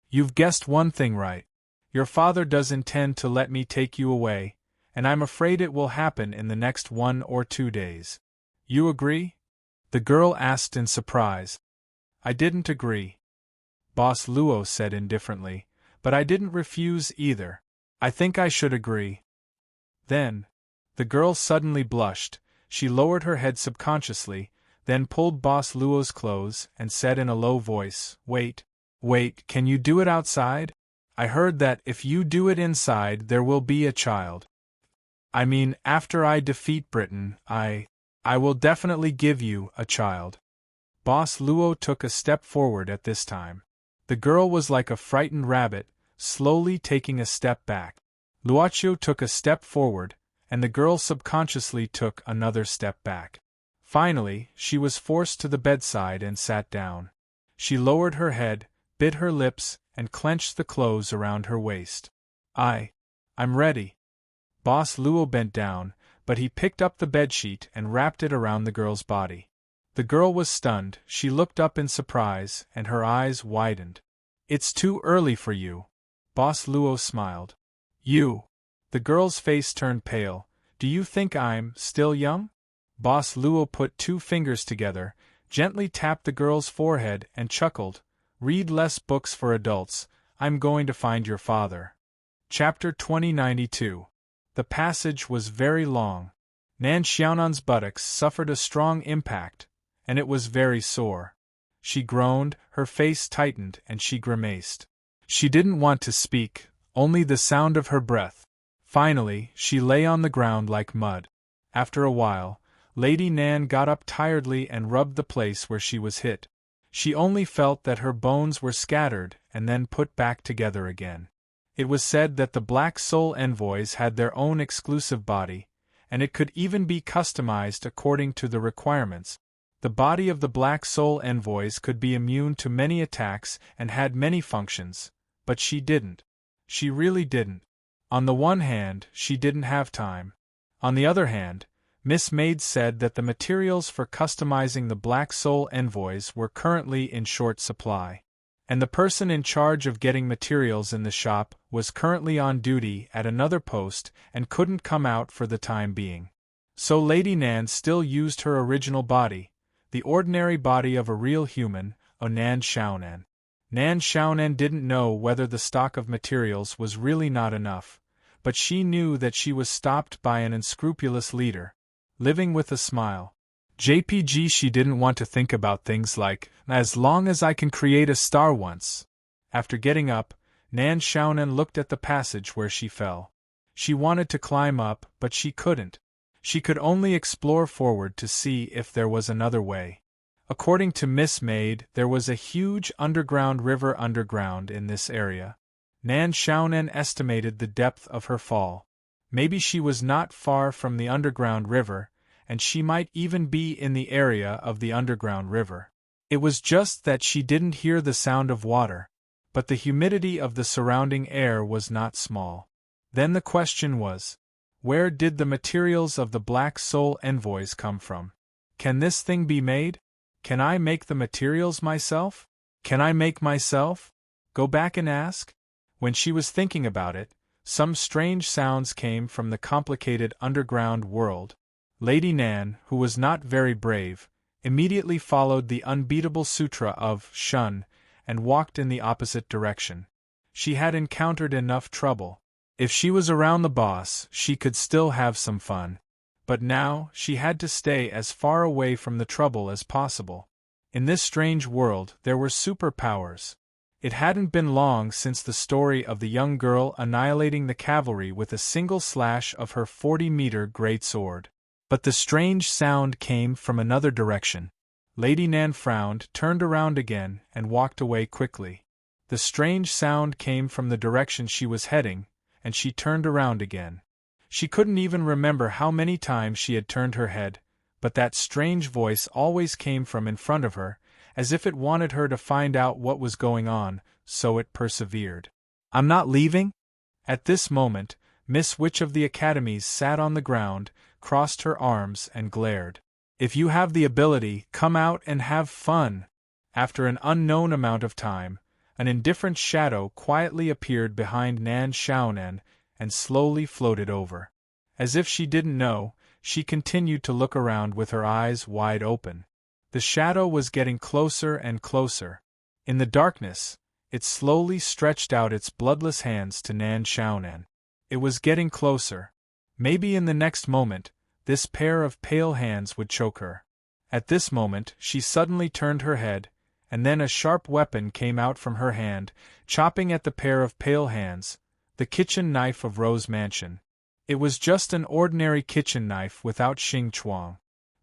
You've guessed one thing right. Your father does intend to let me take you away, and I'm afraid it will happen in the next 1 or 2 days. You agree? The girl asked in surprise. I didn't agree. Boss Luo said indifferently, but I didn't refuse either. I think I should agree. Then, the girl suddenly blushed. She lowered her head subconsciously, then pulled Boss Luo's clothes and said in a low voice, Wait, can you do it outside? I heard that if you do it inside there will be a child. I mean, after I defeat Britain, I will definitely give you a child. Boss Luo took a step forward at this time. The girl was like a frightened rabbit, slowly taking a step back. Luochio took a step forward, and the girl subconsciously took another step back. Finally, she was forced to the bedside and sat down. She lowered her head, bit her lips, and clenched the clothes around her waist. I'm ready. Boss Luo bent down, but he picked up the bedsheet and wrapped it around the girl's body. The girl was stunned. She looked up in surprise, and her eyes widened. It's too early for you. Boss Luo smiled. You. The girl's face turned pale. Do you think I'm still young? Boss Luo put 2 fingers together, gently tapped the girl's forehead, and chuckled. Read less books for adults. I'm going to find your father. Chapter 2092. The passage was very long. Nan Xiaonan's buttocks suffered a strong impact, and it was very sore. She groaned, her face tightened, and she grimaced. She didn't want to speak, only the sound of her breath. Finally, she lay on the ground like mud. After a while, Lady Nan got up tiredly and rubbed the place where she was hit. She only felt that her bones were scattered and then put back together again. It was said that the Black Soul Envoys had their own exclusive body, and it could even be customized according to the requirements. The body of the Black Soul Envoys could be immune to many attacks and had many functions, but she didn't. She really didn't. On the one hand, she didn't have time. On the other hand, Miss Maid said that the materials for customizing the Black Soul Envoys were currently in short supply, and the person in charge of getting materials in the shop was currently on duty at another post and couldn't come out for the time being. So Lady Nan still used her original body, the ordinary body of a real human, Nan Xiaonan. Nan Xiaonan didn't know whether the stock of materials was really not enough, but she knew that she was stopped by an unscrupulous leader. Living with a smile. JPG, she didn't want to think about things like, as long as I can create a star once. After getting up, Nan Xiaonan looked at the passage where she fell. She wanted to climb up, but she couldn't. She could only explore forward to see if there was another way. According to Miss Maid, there was a huge underground river underground in this area. Nan Xiaonan estimated the depth of her fall. Maybe she was not far from the underground river, and she might even be in the area of the underground river. It was just that she didn't hear the sound of water, but the humidity of the surrounding air was not small. Then the question was, where did the materials of the Black Soul envoys come from? Can this thing be made? Can I make the materials myself? Can I make myself? Go back and ask? When she was thinking about it, some strange sounds came from the complicated underground world. Lady Nan, who was not very brave, immediately followed the unbeatable sutra of Shun and walked in the opposite direction. She had encountered enough trouble. If she was around the boss, she could still have some fun. But now, she had to stay as far away from the trouble as possible. In this strange world, there were superpowers. It hadn't been long since the story of the young girl annihilating the cavalry with a single slash of her 40-meter greatsword. But the strange sound came from another direction. Lady Nan frowned, turned around again, and walked away quickly. The strange sound came from the direction she was heading, and she turned around again. She couldn't even remember how many times she had turned her head, but that strange voice always came from in front of her, as if it wanted her to find out what was going on, so it persevered. I'm not leaving? At this moment, Miss Witch of the Academies sat on the ground, crossed her arms and glared. If you have the ability, come out and have fun. After an unknown amount of time, an indifferent shadow quietly appeared behind Nan Xiaonan and slowly floated over. As if she didn't know, she continued to look around with her eyes wide open. The shadow was getting closer and closer. In the darkness, it slowly stretched out its bloodless hands to Nan Xiaonan. It was getting closer. Maybe in the next moment, this pair of pale hands would choke her. At this moment, she suddenly turned her head, and then a sharp weapon came out from her hand, chopping at the pair of pale hands, the kitchen knife of Rose Mansion. It was just an ordinary kitchen knife without Xing Chuang.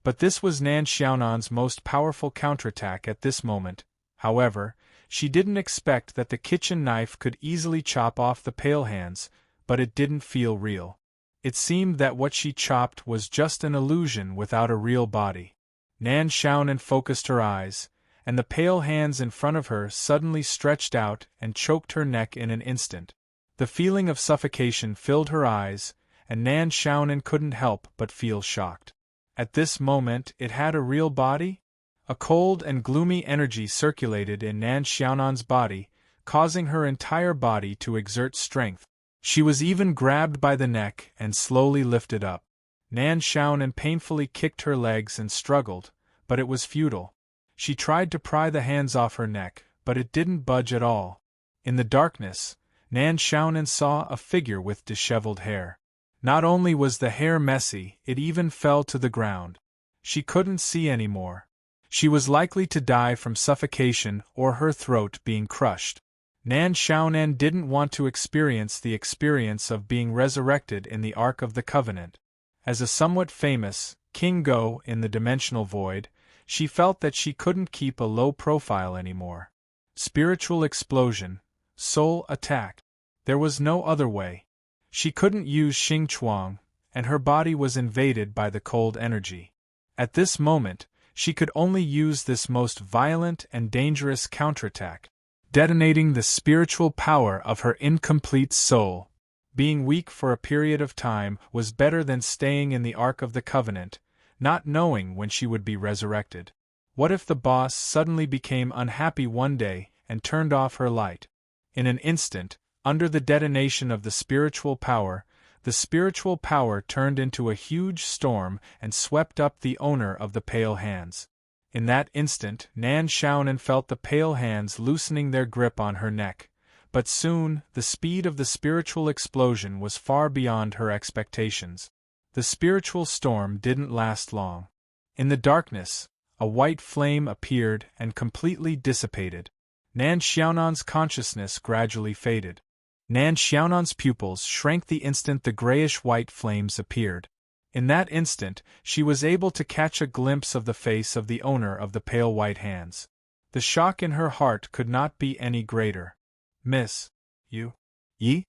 But this was Nan Xiaonan's most powerful counterattack at this moment. However, she didn't expect that the kitchen knife could easily chop off the pale hands, but it didn't feel real. It seemed that what she chopped was just an illusion without a real body. Nan Xiaonan focused her eyes, and the pale hands in front of her suddenly stretched out and choked her neck in an instant. The feeling of suffocation filled her eyes, and Nan Xiaonan couldn't help but feel shocked. At this moment, it had a real body? A cold and gloomy energy circulated in Nan Xiaonan's body, causing her entire body to exert strength. She was even grabbed by the neck and slowly lifted up. Nan Xiaonan painfully kicked her legs and struggled, but it was futile. She tried to pry the hands off her neck, but it didn't budge at all. In the darkness, Nan Xiaonan saw a figure with disheveled hair. Not only was the hair messy, it even fell to the ground. She couldn't see anymore. She was likely to die from suffocation or her throat being crushed. Nan Xiaonan didn't want to experience the experience of being resurrected in the Ark of the Covenant. As a somewhat famous King Go in the dimensional void, she felt that she couldn't keep a low profile anymore. Spiritual explosion, soul attack. There was no other way. She couldn't use Xing Chuang, and her body was invaded by the cold energy. At this moment, she could only use this most violent and dangerous counterattack, detonating the spiritual power of her incomplete soul. Being weak for a period of time was better than staying in the Ark of the Covenant, not knowing when she would be resurrected. What if the boss suddenly became unhappy one day and turned off her light? In an instant, under the detonation of the spiritual power turned into a huge storm and swept up the owner of the pale hands. In that instant, Nan Xiaonan felt the pale hands loosening their grip on her neck, but soon, the speed of the spiritual explosion was far beyond her expectations. The spiritual storm didn't last long. In the darkness, a white flame appeared and completely dissipated. Nan Xiaonan's consciousness gradually faded. Nan Xiaonan's pupils shrank the instant the grayish-white flames appeared. In that instant, she was able to catch a glimpse of the face of the owner of the pale white hands. The shock in her heart could not be any greater. "Miss, Yi?"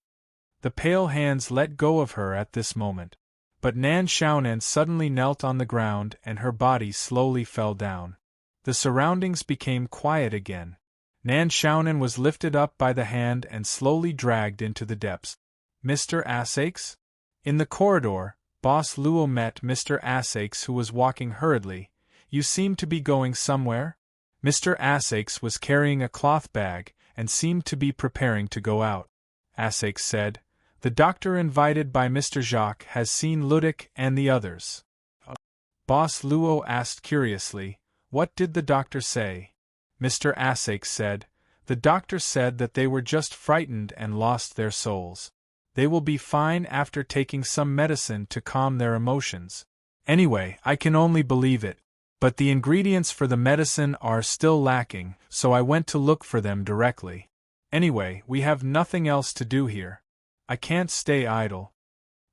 The pale hands let go of her at this moment. But Nan Xiaonan suddenly knelt on the ground and her body slowly fell down. The surroundings became quiet again. Nan Xiaonan was lifted up by the hand and slowly dragged into the depths. "Mr. Asakes?" In the corridor, Boss Luo met Mr. Asakes, who was walking hurriedly. "You seem to be going somewhere?" Mr. Asakes was carrying a cloth bag and seemed to be preparing to go out. Asakes said, "The doctor invited by Mr. Jacques has seen Ludic and the others." Boss Luo asked curiously, "What did the doctor say?" Mr. Asakes said, "The doctor said that they were just frightened and lost their souls. They will be fine after taking some medicine to calm their emotions. Anyway, I can only believe it. But the ingredients for the medicine are still lacking, so I went to look for them directly. Anyway, we have nothing else to do here. I can't stay idle."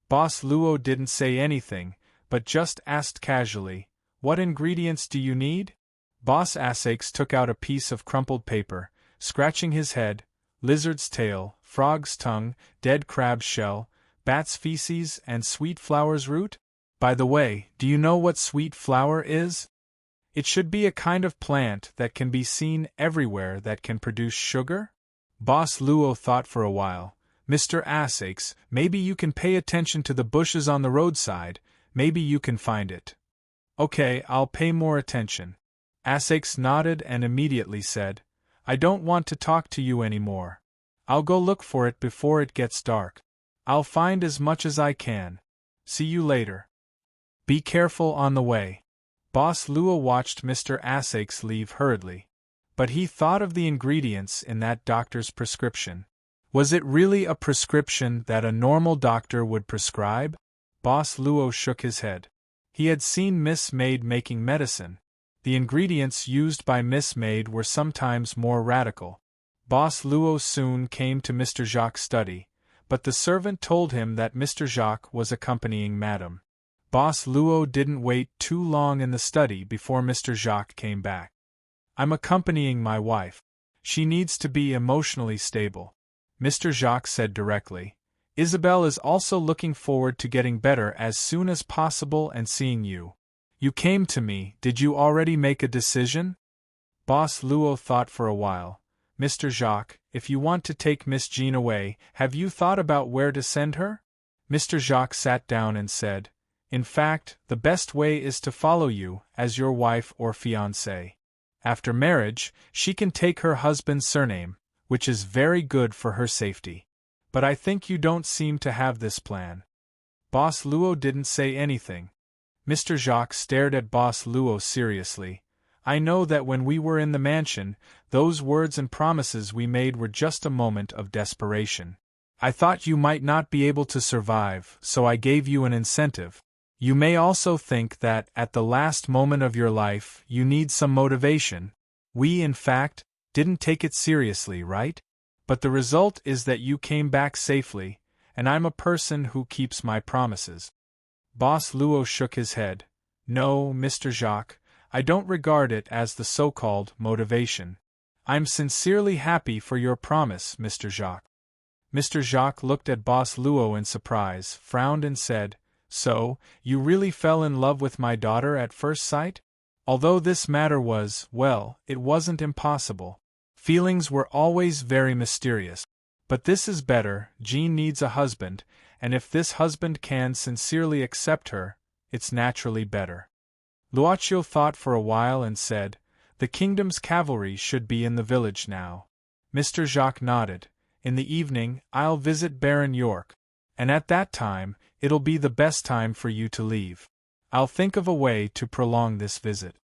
Boss Luo didn't say anything, but just asked casually, "What ingredients do you need?" Boss Asakes took out a piece of crumpled paper, scratching his head: lizard's tail, frog's tongue, dead crab's shell, bat's feces, and sweet flower's root? By the way, do you know what sweet flower is? It should be a kind of plant that can be seen everywhere that can produce sugar? Boss Luo thought for a while. "Mr. Asakes, maybe you can pay attention to the bushes on the roadside, maybe you can find it." "Okay, I'll pay more attention." Asakes nodded and immediately said, "I don't want to talk to you anymore. I'll go look for it before it gets dark. I'll find as much as I can. See you later. Be careful on the way." Boss Luo watched Mr. Asakes leave hurriedly. But he thought of the ingredients in that doctor's prescription. Was it really a prescription that a normal doctor would prescribe? Boss Luo shook his head. He had seen Miss Maid making medicine. The ingredients used by Miss Maid were sometimes more radical. Boss Luo soon came to Mr. Jacques' study, but the servant told him that Mr. Jacques was accompanying Madame. Boss Luo didn't wait too long in the study before Mr. Jacques came back. "I'm accompanying my wife. She needs to be emotionally stable," Mr. Jacques said directly. "Isabelle is also looking forward to getting better as soon as possible and seeing you. You came to me, did you already make a decision?" Boss Luo thought for a while. "Mr. Jacques, if you want to take Miss Jean away, have you thought about where to send her?" Mr. Jacques sat down and said, "In fact, the best way is to follow you, as your wife or fiancée. After marriage, she can take her husband's surname, which is very good for her safety. But I think you don't seem to have this plan." Boss Luo didn't say anything. Mr. Jacques stared at Boss Luo seriously. "I know that when we were in the mansion, those words and promises we made were just a moment of desperation. I thought you might not be able to survive, so I gave you an incentive. You may also think that, at the last moment of your life, you need some motivation. We, in fact, didn't take it seriously, right? But the result is that you came back safely, and I'm a person who keeps my promises." Boss Luo shook his head. "No, Mr. Jacques, I don't regard it as the so-called motivation. I'm sincerely happy for your promise, Mr. Jacques." Mr. Jacques looked at Boss Luo in surprise, frowned and said, "So, you really fell in love with my daughter at first sight? Although this matter was, well, it wasn't impossible. Feelings were always very mysterious. But this is better. Jean needs a husband, and if this husband can sincerely accept her, it's naturally better." Luochio thought for a while and said, "The kingdom's cavalry should be in the village now." Mr. Jacques nodded. "In the evening, I'll visit Baron York. And at that time, it'll be the best time for you to leave. I'll think of a way to prolong this visit."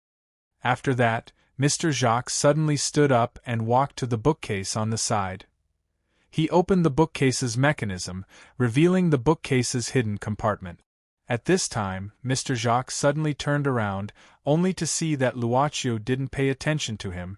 After that, Mr. Jacques suddenly stood up and walked to the bookcase on the side. He opened the bookcase's mechanism, revealing the bookcase's hidden compartment. At this time, Mr. Jacques suddenly turned around, only to see that Luocchio didn't pay attention to him.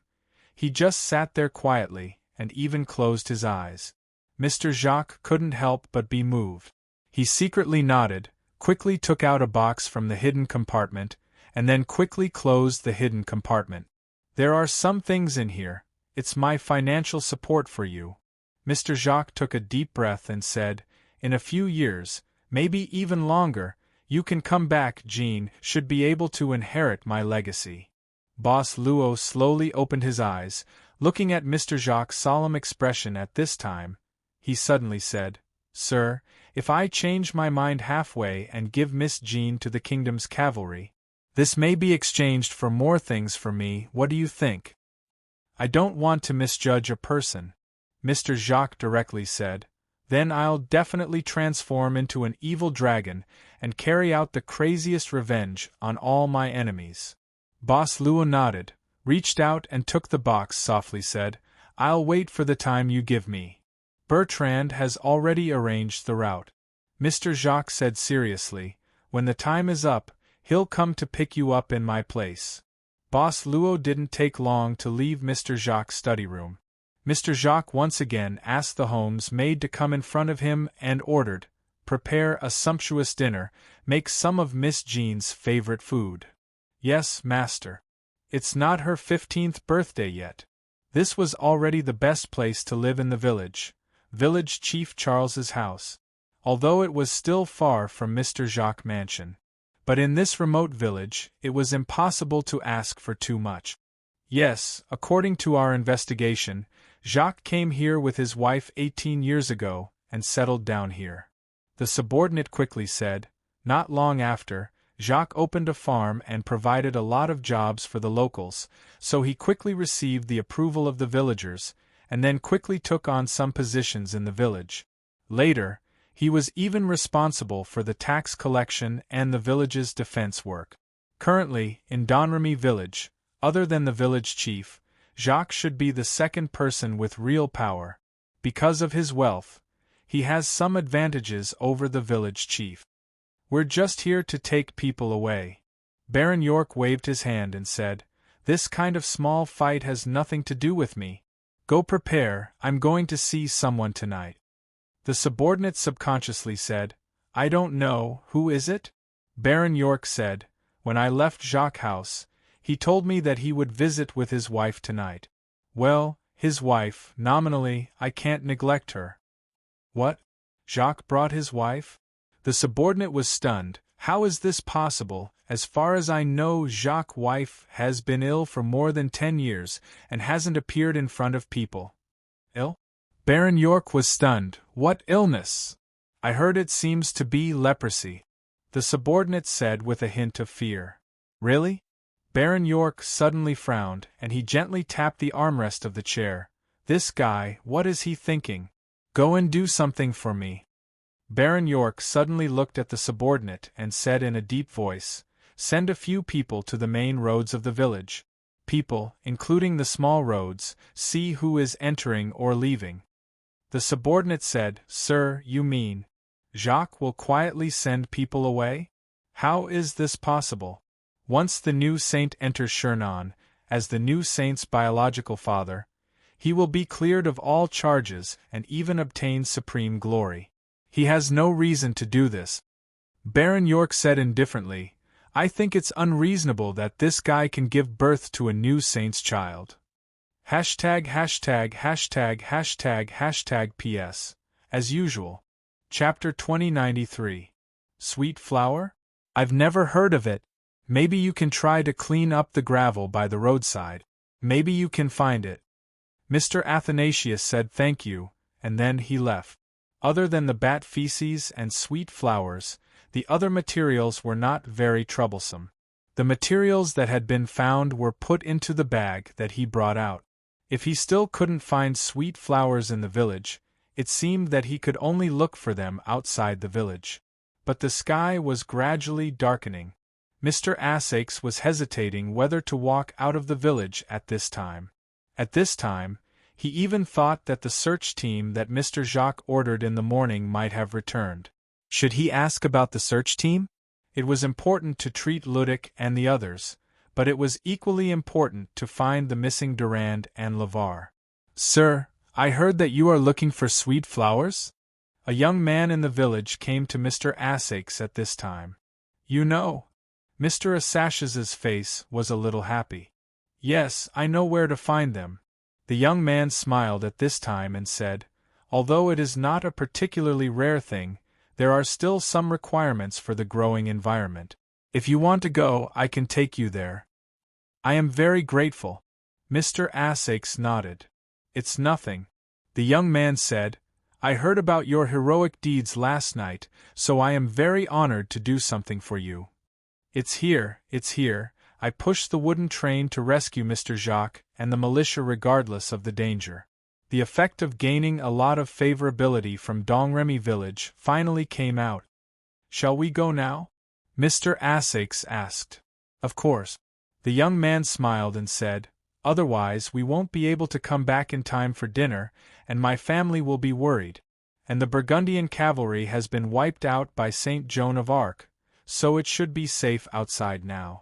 He just sat there quietly, and even closed his eyes. Mr. Jacques couldn't help but be moved. He secretly nodded, quickly took out a box from the hidden compartment, and then quickly closed the hidden compartment. "There are some things in here. It's my financial support for you." Mr. Jacques took a deep breath and said, "In a few years, maybe even longer, you can come back. Jean should be able to inherit my legacy." Boss Luo slowly opened his eyes, looking at Mr. Jacques' solemn expression at this time. He suddenly said, "Sir, if I change my mind halfway and give Miss Jean to the kingdom's cavalry, this may be exchanged for more things for me. What do you think?" "I don't want to misjudge a person," Mr. Jacques directly said. "Then I'll definitely transform into an evil dragon and carry out the craziest revenge on all my enemies." Boss Luo nodded, reached out and took the box, softly said, "I'll wait for the time you give me. Bertrand has already arranged the route." Mr. Jacques said seriously, "When the time is up, he'll come to pick you up in my place." Boss Luo didn't take long to leave Mr. Jacques' study room. Mr. Jacques once again asked the Holmes maid to come in front of him and ordered, "Prepare a sumptuous dinner, make some of Miss Jean's favorite food." "Yes, master." "It's not her 15th birthday yet." This was already the best place to live in the village Chief Charles's house, although it was still far from Mr. Jacques' mansion. But in this remote village, it was impossible to ask for too much. Yes, according to our investigation, Jacques came here with his wife 18 years ago and settled down here. The subordinate quickly said. Not long after, Jacques opened a farm and provided a lot of jobs for the locals, so he quickly received the approval of the villagers, and then quickly took on some positions in the village. Later, he was even responsible for the tax collection and the village's defense work. Currently, in Domremy village, other than the village chief, Jacques should be the second person with real power. Because of his wealth, he has some advantages over the village chief. "We're just here to take people away." Baron York waved his hand and said, "This kind of small fight has nothing to do with me. Go prepare, I'm going to see someone tonight." The subordinate subconsciously said, "I don't know, who is it?" Baron York said, "When I left Jacques' house, he told me that he would visit with his wife tonight." "Well, his wife, nominally, I can't neglect her." "What? Jacques brought his wife?" The subordinate was stunned. "How is this possible? As far as I know, Jacques' wife has been ill for more than 10 years and hasn't appeared in front of people." "Ill?" Baron York was stunned. "What illness?" "I heard it seems to be leprosy," the subordinate said with a hint of fear. "Really?" Baron York suddenly frowned, and he gently tapped the armrest of the chair. "This guy, what is he thinking? Go and do something for me." Baron York suddenly looked at the subordinate and said in a deep voice, "Send a few people to the main roads of the village. People, including the small roads, see who is entering or leaving." The subordinate said, "Sir, you mean Jacques will quietly send people away? How is this possible? Once the new saint enters Chernon, as the new saint's biological father, he will be cleared of all charges and even obtain supreme glory. He has no reason to do this." Baron York said indifferently, "I think it's unreasonable that this guy can give birth to a new saint's child." Hashtag hashtag hashtag hashtag hashtag PS. As usual. Chapter 2093. Sweet flower? I've never heard of it. Maybe you can try to clean up the gravel by the roadside. Maybe you can find it. Mr. Athanasius said thank you, and then he left. Other than the bat feces and sweet flowers, the other materials were not very troublesome. The materials that had been found were put into the bag that he brought out. If he still couldn't find sweet flowers in the village, it seemed that he could only look for them outside the village. But the sky was gradually darkening. Mr. Assaix was hesitating whether to walk out of the village at this time. At this time, he even thought that the search team that Mr. Jacques ordered in the morning might have returned. Should he ask about the search team? It was important to treat Ludic and the others, but it was equally important to find the missing Durand and Lavar. "Sir, I heard that you are looking for sweet flowers?" A young man in the village came to Mr. Assaix at this time. "You know?" Mr. Assaix's face was a little happy. "Yes, I know where to find them." The young man smiled at this time and said, "Although it is not a particularly rare thing, there are still some requirements for the growing environment. If you want to go, I can take you there." "I am very grateful." Mr. Assaix nodded. "It's nothing," the young man said. "I heard about your heroic deeds last night, so I am very honored to do something for you. It's here. I pushed the wooden train to rescue Mr. Jacques and the militia regardless of the danger." The effect of gaining a lot of favorability from Domremy village finally came out. "Shall we go now?" Mr. Assaix asked. "Of course." The young man smiled and said, "Otherwise we won't be able to come back in time for dinner, and my family will be worried. And the Burgundian cavalry has been wiped out by St. Joan of Arc, so it should be safe outside now."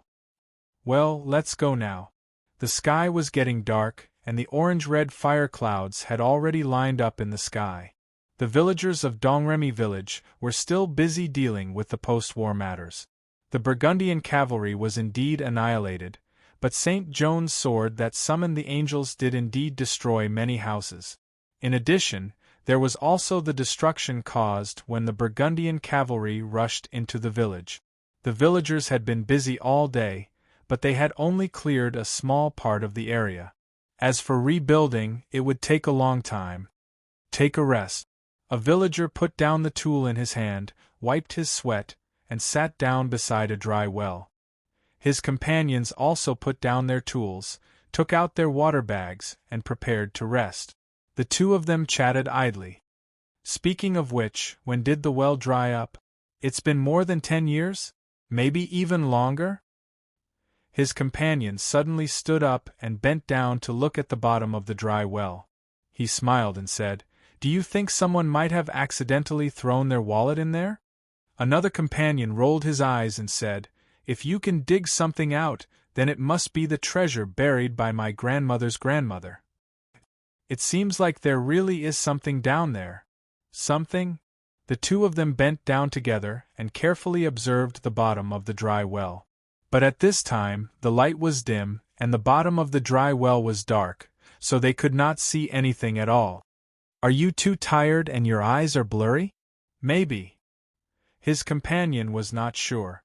"Well, let's go now." The sky was getting dark, and the orange-red fire clouds had already lined up in the sky. The villagers of Domremy village were still busy dealing with the post-war matters. The Burgundian cavalry was indeed annihilated, but St. Joan's sword that summoned the angels did indeed destroy many houses. In addition, there was also the destruction caused when the Burgundian cavalry rushed into the village. The villagers had been busy all day, but they had only cleared a small part of the area. As for rebuilding, it would take a long time. "Take a rest." A villager put down the tool in his hand, wiped his sweat, and sat down beside a dry well. His companions also put down their tools, took out their water bags, and prepared to rest. The two of them chatted idly. "Speaking of which, when did the well dry up? It's been more than 10 years? Maybe even longer?" His companion suddenly stood up and bent down to look at the bottom of the dry well. He smiled and said, "Do you think someone might have accidentally thrown their wallet in there?" Another companion rolled his eyes and said, "If you can dig something out, then it must be the treasure buried by my grandmother's grandmother. It seems like there really is something down there." "Something?" The two of them bent down together and carefully observed the bottom of the dry well. But at this time, the light was dim, and the bottom of the dry well was dark, so they could not see anything at all. "Are you too tired and your eyes are blurry?" "Maybe." His companion was not sure.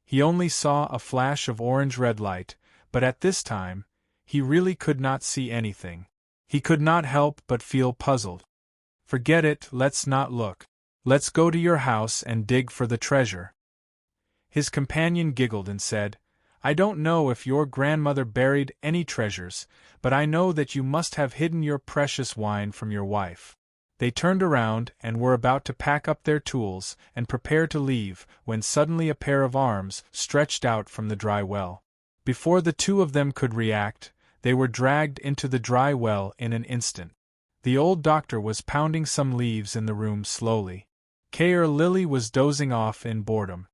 He only saw a flash of orange-red light, but at this time, he really could not see anything. He could not help but feel puzzled. "Forget it, let's not look. Let's go to your house and dig for the treasure." His companion giggled and said, "I don't know if your grandmother buried any treasures, but I know that you must have hidden your precious wine from your wife." They turned around and were about to pack up their tools and prepare to leave, when suddenly a pair of arms stretched out from the dry well. Before the two of them could react, they were dragged into the dry well in an instant. The old doctor was pounding some leaves in the room slowly. Caer Lily was dozing off in boredom.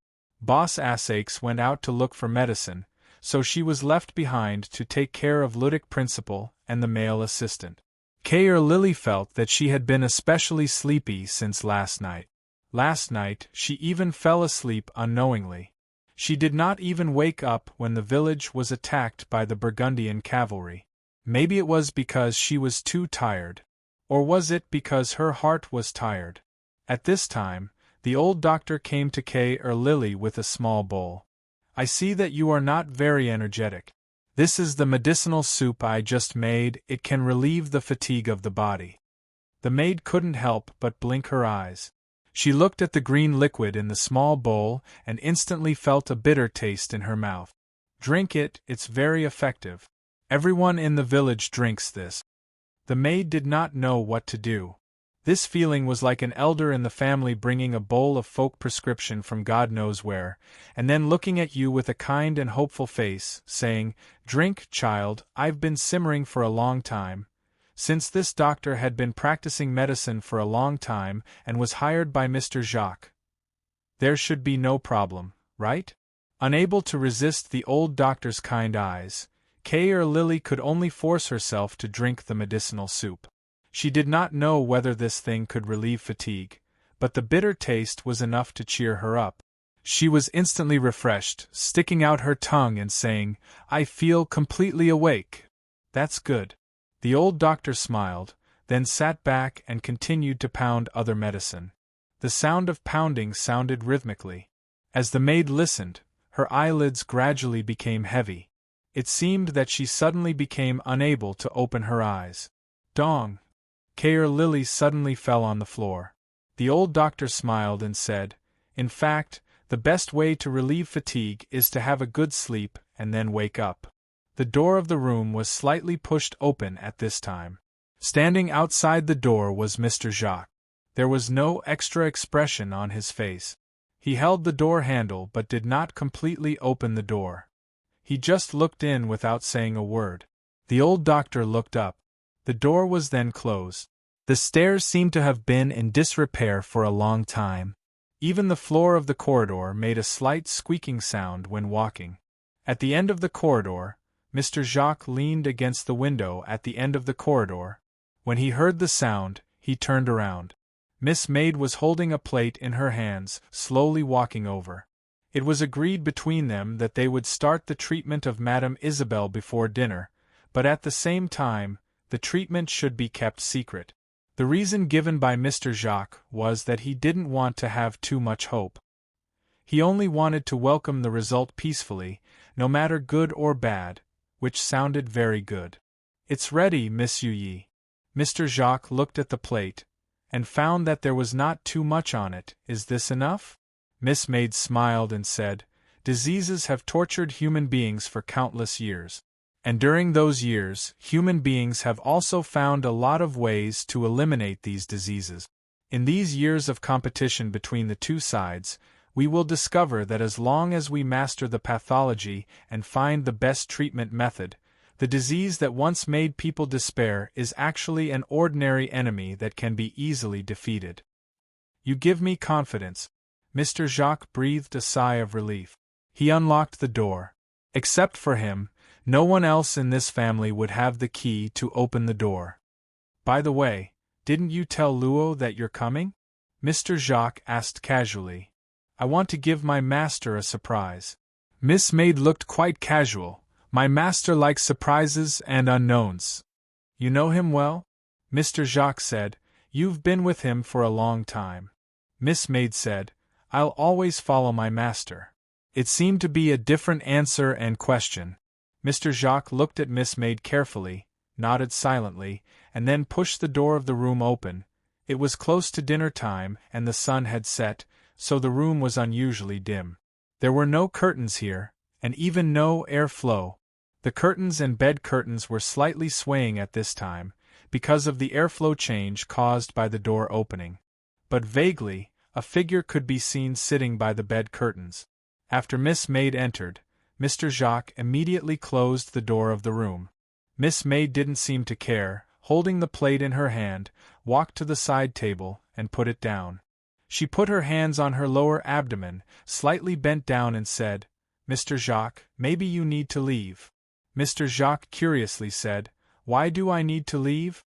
Boss Assaix went out to look for medicine, so she was left behind to take care of Ludic Principal and the male assistant. Caer Lily felt that she had been especially sleepy since last night. Last night, she even fell asleep unknowingly. She did not even wake up when the village was attacked by the Burgundian cavalry. Maybe it was because she was too tired. Or was it because her heart was tired? At this time, the old doctor came to Caer Lily with a small bowl. "I see that you are not very energetic. This is the medicinal soup I just made. It can relieve the fatigue of the body." The maid couldn't help but blink her eyes. She looked at the green liquid in the small bowl and instantly felt a bitter taste in her mouth. "Drink it, it's very effective. Everyone in the village drinks this." The maid did not know what to do. This feeling was like an elder in the family bringing a bowl of folk prescription from God knows where, and then looking at you with a kind and hopeful face, saying, "Drink, child, I've been simmering for a long time." Since this doctor had been practicing medicine for a long time and was hired by Mr. Jacques, there should be no problem, right? Unable to resist the old doctor's kind eyes, Lily could only force herself to drink the medicinal soup. She did not know whether this thing could relieve fatigue, but the bitter taste was enough to cheer her up. She was instantly refreshed, sticking out her tongue and saying, "I feel completely awake." "That's good." The old doctor smiled, then sat back and continued to pound other medicine. The sound of pounding sounded rhythmically. As the maid listened, her eyelids gradually became heavy. It seemed that she suddenly became unable to open her eyes. Dong! Lily suddenly fell on the floor. The old doctor smiled and said, "In fact, the best way to relieve fatigue is to have a good sleep and then wake up." The door of the room was slightly pushed open at this time. Standing outside the door was Mr. Jacques. There was no extra expression on his face. He held the door handle but did not completely open the door. He just looked in without saying a word. The old doctor looked up. The door was then closed. The stairs seemed to have been in disrepair for a long time. Even the floor of the corridor made a slight squeaking sound when walking. At the end of the corridor, Mr. Jacques leaned against the window at the end of the corridor. When he heard the sound, he turned around. Miss Maid was holding a plate in her hands, slowly walking over. It was agreed between them that they would start the treatment of Madame Isabel before dinner, but at the same time, the treatment should be kept secret. The reason given by Mr. Jacques was that he didn't want to have too much hope. He only wanted to welcome the result peacefully, no matter good or bad, which sounded very good. "It's ready, Monsieur Yi." Mr. Jacques looked at the plate, and found that there was not too much on it. "Is this enough?" Miss Maid smiled and said, "Diseases have tortured human beings for countless years. And during those years, human beings have also found a lot of ways to eliminate these diseases. In these years of competition between the two sides, we will discover that as long as we master the pathology and find the best treatment method, the disease that once made people despair is actually an ordinary enemy that can be easily defeated." "You give me confidence." Mr. Jacques breathed a sigh of relief. He unlocked the door. Except for him, no one else in this family would have the key to open the door. "By the way, didn't you tell Luo that you're coming?" Mr. Jacques asked casually. "I want to give my master a surprise." Miss Maid looked quite casual. "My master likes surprises and unknowns." "You know him well?" Mr. Jacques said. "You've been with him for a long time." Miss Maid said, "I'll always follow my master." It seemed to be a different answer and question. Mr. Jacques looked at Miss Maid carefully, nodded silently, and then pushed the door of the room open. It was close to dinner time and the sun had set, so the room was unusually dim. There were no curtains here, and even no air flow. The curtains and bed curtains were slightly swaying at this time, because of the airflow change caused by the door opening. But vaguely, a figure could be seen sitting by the bed curtains. After Miss Maid entered, Mr. Jacques immediately closed the door of the room. Miss Maid didn't seem to care, holding the plate in her hand, walked to the side table, and put it down. She put her hands on her lower abdomen, slightly bent down and said, "Mr. Jacques, maybe you need to leave." Mr. Jacques curiously said, "Why do I need to leave?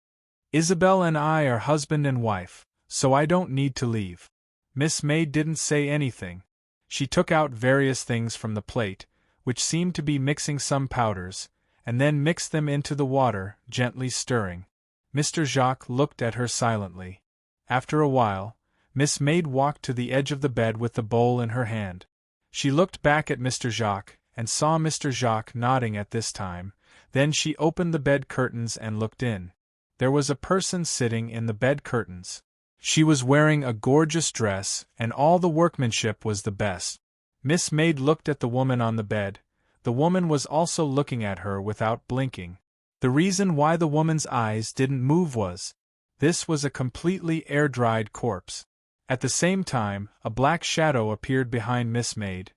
Isabel and I are husband and wife, so I don't need to leave." Miss Maid didn't say anything. She took out various things from the plate, which seemed to be mixing some powders, and then mixed them into the water, gently stirring. Mr. Jacques looked at her silently. After a while, Miss Maid walked to the edge of the bed with the bowl in her hand. She looked back at Mr. Jacques, and saw Mr. Jacques nodding at this time. Then she opened the bed curtains and looked in. There was a person sitting in the bed curtains. She was wearing a gorgeous dress, and all the workmanship was the best. Miss Maid looked at the woman on the bed. The woman was also looking at her without blinking. The reason why the woman's eyes didn't move was This was a completely air-dried corpse. At the same time, a black shadow appeared behind Miss Maid.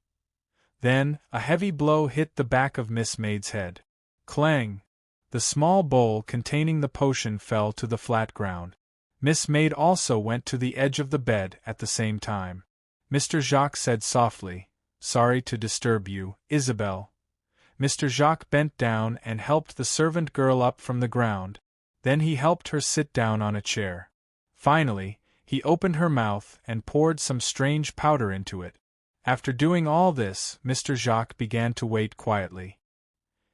Then, a heavy blow hit the back of Miss Maid's head. Clang! The small bowl containing the potion fell to the flat ground. Miss Maid also went to the edge of the bed at the same time. Mr. Jacques said softly, "Sorry to disturb you, Isabelle." Mr. Jacques bent down and helped the servant girl up from the ground. Then he helped her sit down on a chair. Finally, he opened her mouth and poured some strange powder into it. After doing all this, Mr. Jacques began to wait quietly.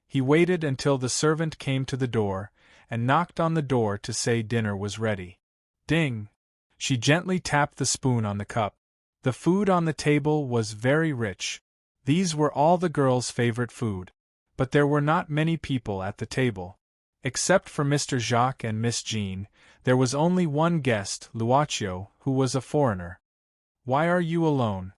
He waited until the servant came to the door, and knocked on the door to say dinner was ready. Ding! She gently tapped the spoon on the cup. The food on the table was very rich. These were all the girls' favorite food. But there were not many people at the table. Except for Mr. Jacques and Miss Jean, there was only one guest, Luaccio, who was a foreigner. "Why are you alone?"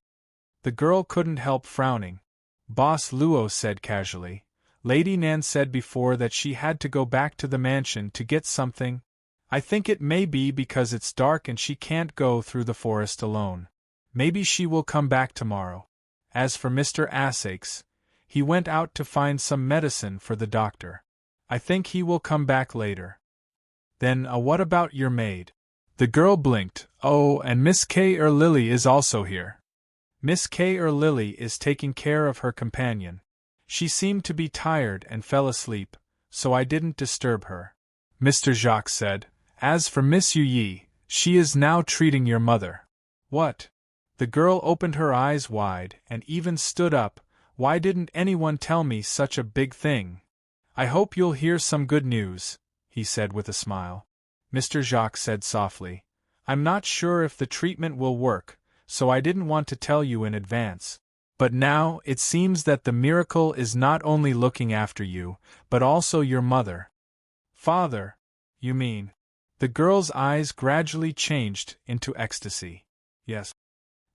The girl couldn't help frowning. Boss Luo said casually, "Lady Nan said before that she had to go back to the mansion to get something. I think it may be because it's dark and she can't go through the forest alone. Maybe she will come back tomorrow." As for Mr. Assaix, he went out to find some medicine for the doctor. "I think he will come back later." "Then, what about your maid?" The girl blinked. "Oh, and Miss K. Lily is also here." Miss K. Lily is taking care of her companion. She seemed to be tired and fell asleep, so I didn't disturb her," Mr. Jacques said. "As for Miss Yi, she is now treating your mother." "What?" The girl opened her eyes wide and even stood up. "Why didn't anyone tell me such a big thing?" "I hope you'll hear some good news," he said with a smile. Mr. Jacques said softly, "I'm not sure if the treatment will work, so I didn't want to tell you in advance. But now, it seems that the miracle is not only looking after you, but also your mother." "Father, you mean?" The girl's eyes gradually changed into ecstasy. "Yes,"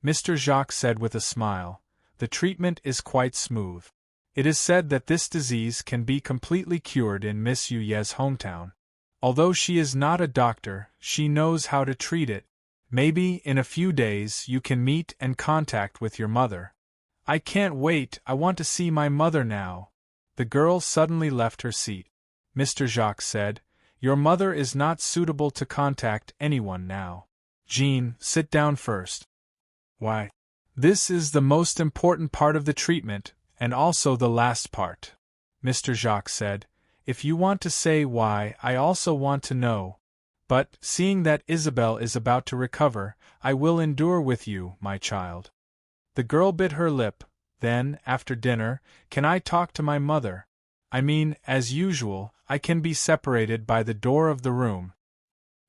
Mr. Jacques said with a smile, "the treatment is quite smooth. It is said that this disease can be completely cured in Miss Yuye's hometown. Although she is not a doctor, she knows how to treat it. Maybe, in a few days, you can meet and contact with your mother." "I can't wait, I want to see my mother now." The girl suddenly left her seat. Mr. Jacques said, "Your mother is not suitable to contact anyone now. Jean, sit down first." "Why?" "This is the most important part of the treatment, and also the last part," Mr. Jacques said. "If you want to say why, I also want to know. But, seeing that Isabelle is about to recover, I will endure with you, my child." The girl bit her lip. "Then, after dinner, can I talk to my mother? I mean, as usual, I can be separated by the door of the room."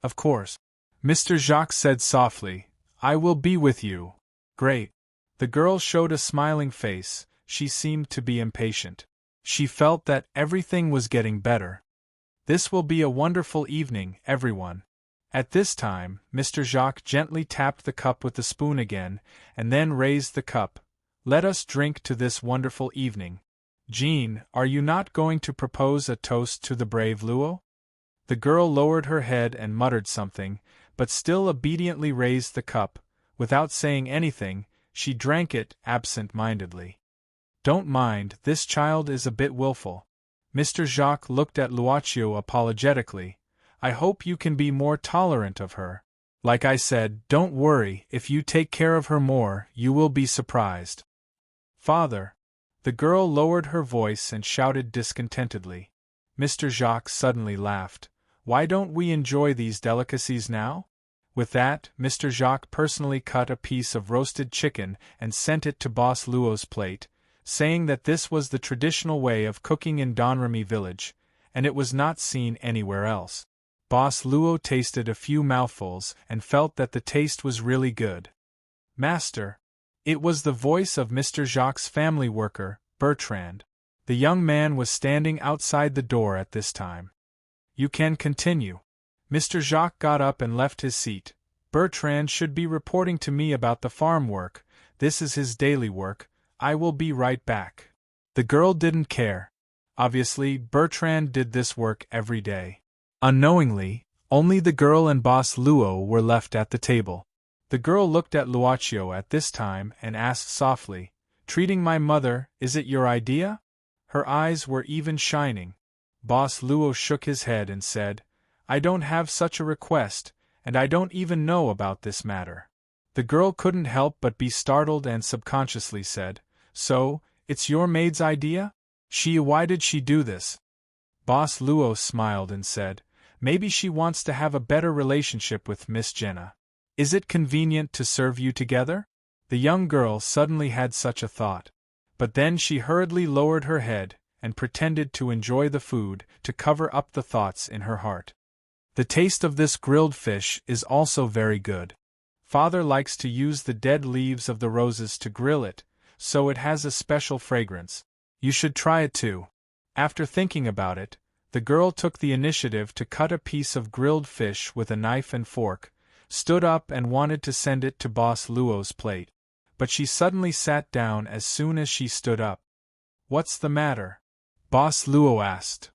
"Of course," Mr. Jacques said softly. "I will be with you." "Great." The girl showed a smiling face. She seemed to be impatient. She felt that everything was getting better. "This will be a wonderful evening, everyone." At this time, Mr. Jacques gently tapped the cup with the spoon again, and then raised the cup. "Let us drink to this wonderful evening. Jean, are you not going to propose a toast to the brave Luo?" The girl lowered her head and muttered something, but still obediently raised the cup. Without saying anything, she drank it absent-mindedly. "Don't mind, this child is a bit willful." Mr. Jacques looked at Luaccio apologetically. "I hope you can be more tolerant of her. Like I said, don't worry, if you take care of her more, you will be surprised." "Father!" The girl lowered her voice and shouted discontentedly. Mr. Jacques suddenly laughed. "Why don't we enjoy these delicacies now?" With that, Mr. Jacques personally cut a piece of roasted chicken and sent it to Boss Luo's plate, saying that this was the traditional way of cooking in Donremy village, and it was not seen anywhere else. Boss Luo tasted a few mouthfuls and felt that the taste was really good. "Master!" It was the voice of Mr. Jacques' family worker, Bertrand. The young man was standing outside the door at this time. "You can continue." Mr. Jacques got up and left his seat. "Bertrand should be reporting to me about the farm work. This is his daily work. I will be right back." The girl didn't care. Obviously, Bertrand did this work every day. Unknowingly, Only the girl and Boss Luo were left at the table. The girl looked at Luochio at this time and asked softly, "Treating my mother, is it your idea?" Her eyes were even shining. Boss Luo shook his head and said, "I don't have such a request, and I don't even know about this matter." The girl couldn't help but be startled and subconsciously said, "So, it's your maid's idea? Why did she do this?" Boss Luo smiled and said, "Maybe she wants to have a better relationship with Miss Jenna. Is it convenient to serve you together?" The young girl suddenly had such a thought. But then she hurriedly lowered her head and pretended to enjoy the food to cover up the thoughts in her heart. "The taste of this grilled fish is also very good. Father likes to use the dead leaves of the roses to grill it, so it has a special fragrance. You should try it too." After thinking about it, the girl took the initiative to cut a piece of grilled fish with a knife and fork, stood up and wanted to send it to Boss Luo's plate. But she suddenly sat down as soon as she stood up. "What's the matter?" Boss Luo asked.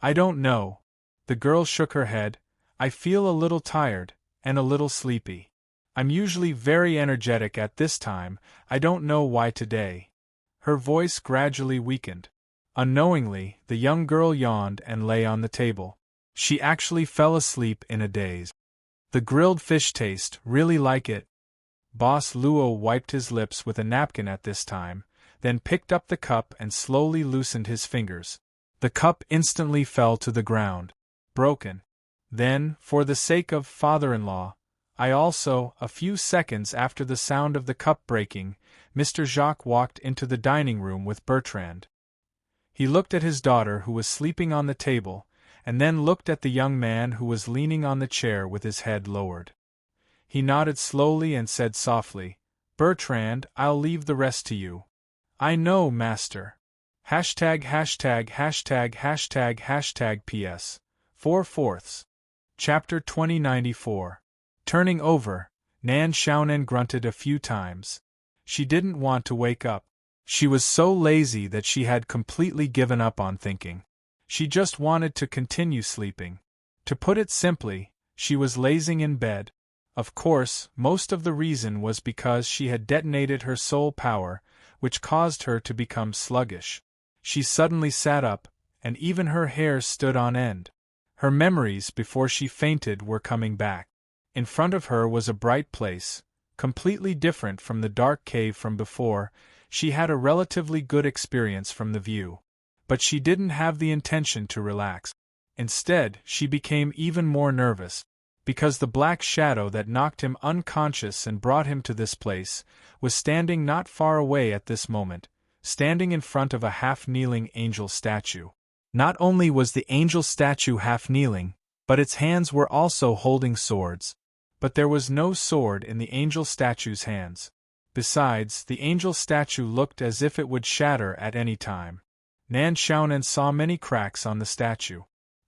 "I don't know." The girl shook her head. "I feel a little tired, and a little sleepy. I'm usually very energetic at this time, I don't know why today." Her voice gradually weakened. Unknowingly, the young girl yawned and lay on the table. She actually fell asleep in a daze. "The grilled fish taste really like it." Boss Luo wiped his lips with a napkin at this time, then picked up the cup and slowly loosened his fingers. The cup instantly fell to the ground, broken. Then, for the sake of father-in-law, I also, a few seconds after the sound of the cup breaking, Mr. Jacques walked into the dining room with Bertrand. He looked at his daughter who was sleeping on the table, and then looked at the young man who was leaning on the chair with his head lowered. He nodded slowly and said softly, "Bertrand, I'll leave the rest to you." "I know, master." ######PS. 4/4. Chapter 2094. Turning over, Nan Xiaonan grunted a few times. She didn't want to wake up. She was so lazy that she had completely given up on thinking. She just wanted to continue sleeping. To put it simply, she was lazing in bed. Of course, most of the reason was because she had detonated her soul power, which caused her to become sluggish. She suddenly sat up, and even her hair stood on end. Her memories before she fainted were coming back. In front of her was a bright place, completely different from the dark cave from before. She had a relatively good experience from the view. But she didn't have the intention to relax. Instead, she became even more nervous, because the black shadow that knocked him unconscious and brought him to this place was standing not far away at this moment, standing in front of a half-kneeling angel statue. Not only was the angel statue half-kneeling, but its hands were also holding swords. But there was no sword in the angel statue's hands. Besides, the angel statue looked as if it would shatter at any time. Nan Xiaonan saw many cracks on the statue.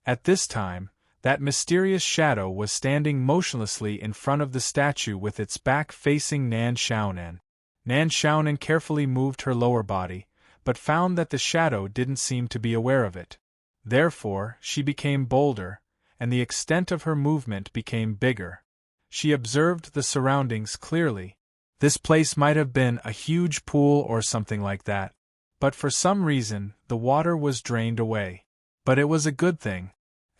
At this time, that mysterious shadow was standing motionlessly in front of the statue with its back facing Nan Xiaonan. Nan Xiaonan carefully moved her lower body, but found that the shadow didn't seem to be aware of it. Therefore, she became bolder, and the extent of her movement became bigger. She observed the surroundings clearly. This place might have been a huge pool or something like that. But for some reason, the water was drained away. But it was a good thing.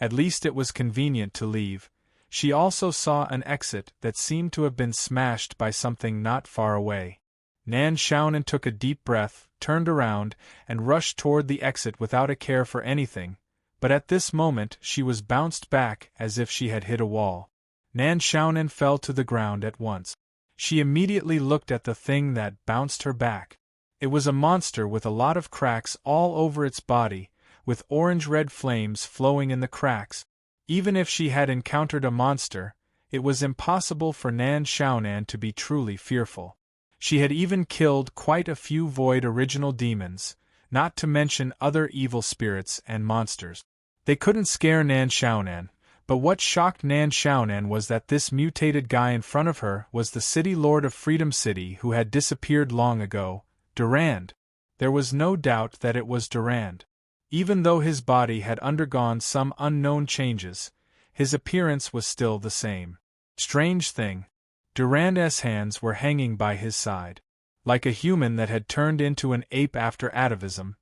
At least it was convenient to leave. She also saw an exit that seemed to have been smashed by something not far away. Nan Xiaonan took a deep breath, turned around, and rushed toward the exit without a care for anything. But at this moment she was bounced back as if she had hit a wall. Nan Xiaonan fell to the ground at once. She immediately looked at the thing that bounced her back. It was a monster with a lot of cracks all over its body, with orange-red flames flowing in the cracks. Even if she had encountered a monster, it was impossible for Nan Xiaonan to be truly fearful. She had even killed quite a few void original demons, not to mention other evil spirits and monsters. They couldn't scare Nan Xiaonan, but what shocked Nan Xiaonan was that this mutated guy in front of her was the city lord of Freedom City who had disappeared long ago, Durand. There was no doubt that it was Durand. Even though his body had undergone some unknown changes, his appearance was still the same. Strange thing. Durand's hands were hanging by his side. Like a human that had turned into an ape after atavism,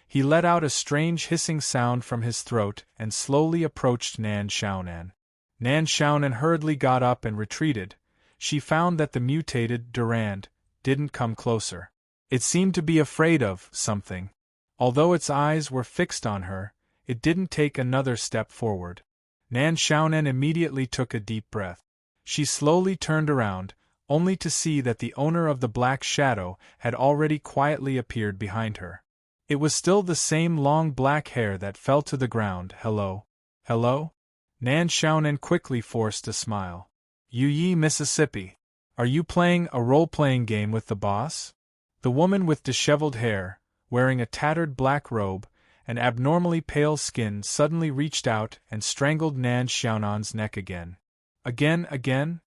he let out a strange hissing sound from his throat and slowly approached Nan Xiaonan. Nan Xiaonan hurriedly got up and retreated. She found that the mutated Durand didn't come closer. It seemed to be afraid of something. Although its eyes were fixed on her, it didn't take another step forward. Nan Xiaonan immediately took a deep breath. She slowly turned around, only to see that the owner of the black shadow had already quietly appeared behind her. It was still the same long black hair that fell to the ground. Hello? Hello? Nan Xiaonan quickly forced a smile. Yi, Mississippi. Are you playing a role-playing game with the boss? The woman with disheveled hair, wearing a tattered black robe and abnormally pale skin, suddenly reached out and strangled Nan Xiaonan's neck again. Again?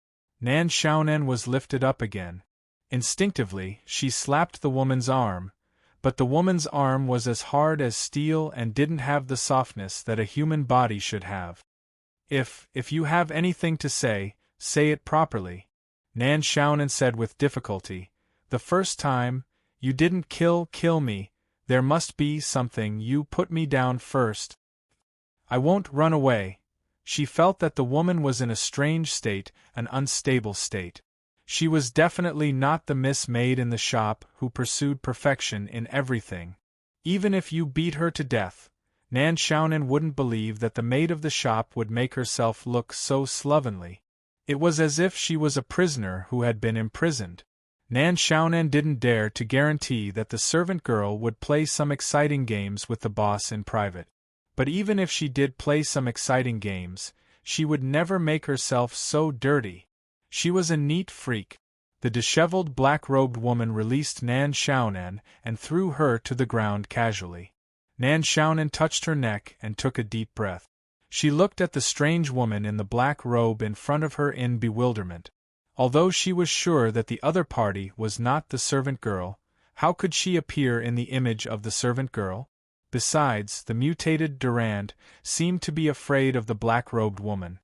Nan Xiaonan was lifted up again. Instinctively, she slapped the woman's arm, but the woman's arm was as hard as steel and didn't have the softness that a human body should have. If you have anything to say it properly, Nan Xiaonan said with difficulty. The first time, you didn't kill me, there must be something. You put me down first. I won't run away. She felt that the woman was in a strange state, an unstable state. She was definitely not the Miss Maid in the shop who pursued perfection in everything. Even if you beat her to death, Nan Xiaonan wouldn't believe that the maid of the shop would make herself look so slovenly. It was as if she was a prisoner who had been imprisoned. Nan Xiaonan didn't dare to guarantee that the servant girl would play some exciting games with the boss in private. But even if she did play some exciting games, she would never make herself so dirty. She was a neat freak. The disheveled black-robed woman released Nan Xiaonan and threw her to the ground casually. Nan Xiaonan touched her neck and took a deep breath. She looked at the strange woman in the black robe in front of her in bewilderment. Although she was sure that the other party was not the servant girl, how could she appear in the image of the servant girl? Besides, the mutated Durand seemed to be afraid of the black-robed woman.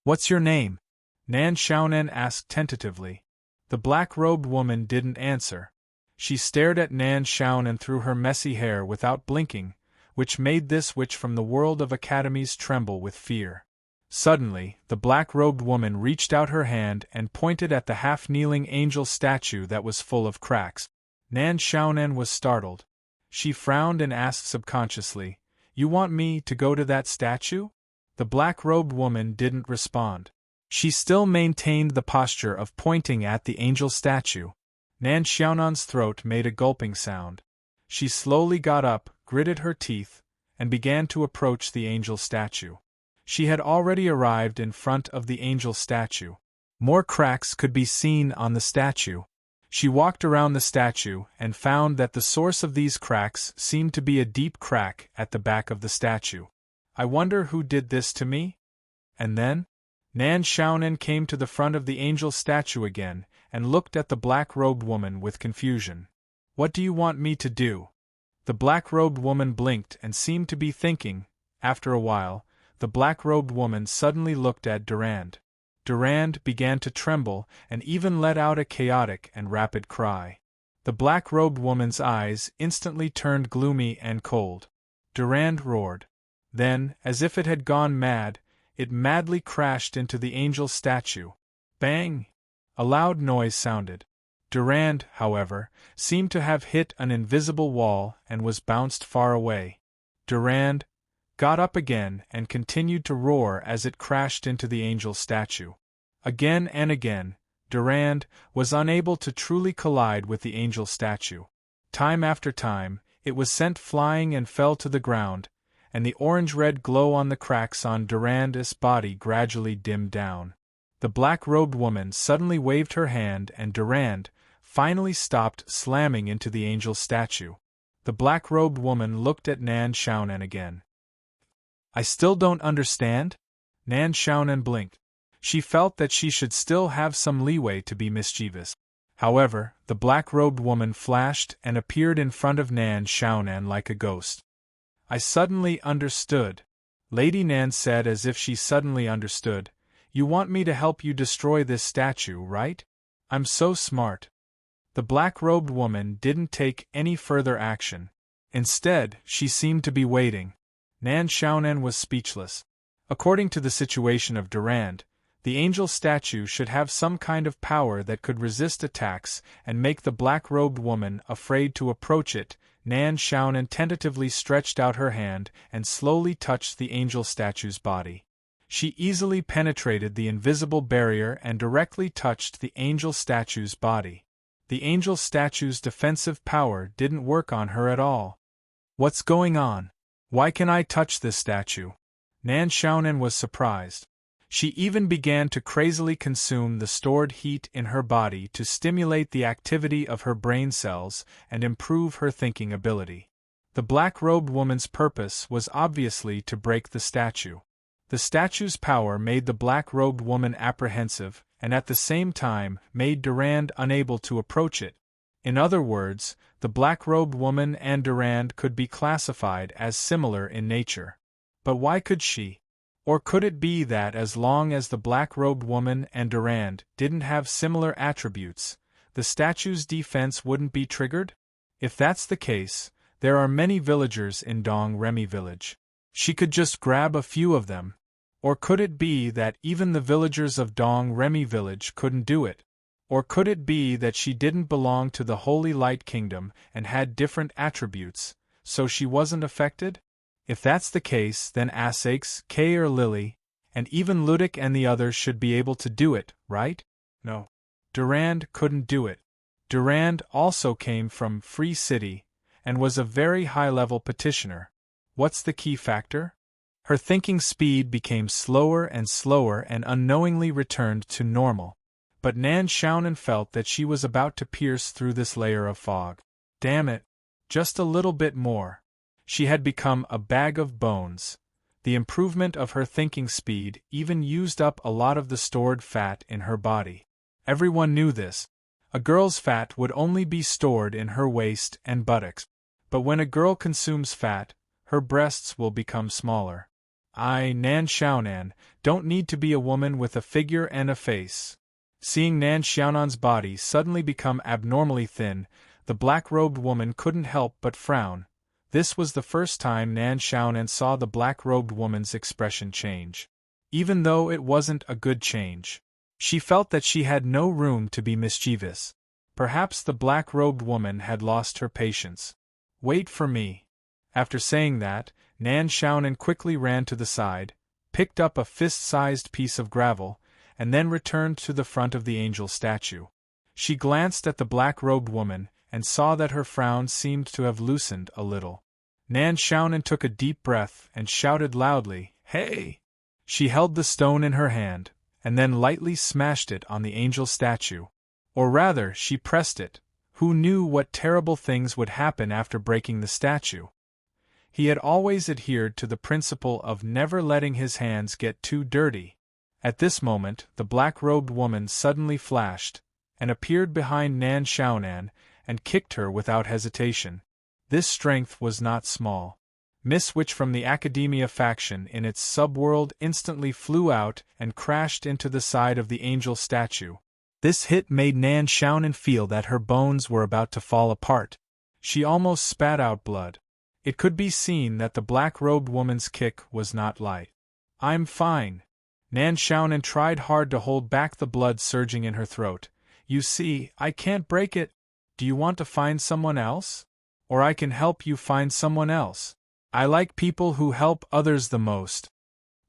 "What's your name?" Nan Xiaonan asked tentatively. The black-robed woman didn't answer. She stared at Nan Xiaonan through her messy hair without blinking, which made this witch from the world of academies tremble with fear. Suddenly, the black-robed woman reached out her hand and pointed at the half-kneeling angel statue that was full of cracks. Nan Xiaonan was startled. She frowned and asked subconsciously, "You want me to go to that statue?" The black-robed woman didn't respond. She still maintained the posture of pointing at the angel statue. Nan Xiaonan's throat made a gulping sound. She slowly got up, gritted her teeth, and began to approach the angel statue. She had already arrived in front of the angel statue. More cracks could be seen on the statue. She walked around the statue and found that the source of these cracks seemed to be a deep crack at the back of the statue. "I wonder who did this to me?" And then, Nan Xiaonan came to the front of the angel statue again and looked at the black-robed woman with confusion. "What do you want me to do?" The black-robed woman blinked and seemed to be thinking. After a while, the black-robed woman suddenly looked at Durand. Durand began to tremble and even let out a chaotic and rapid cry. The black-robed woman's eyes instantly turned gloomy and cold. Durand roared. Then, as if it had gone mad, it madly crashed into the angel statue. Bang! A loud noise sounded. Durand, however, seemed to have hit an invisible wall and was bounced far away. Durand got up again and continued to roar as it crashed into the angel statue. Again and again, Durand was unable to truly collide with the angel statue. Time after time, it was sent flying and fell to the ground, and the orange-red glow on the cracks on Durand's body gradually dimmed down. The black-robed woman suddenly waved her hand and Durand finally stopped slamming into the angel statue. The black-robed woman looked at Nan Xiaonan again. "I still don't understand?" Nan Xiaonan blinked. She felt that she should still have some leeway to be mischievous. However, the black-robed woman flashed and appeared in front of Nan Xiaonan like a ghost. "I suddenly understood. Lady Nan said as if she suddenly understood. "You want me to help you destroy this statue, right? I'm so smart." The black-robed woman didn't take any further action. Instead, she seemed to be waiting. Nan Xiaonan was speechless. According to the situation of Durand, the angel statue should have some kind of power that could resist attacks and make the black-robed woman afraid to approach it. Nan Xiaonan tentatively stretched out her hand and slowly touched the angel statue's body. She easily penetrated the invisible barrier and directly touched the angel statue's body. The angel statue's defensive power didn't work on her at all. "What's going on? Why can I touch this statue?" Nan Xiaonan was surprised. She even began to crazily consume the stored heat in her body to stimulate the activity of her brain cells and improve her thinking ability. The black-robed woman's purpose was obviously to break the statue. The statue's power made the black-robed woman apprehensive, and at the same time made Durand unable to approach it. In other words, the black-robed woman and Durand could be classified as similar in nature. But why could she? Or could it be that as long as the black-robed woman and Durand didn't have similar attributes, the statue's defense wouldn't be triggered? If that's the case, there are many villagers in Dong Remy village. She could just grab a few of them. Or could it be that even the villagers of Dong Remy village couldn't do it? Or could it be that she didn't belong to the Holy Light Kingdom and had different attributes, so she wasn't affected? If that's the case, then Asax, Kay or Lily, and even Ludic and the others should be able to do it, right? No. Durand couldn't do it. Durand also came from Free City, and was a very high-level petitioner. What's the key factor? Her thinking speed became slower and unknowingly returned to normal. But Nan Xiaonan felt that she was about to pierce through this layer of fog. Damn it! Just a little bit more. She had become a bag of bones. The improvement of her thinking speed even used up a lot of the stored fat in her body. Everyone knew this. A girl's fat would only be stored in her waist and buttocks. But when a girl consumes fat, her breasts will become smaller. Nan Xiaonan, don't need to be a woman with a figure and a face. Seeing Nan Xiaonan's body suddenly become abnormally thin, the black-robed woman couldn't help but frown. This was the first time Nan Xiaonan saw the black-robed woman's expression change. Even though it wasn't a good change. She felt that she had no room to be mischievous. Perhaps the black-robed woman had lost her patience. "Wait for me." After saying that, Nan Xiaonan quickly ran to the side, picked up a fist-sized piece of gravel, and then returned to the front of the angel statue. She glanced at the black-robed woman, and saw that her frown seemed to have loosened a little. Nan Xiaonan took a deep breath and shouted loudly, "Hey!" She held the stone in her hand, and then lightly smashed it on the angel statue. Or rather, she pressed it. Who knew what terrible things would happen after breaking the statue? He had always adhered to the principle of never letting his hands get too dirty. At this moment, the black-robed woman suddenly flashed, and appeared behind Nan Xiaonan, and kicked her without hesitation. This strength was not small. Miss Witch from the Academia faction in its subworld instantly flew out and crashed into the side of the angel statue. This hit made Nan Xiaonan feel that her bones were about to fall apart. She almost spat out blood. It could be seen that the black-robed woman's kick was not light. "I'm fine." Nan Xiaonan tried hard to hold back the blood surging in her throat. "You see, I can't break it. Do you want to find someone else? Or I can help you find someone else. I like people who help others the most."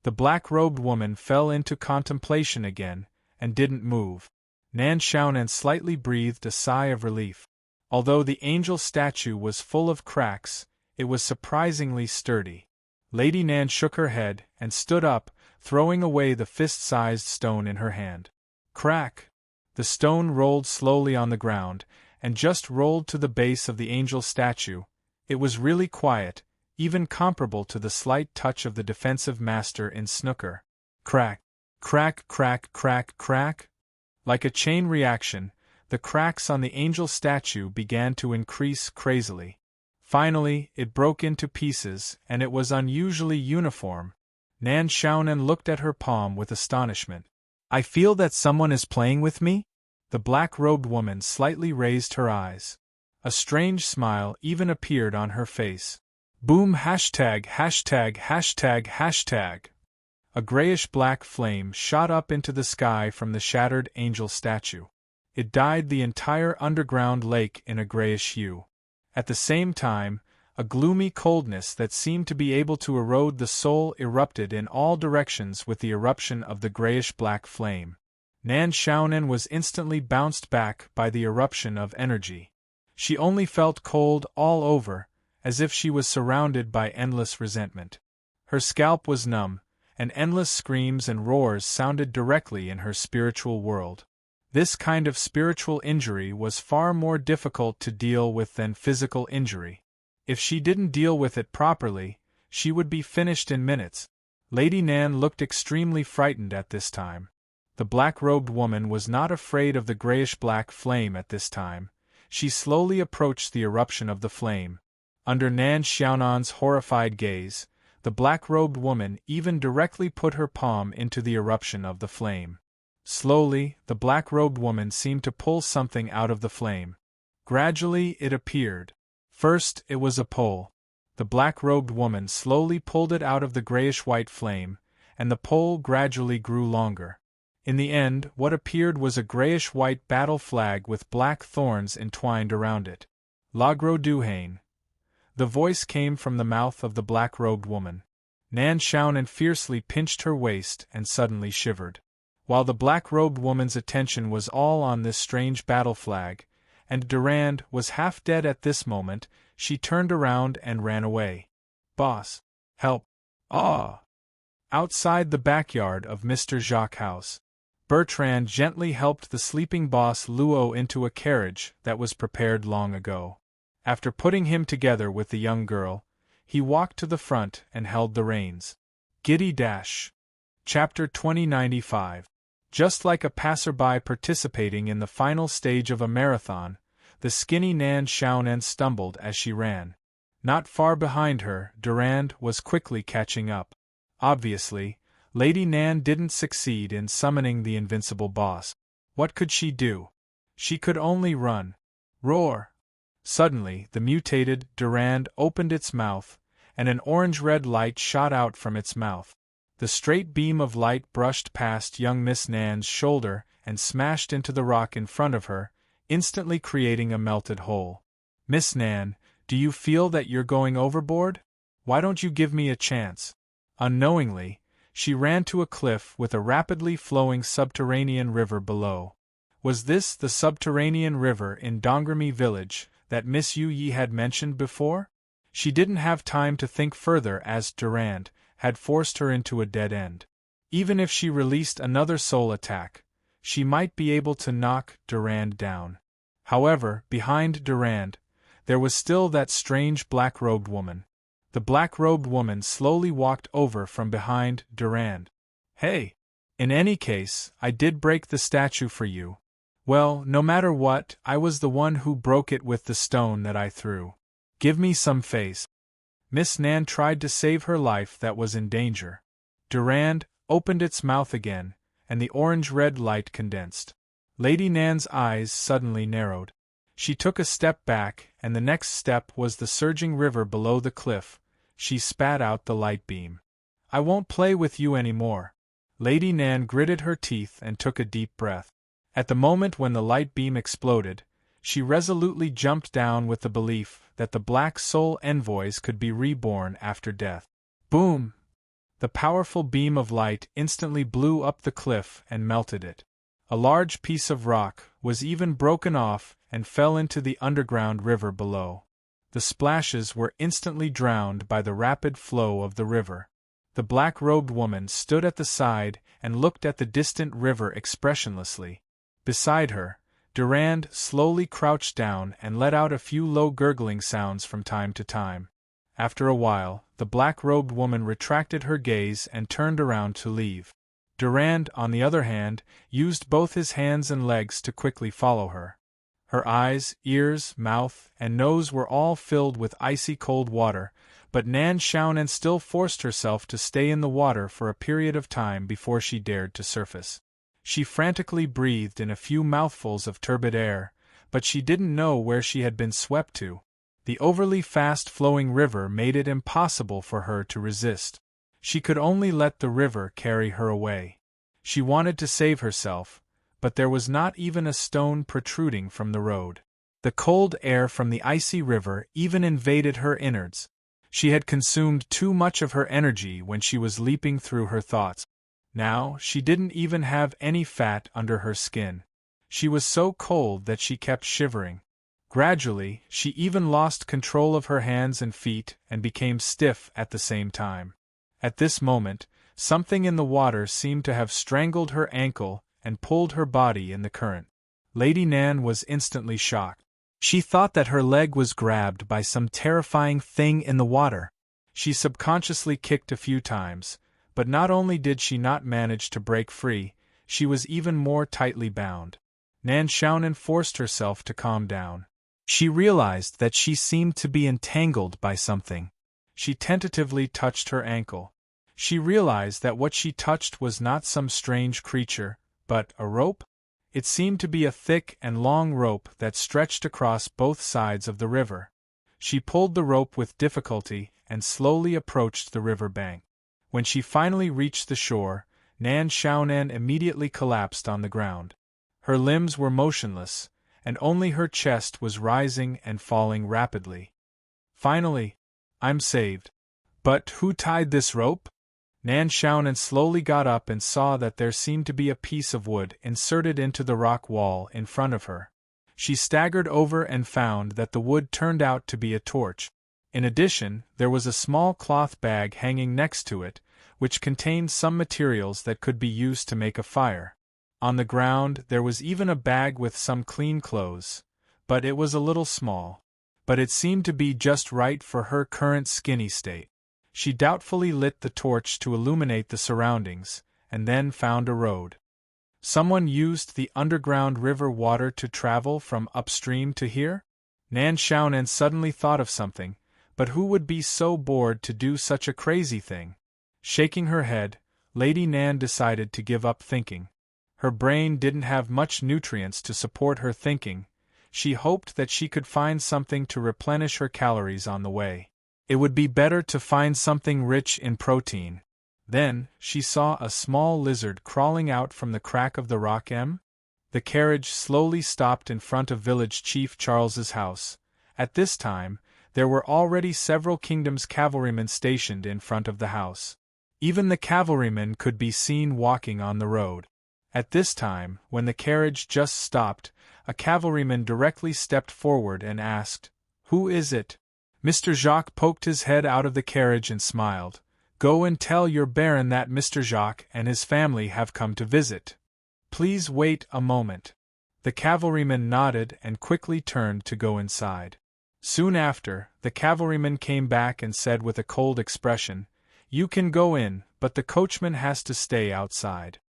The black-robed woman fell into contemplation again, and didn't move. Nan Xiaonan slightly breathed a sigh of relief. Although the angel statue was full of cracks, it was surprisingly sturdy. Lady Nan shook her head and stood up, throwing away the fist-sized stone in her hand. Crack! The stone rolled slowly on the ground, and just rolled to the base of the angel statue. It was really quiet, even comparable to the slight touch of the defensive master in snooker. Crack! Crack, crack, crack, crack! Like a chain reaction, the cracks on the angel statue began to increase crazily. Finally, it broke into pieces, and it was unusually uniform. Nan Xiaonan looked at her palm with astonishment. I feel that someone is playing with me? The black-robed woman slightly raised her eyes. A strange smile even appeared on her face. Boom! Hashtag, hashtag, hashtag, hashtag. A grayish-black flame shot up into the sky from the shattered angel statue. It dyed the entire underground lake in a grayish hue. At the same time, a gloomy coldness that seemed to be able to erode the soul erupted in all directions with the eruption of the grayish-black flame. Nan Xiaonan was instantly bounced back by the eruption of energy. She only felt cold all over, as if she was surrounded by endless resentment. Her scalp was numb, and endless screams and roars sounded directly in her spiritual world. This kind of spiritual injury was far more difficult to deal with than physical injury. If she didn't deal with it properly, she would be finished in minutes. Lady Nan looked extremely frightened at this time. The black-robed woman was not afraid of the grayish-black flame at this time. She slowly approached the eruption of the flame. Under Nan Xiaonan's horrified gaze, the black-robed woman even directly put her palm into the eruption of the flame. Slowly, the black-robed woman seemed to pull something out of the flame. Gradually it appeared. First, it was a pole. The black-robed woman slowly pulled it out of the grayish-white flame, and the pole gradually grew longer. In the end, what appeared was a grayish-white battle flag with black thorns entwined around it. Lagro Duhain. The voice came from the mouth of the black-robed woman. Nan Xiaonan fiercely pinched her waist and suddenly shivered. While the black-robed woman's attention was all on this strange battle flag, and Durand was half dead at this moment, she turned around and ran away. Boss! Help! Ah! Outside the backyard of Mr. Jacques' house, Bertrand gently helped the sleeping boss Luo into a carriage that was prepared long ago. After putting him together with the young girl, he walked to the front and held the reins. Giddy Dash. Chapter 2095. Just like a passerby participating in the final stage of a marathon, the skinny Nan Xiaonan stumbled as she ran. Not far behind her, Durand was quickly catching up. Obviously, Lady Nan didn't succeed in summoning the invincible boss. What could she do? She could only run. Roar! Suddenly, the mutated Durand opened its mouth, and an orange-red light shot out from its mouth. The straight beam of light brushed past young Miss Nan's shoulder and smashed into the rock in front of her, instantly creating a melted hole. Miss Nan, do you feel that you're going overboard? Why don't you give me a chance? Unknowingly, she ran to a cliff with a rapidly flowing subterranean river below. Was this the subterranean river in Dongrami village that Miss Yu Yi had mentioned before? She didn't have time to think further as Durand had forced her into a dead end. Even if she released another soul attack, she might be able to knock Durand down. However, behind Durand, there was still that strange black-robed woman. The black-robed woman slowly walked over from behind Durand. Hey! In any case, I did break the statue for you. Well, no matter what, I was the one who broke it with the stone that I threw. Give me some face. Miss Nan tried to save her life that was in danger. Durand opened its mouth again, and the orange-red light condensed. Lady Nan's eyes suddenly narrowed. She took a step back, and the next step was the surging river below the cliff. She spat out the light beam. I won't play with you anymore. Lady Nan gritted her teeth and took a deep breath. At the moment when the light beam exploded, she resolutely jumped down with the belief that the Black Soul envoys could be reborn after death. Boom! The powerful beam of light instantly blew up the cliff and melted it. A large piece of rock was even broken off and fell into the underground river below. The splashes were instantly drowned by the rapid flow of the river. The black-robed woman stood at the side and looked at the distant river expressionlessly. Beside her, Durand slowly crouched down and let out a few low gurgling sounds from time to time. After a while, the black-robed woman retracted her gaze and turned around to leave. Durand, on the other hand, used both his hands and legs to quickly follow her. Her eyes, ears, mouth, and nose were all filled with icy cold water, but Nan Xiaonan still forced herself to stay in the water for a period of time before she dared to surface. She frantically breathed in a few mouthfuls of turbid air, but she didn't know where she had been swept to. The overly fast-flowing river made it impossible for her to resist. She could only let the river carry her away. She wanted to save herself, but there was not even a stone protruding from the road. The cold air from the icy river even invaded her innards. She had consumed too much of her energy when she was leaping through her thoughts. Now, she didn't even have any fat under her skin. She was so cold that she kept shivering. Gradually, she even lost control of her hands and feet and became stiff at the same time. At this moment, something in the water seemed to have strangled her ankle and pulled her body in the current. Lady Nan was instantly shocked. She thought that her leg was grabbed by some terrifying thing in the water. She subconsciously kicked a few times, but not only did she not manage to break free, she was even more tightly bound. Nan Xiaonan forced herself to calm down. She realized that she seemed to be entangled by something. She tentatively touched her ankle. She realized that what she touched was not some strange creature, but a rope. It seemed to be a thick and long rope that stretched across both sides of the river. She pulled the rope with difficulty and slowly approached the river bank. When she finally reached the shore, Nan Xiaonan immediately collapsed on the ground. Her limbs were motionless, and only her chest was rising and falling rapidly. Finally, I'm saved. But who tied this rope? Nan Xiaonan slowly got up and saw that there seemed to be a piece of wood inserted into the rock wall in front of her. She staggered over and found that the wood turned out to be a torch. In addition, there was a small cloth bag hanging next to it, which contained some materials that could be used to make a fire. On the ground there was even a bag with some clean clothes, but it was a little small. But it seemed to be just right for her current skinny state. She doubtfully lit the torch to illuminate the surroundings, and then found a road. Someone used the underground river water to travel from upstream to here? Nan Xiaonan suddenly thought of something, but who would be so bored to do such a crazy thing? Shaking her head, Lady Nan decided to give up thinking. Her brain didn't have much nutrients to support her thinking. She hoped that she could find something to replenish her calories on the way. It would be better to find something rich in protein. Then, she saw a small lizard crawling out from the crack of the rock. The carriage slowly stopped in front of Village Chief Charles's house. At this time, there were already several kingdoms' cavalrymen stationed in front of the house. Even the cavalrymen could be seen walking on the road. At this time, when the carriage just stopped, a cavalryman directly stepped forward and asked, "Who is it?" Mr. Jacques poked his head out of the carriage and smiled. "Go and tell your baron that Mr. Jacques and his family have come to visit. Please wait a moment." The cavalryman nodded and quickly turned to go inside. Soon after, the cavalryman came back and said with a cold expression, "You can go in, but the coachman has to stay outside."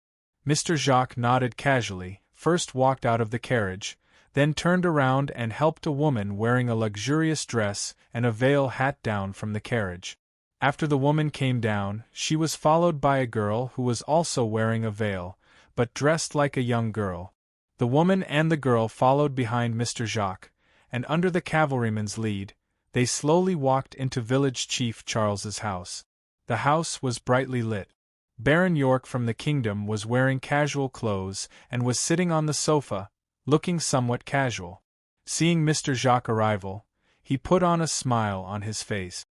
Mr. Jacques nodded casually, first walked out of the carriage, then turned around and helped a woman wearing a luxurious dress and a veil hat down from the carriage. After the woman came down, she was followed by a girl who was also wearing a veil, but dressed like a young girl. The woman and the girl followed behind Mr. Jacques, and under the cavalryman's lead, they slowly walked into Village Chief Charles's house. The house was brightly lit. Baron York from the kingdom was wearing casual clothes and was sitting on the sofa, looking somewhat casual. Seeing Mr. Jacques' arrival, he put on a smile on his face.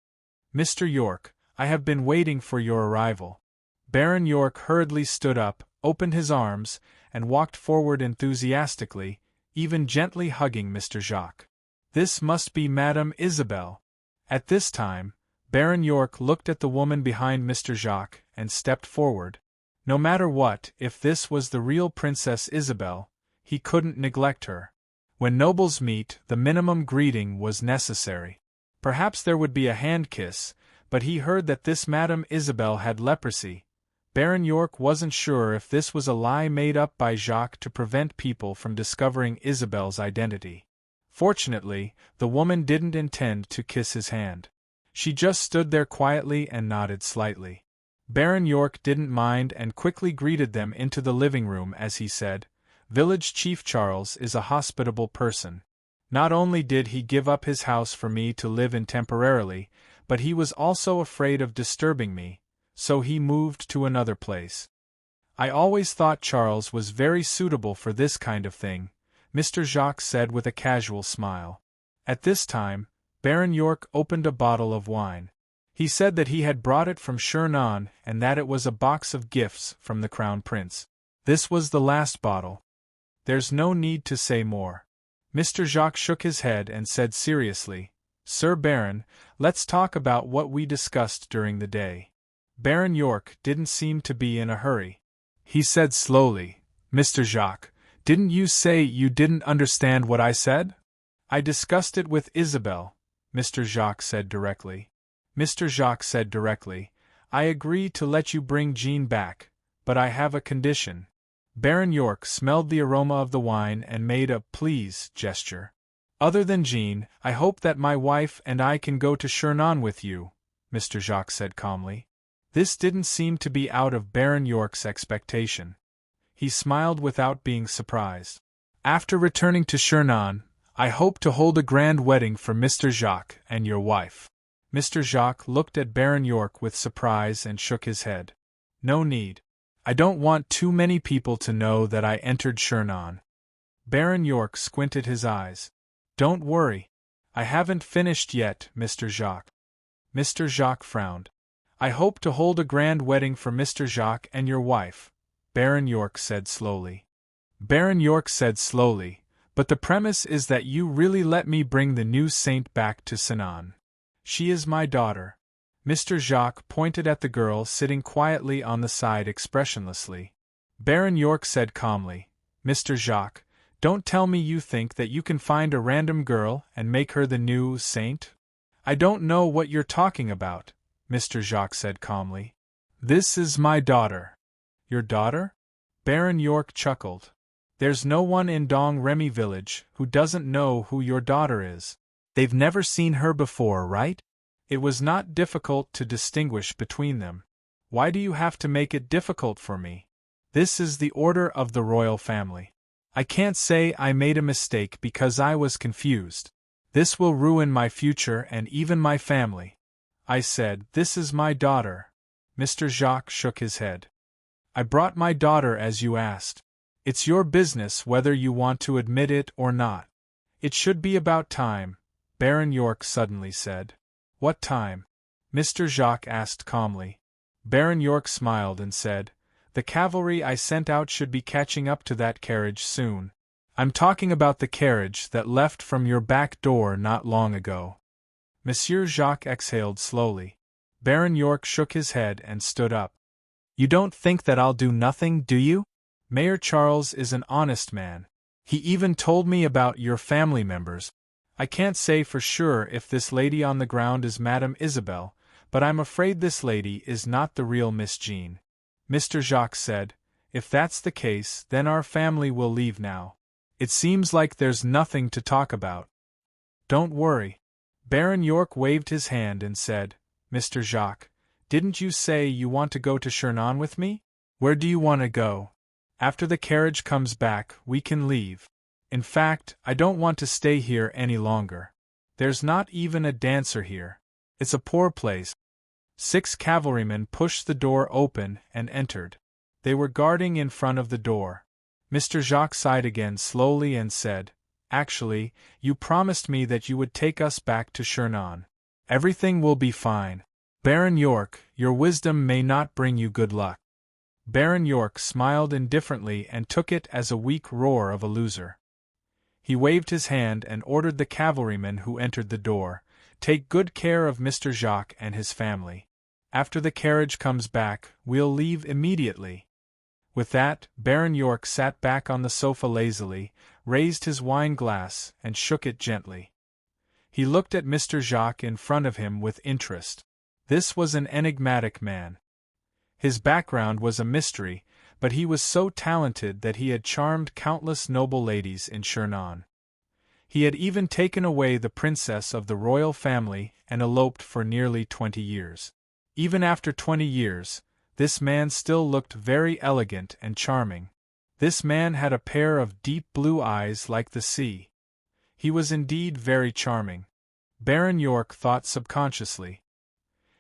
"Mr. York, I have been waiting for your arrival." Baron York hurriedly stood up, opened his arms, and walked forward enthusiastically, even gently hugging Mr. Jacques. "This must be Madame Isabelle." At this time, Baron York looked at the woman behind Mr. Jacques and stepped forward. No matter what, if this was the real Princess Isabelle, he couldn't neglect her. When nobles meet, the minimum greeting was necessary. Perhaps there would be a hand kiss, but he heard that this Madame Isabelle had leprosy. Baron York wasn't sure if this was a lie made up by Jacques to prevent people from discovering Isabelle's identity. Fortunately, the woman didn't intend to kiss his hand. She just stood there quietly and nodded slightly. Baron York didn't mind and quickly greeted them into the living room as he said, "Village Chief Charles is a hospitable person. Not only did he give up his house for me to live in temporarily, but he was also afraid of disturbing me, so he moved to another place. I always thought Charles was very suitable for this kind of thing," Mr. Jacques said with a casual smile. At this time, Baron York opened a bottle of wine. He said that he had brought it from Shernan and that it was a box of gifts from the Crown Prince. This was the last bottle. There's no need to say more. Mr. Jacques shook his head and said seriously, "Sir Baron, let's talk about what we discussed during the day." Baron York didn't seem to be in a hurry. He said slowly, "Mr. Jacques, didn't you say you didn't understand what I said?" "I discussed it with Isabel," Mr. Jacques said directly. Mr. Jacques said directly, "I agree to let you bring Jean back, but I have a condition." Baron York smelled the aroma of the wine and made a "please" gesture. "Other than Jean, I hope that my wife and I can go to Shernan with you," Mr. Jacques said calmly. This didn't seem to be out of Baron York's expectation. He smiled without being surprised. "After returning to Shernan, I hope to hold a grand wedding for Mr. Jacques and your wife." Mr. Jacques looked at Baron York with surprise and shook his head. "No need. I don't want too many people to know that I entered Shernan." Baron York squinted his eyes. "Don't worry. I haven't finished yet, Mr. Jacques." Mr. Jacques frowned. "I hope to hold a grand wedding for Mr. Jacques and your wife," Baron York said slowly. Baron York said slowly, "But the premise is that you really let me bring the new saint back to Sinan. She is my daughter." Mr. Jacques pointed at the girl sitting quietly on the side expressionlessly. Baron York said calmly, "Mr. Jacques, don't tell me you think that you can find a random girl and make her the new saint?" "I don't know what you're talking about," Mr. Jacques said calmly. "This is my daughter." "Your daughter?" Baron York chuckled. "There's no one in Dong Remy village who doesn't know who your daughter is. They've never seen her before, right?" It was not difficult to distinguish between them. "Why do you have to make it difficult for me? This is the order of the royal family. I can't say I made a mistake because I was confused. This will ruin my future and even my family." I said, "This is my daughter." Mr. Jacques shook his head. "I brought my daughter as you asked. It's your business whether you want to admit it or not." "It should be about time," Baron York suddenly said. "What time?" Mr. Jacques asked calmly. Baron York smiled and said, "The cavalry I sent out should be catching up to that carriage soon. I'm talking about the carriage that left from your back door not long ago." Monsieur Jacques exhaled slowly. Baron York shook his head and stood up. "You don't think that I'll do nothing, do you? Mayor Charles is an honest man. He even told me about your family members. I can't say for sure if this lady on the ground is Madame Isabel, but I'm afraid this lady is not the real Miss Jean." Mr. Jacques said, "If that's the case, then our family will leave now. It seems like there's nothing to talk about." "Don't worry." Baron York waved his hand and said, "Mr. Jacques, didn't you say you want to go to Shernan with me? Where do you want to go? After the carriage comes back, we can leave. In fact, I don't want to stay here any longer. There's not even a dancer here. It's a poor place." 6 cavalrymen pushed the door open and entered. They were guarding in front of the door. Mr. Jacques sighed again slowly and said, "Actually, you promised me that you would take us back to Shernan. Everything will be fine. Baron York, your wisdom may not bring you good luck." Baron York smiled indifferently and took it as a weak roar of a loser. He waved his hand and ordered the cavalryman who entered the door, "Take good care of Mr. Jacques and his family. After the carriage comes back, we'll leave immediately." With that, Baron York sat back on the sofa lazily, raised his wine glass, and shook it gently. He looked at Mr. Jacques in front of him with interest. This was an enigmatic man. His background was a mystery, but he was so talented that he had charmed countless noble ladies in Shernan. He had even taken away the princess of the royal family and eloped for nearly 20 years. Even after 20 years, this man still looked very elegant and charming. This man had a pair of deep blue eyes like the sea. He was indeed very charming. Baron York thought subconsciously.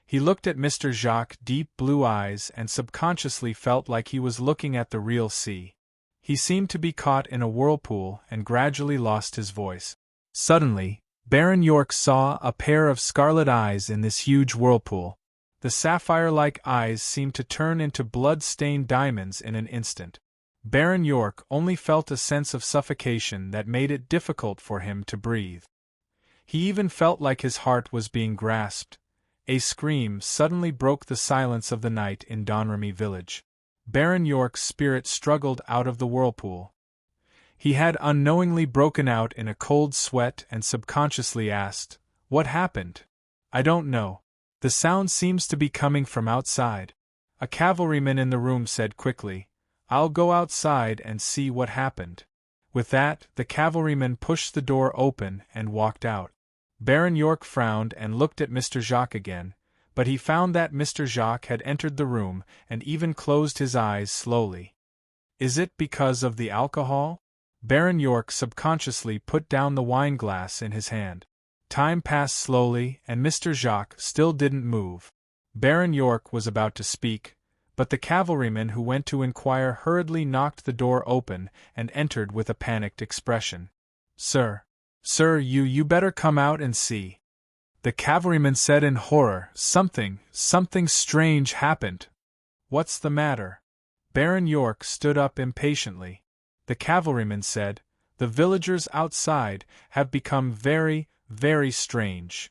He looked at Mr. Jacques' deep blue eyes and subconsciously felt like he was looking at the real sea. He seemed to be caught in a whirlpool and gradually lost his voice. Suddenly, Baron York saw a pair of scarlet eyes in this huge whirlpool. The sapphire-like eyes seemed to turn into blood-stained diamonds in an instant. Baron York only felt a sense of suffocation that made it difficult for him to breathe. He even felt like his heart was being grasped. A scream suddenly broke the silence of the night in Domremy village. Baron York's spirit struggled out of the whirlpool. He had unknowingly broken out in a cold sweat and subconsciously asked, "What happened?" "I don't know. The sound seems to be coming from outside." A cavalryman in the room said quickly, "I'll go outside and see what happened." With that, the cavalryman pushed the door open and walked out. Baron York frowned and looked at Mr. Jacques again, but he found that Mr. Jacques had entered the room and even closed his eyes slowly. "Is it because of the alcohol?" Baron York subconsciously put down the wine-glass in his hand. Time passed slowly and Mr. Jacques still didn't move. Baron York was about to speak, but the cavalryman who went to inquire hurriedly knocked the door open and entered with a panicked expression. Sir, you better come out and see." The cavalryman said in horror, Something strange happened." "What's the matter?" Baron York stood up impatiently. The cavalryman said, "The villagers outside have become very, very strange.